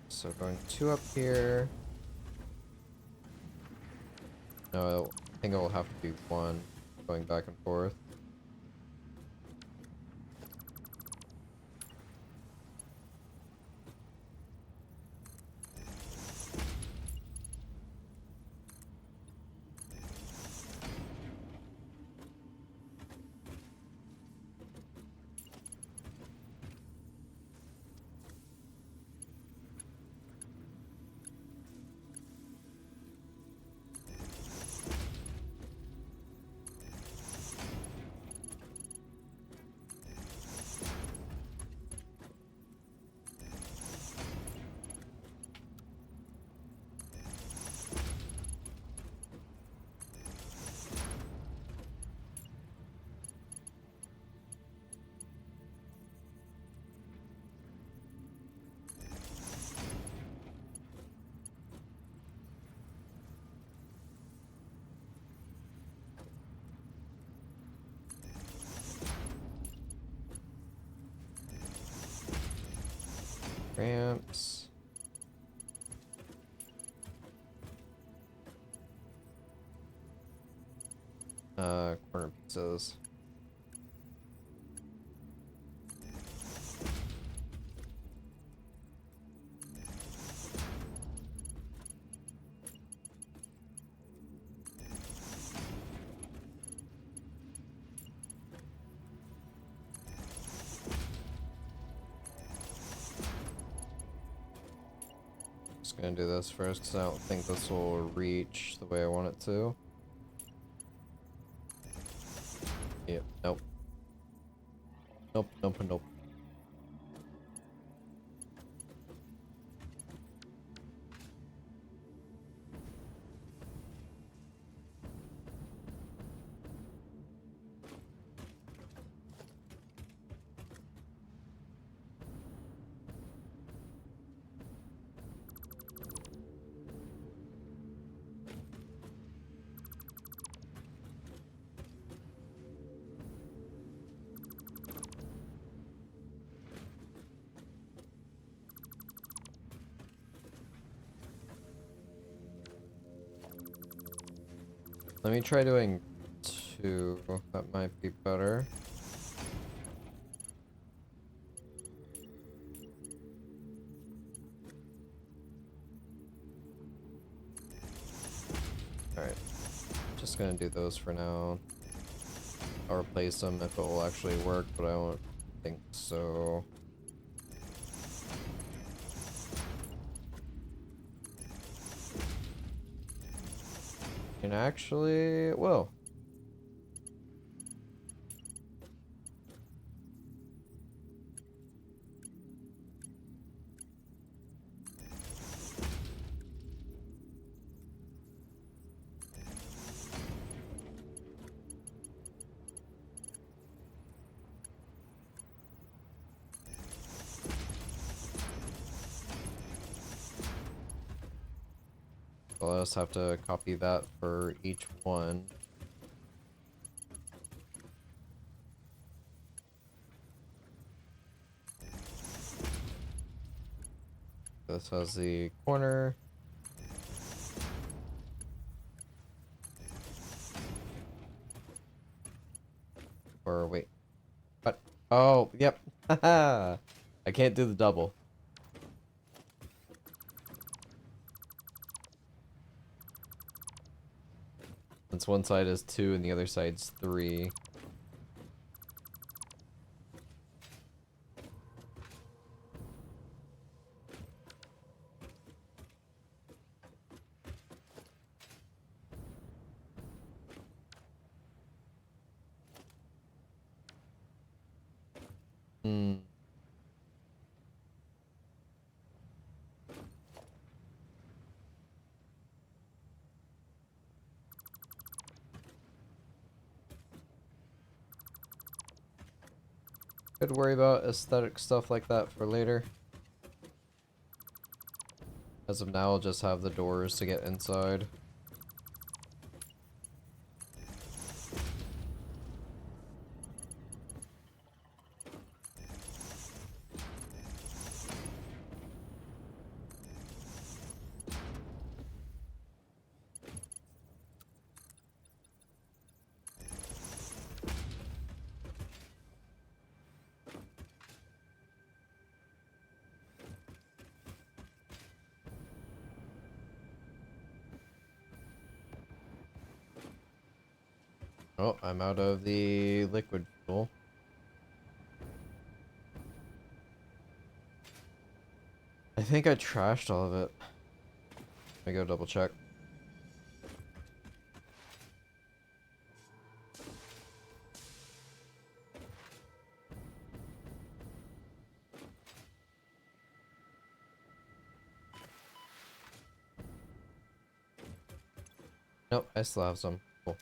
So going 2 up here. No, I think it will have to be 1 going back and forth. Ramps. Corner pizzas. Just gonna do this first because I don't think this will reach the way I want it to. Yep, nope. Nope, nope, nope. Let me try doing 2. That might be better. Alright. Just gonna do those for now. I'll replace them if it will actually work, but I don't think so. And actually, it will. I'll just have to copy that for each one. This has the corner. Or wait. What? Oh, yep. Haha. I can't do the double. Since one side is 2 and the other side's 3. Hmm. Could worry about aesthetic stuff like that for later. As of now, I'll just have the doors to get inside. Oh, I'm out of the liquid fuel. I think I trashed all of it. Let me go double check. Nope, I still have some. Cool.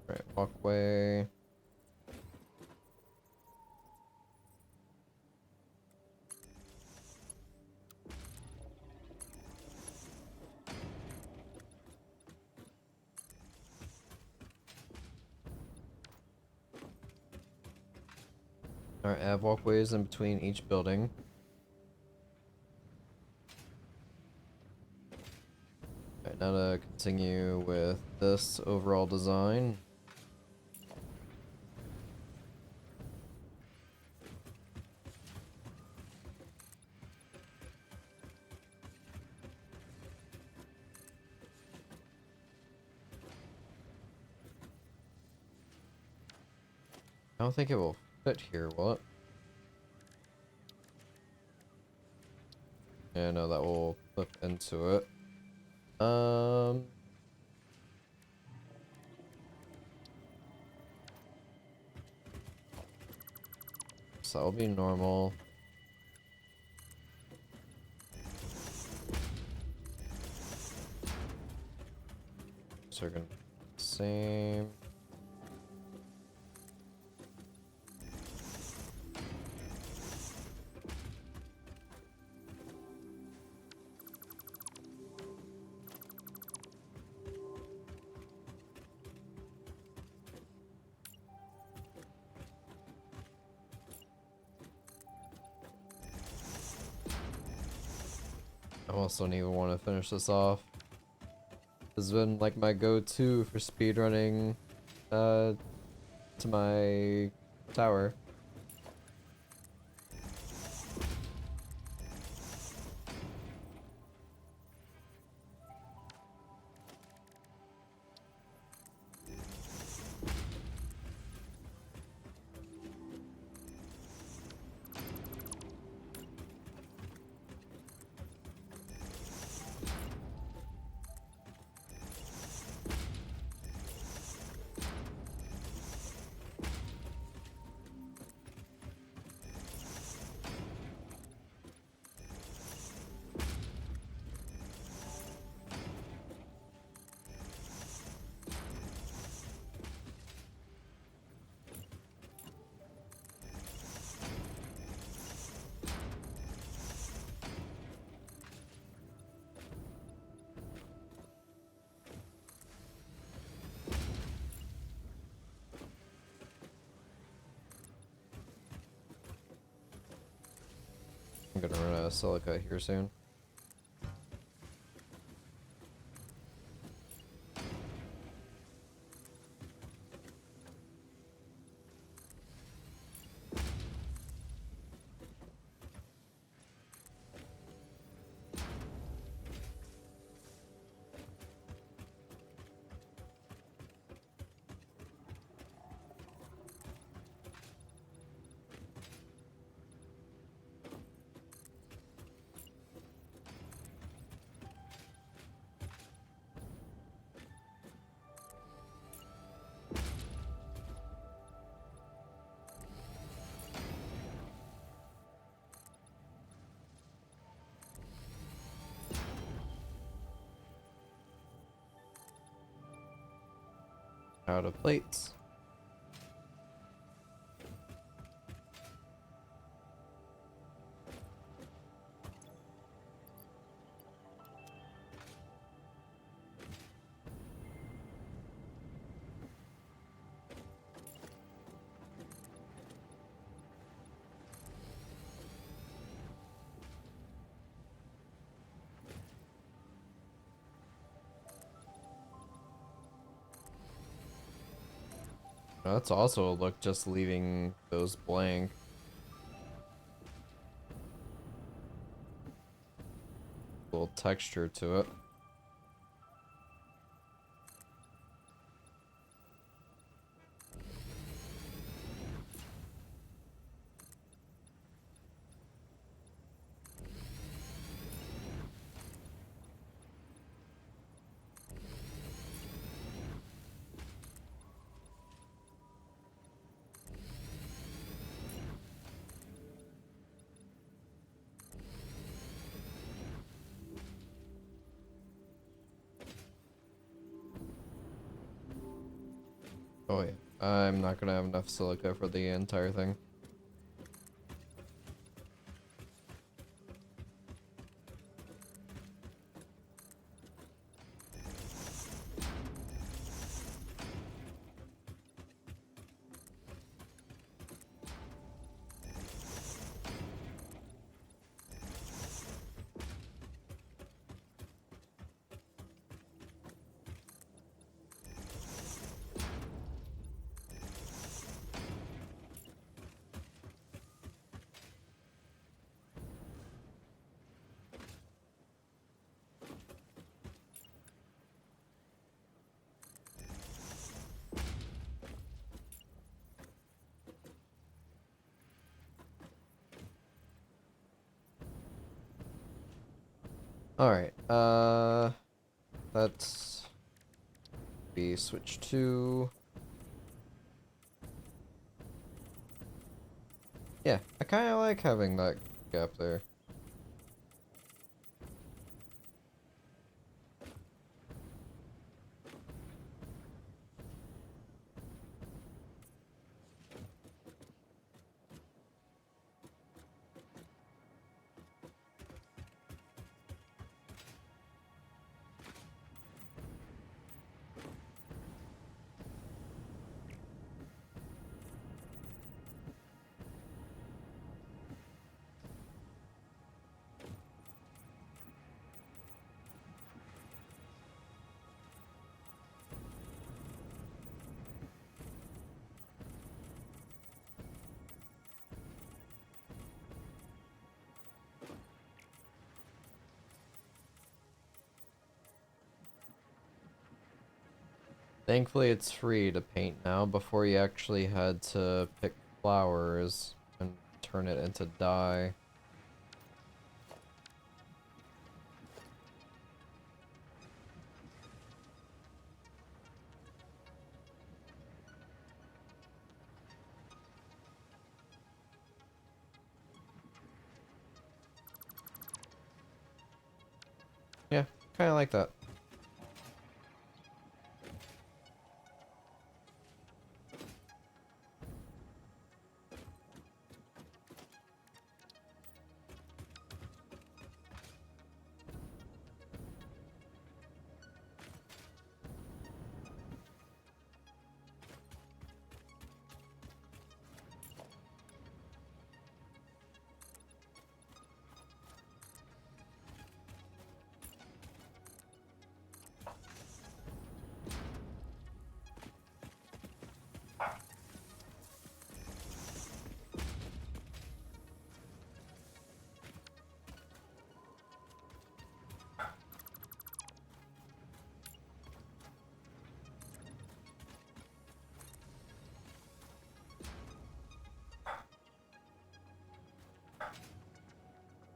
Right, walkway. Alright, I have walkways in between each building. Alright, now to continue with this overall design. I don't think it will fit here, will it? Yeah, no, that will clip into it. So that'll be normal. So we're gonna be the same. I also don't even want to finish this off. This has been like my go-to for speedrunning to my tower. I'm gonna run out of silica here soon. Out of plates. That's also a look, just leaving those blank. Little texture to it. Oh yeah, I'm not gonna have enough silica for the entire thing. Alright, let's be switch to... Yeah, I kinda like having that gap there. Thankfully it's free to paint now. Before you actually had to pick flowers and turn it into dye. Yeah, kinda like that.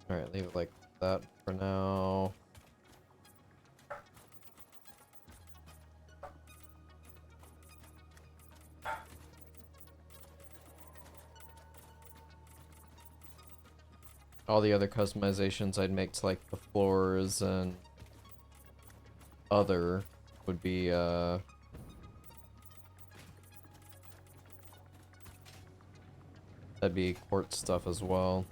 Alright, leave it like that for now. All the other customizations I'd make to like the floors and other would be that'd be quartz stuff as well.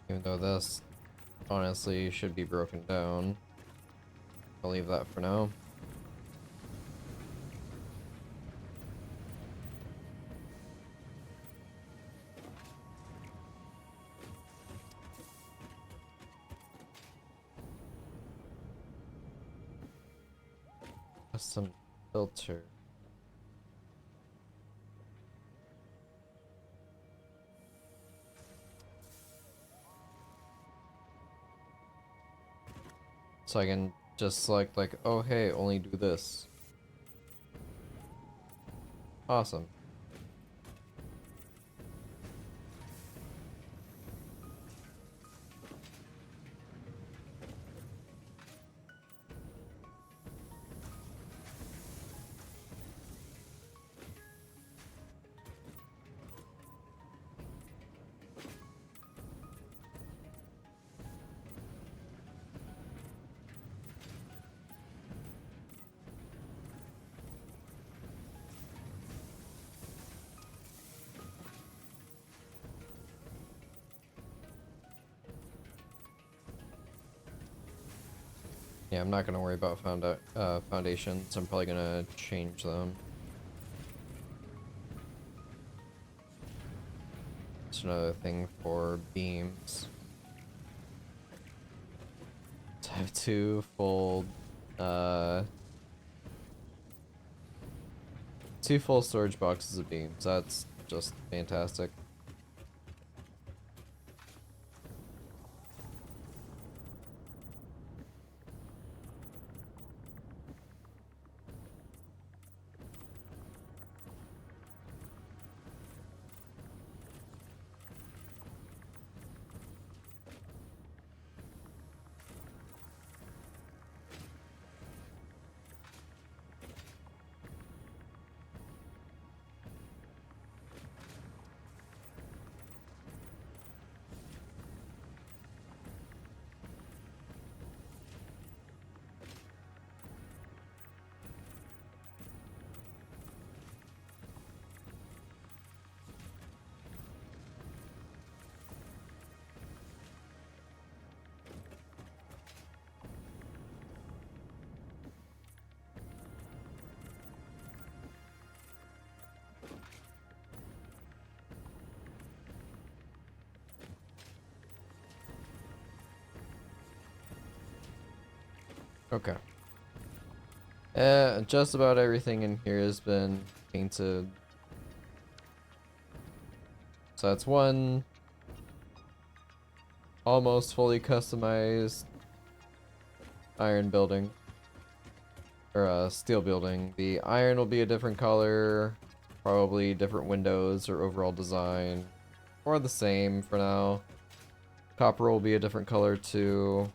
Even though this honestly should be broken down. I'll leave that for now. Custom filter. So I can just select like, oh hey, only do this. Awesome. Yeah, I'm not gonna worry about foundations. I'm probably gonna change them. It's another thing for beams. To have uh, two full storage boxes of beams. That's just fantastic. Okay. Just about everything in here has been painted. So that's one almost fully customized iron building. Or steel building. The iron will be a different color, probably different windows or overall design, or the same for now. Copper will be a different color too.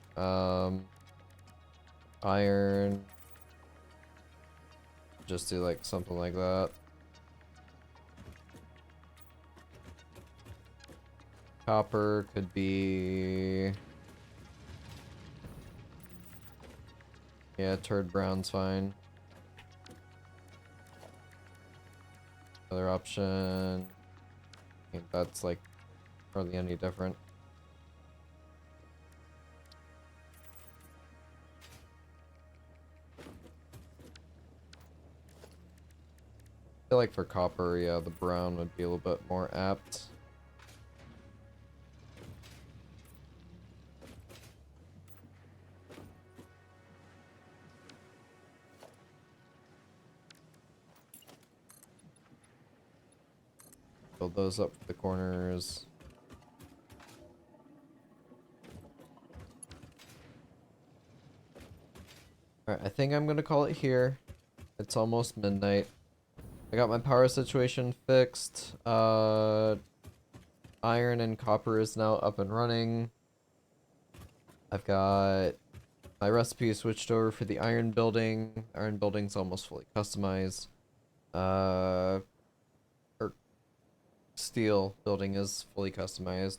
Iron, just do like something like that. Copper could be, yeah, turd brown's fine. Other option, I think that's like hardly any different. I feel like for copper, yeah, the brown would be a little bit more apt. Build those up for the corners. Alright, I think I'm gonna call it here. It's almost midnight. I got my power situation fixed. Iron and copper is now up and running. I've got my recipe switched over for the iron building. Iron building's almost fully customized. Or steel building is fully customized.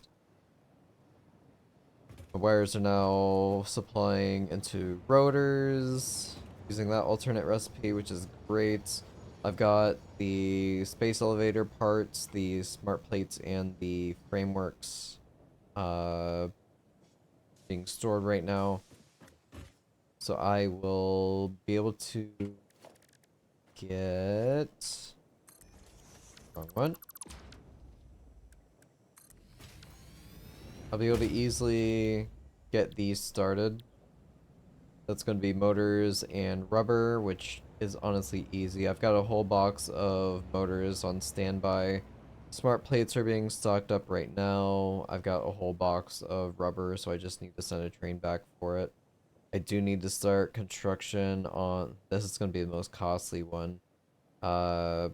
The wires are now supplying into rotors, using that alternate recipe, which is great. I've got the space elevator parts, the smart plates, and the frameworks being stored right now. So I will be able to get... Wrong one. I'll be able to easily get these started. That's going to be motors and rubber, which is honestly easy. I've got a whole box of motors on standby. Smart plates are being stocked up right now. I've got a whole box of rubber, so I just need to send a train back for it. I do need to start construction on... This is going to be the most costly one. My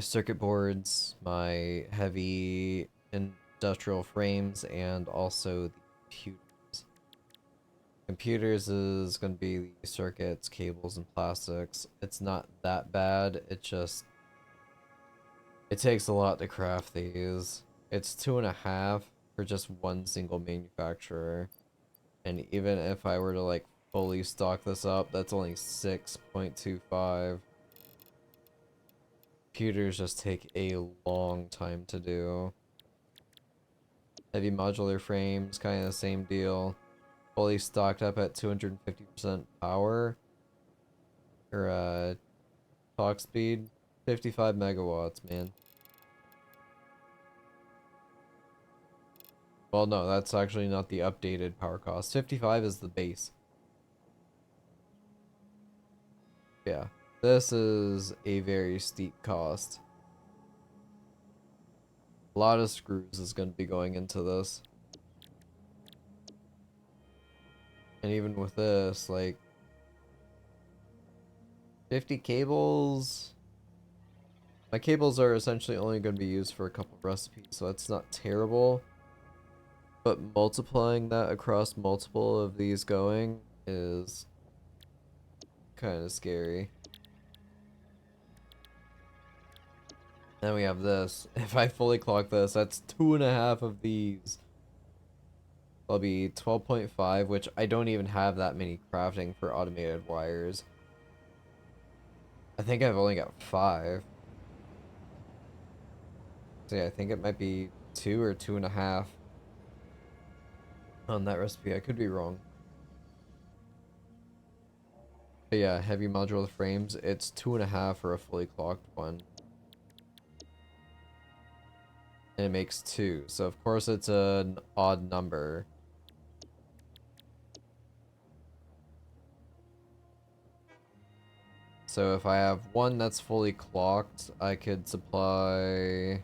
circuit boards, my heavy industrial frames, and also the computers. Computers is going to be the circuits, cables, and plastics. It's not that bad. It just... It takes a lot to craft these. It's 2.5 for just one single manufacturer. And even if I were to like fully stock this up, that's only 6.25. Computers just take a long time to do. Heavy modular frames, kind of the same deal. fully stocked up at 250% power. Or, talk speed. 55 megawatts, man. Well, no, that's actually not the updated power cost. 55 is the base. Yeah. This is a very steep cost. A lot of screws is going to be going into this. And even with this, like 50 cables. My cables are essentially only going to be used for a couple recipes, so that's not terrible. But multiplying that across multiple of these going is kind of scary. Then we have this. If I fully clock this, that's 2.5 of these. That'll be 12.5, which I don't even have that many crafting for automated wires. I think I've only got 5. So yeah, I think it might be 2 or 2.5 on that recipe. I could be wrong. But yeah, heavy modular frames, it's 2.5 for a fully clocked one. And it makes 2, so of course it's an odd number. So if I have one that's fully clocked, I could supply...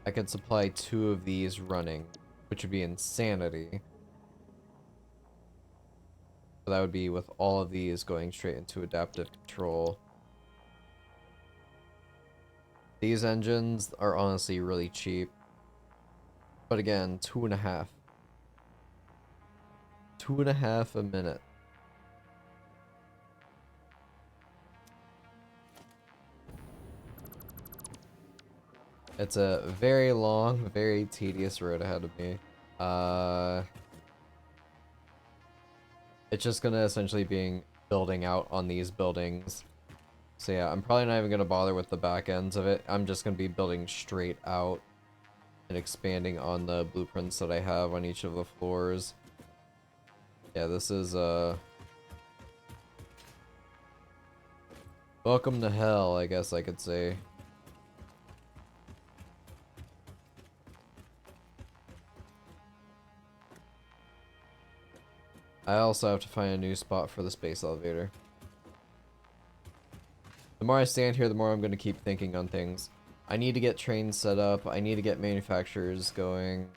I could supply 2 of these running, which would be insanity. So that would be with all of these going straight into adaptive control. These engines are honestly really cheap. But again, 2.5. 2.5 a minute. It's a very long, very tedious road ahead of me. It's just gonna essentially be building out on these buildings. So yeah, I'm probably not even gonna bother with the back ends of it. I'm just gonna be building straight out and expanding on the blueprints that I have on each of the floors. Yeah, this is welcome to hell, I guess I could say. I also have to find a new spot for the space elevator. The more I stand here, the more I'm going to keep thinking on things. I need to get trains set up. I need to get manufacturers going.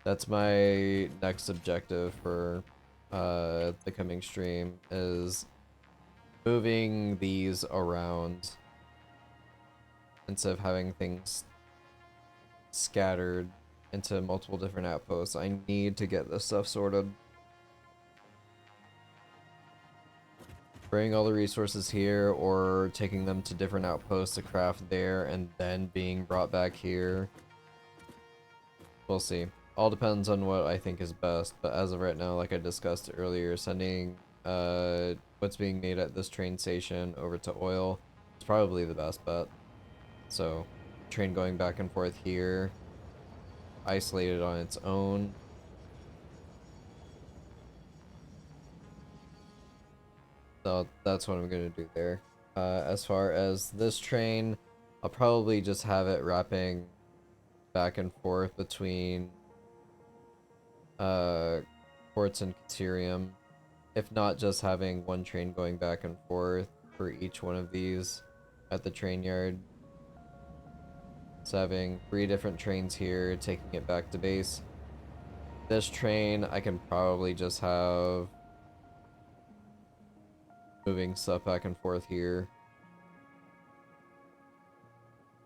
That's my next objective for the coming stream, is moving these around instead of having things scattered into multiple different outposts. I need to get this stuff sorted. Bring all the resources here, or taking them to different outposts to craft there and then being brought back here. We'll see. All depends on what I think is best, but as of right now, like I discussed earlier, sending what's being made at this train station over to oil is probably the best bet. So, train going back and forth here, isolated on its own. So that's what I'm gonna do there. As far as this train, I'll probably just have it wrapping back and forth between Quartz and Caterium. If not, just having one train going back and forth for each one of these at the train yard. So having 3 different trains here, taking it back to base. This train, I can probably just have moving stuff back and forth here.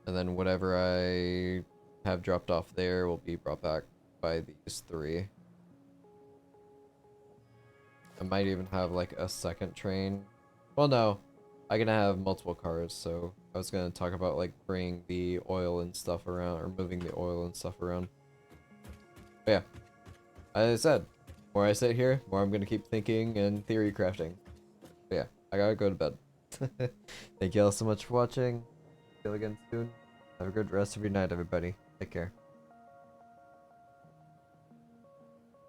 And then whatever I have dropped off there will be brought back by these 3. I might even have like a second train. Well, no. I can have multiple cars, so I was gonna talk about like bringing the oil and stuff around, or moving the oil and stuff around. But yeah. As I said, more I sit here, more I'm gonna keep thinking and theory crafting. But yeah, I gotta go to bed. Thank you all so much for watching. See you again soon. Have a good rest of your night, everybody. Take care.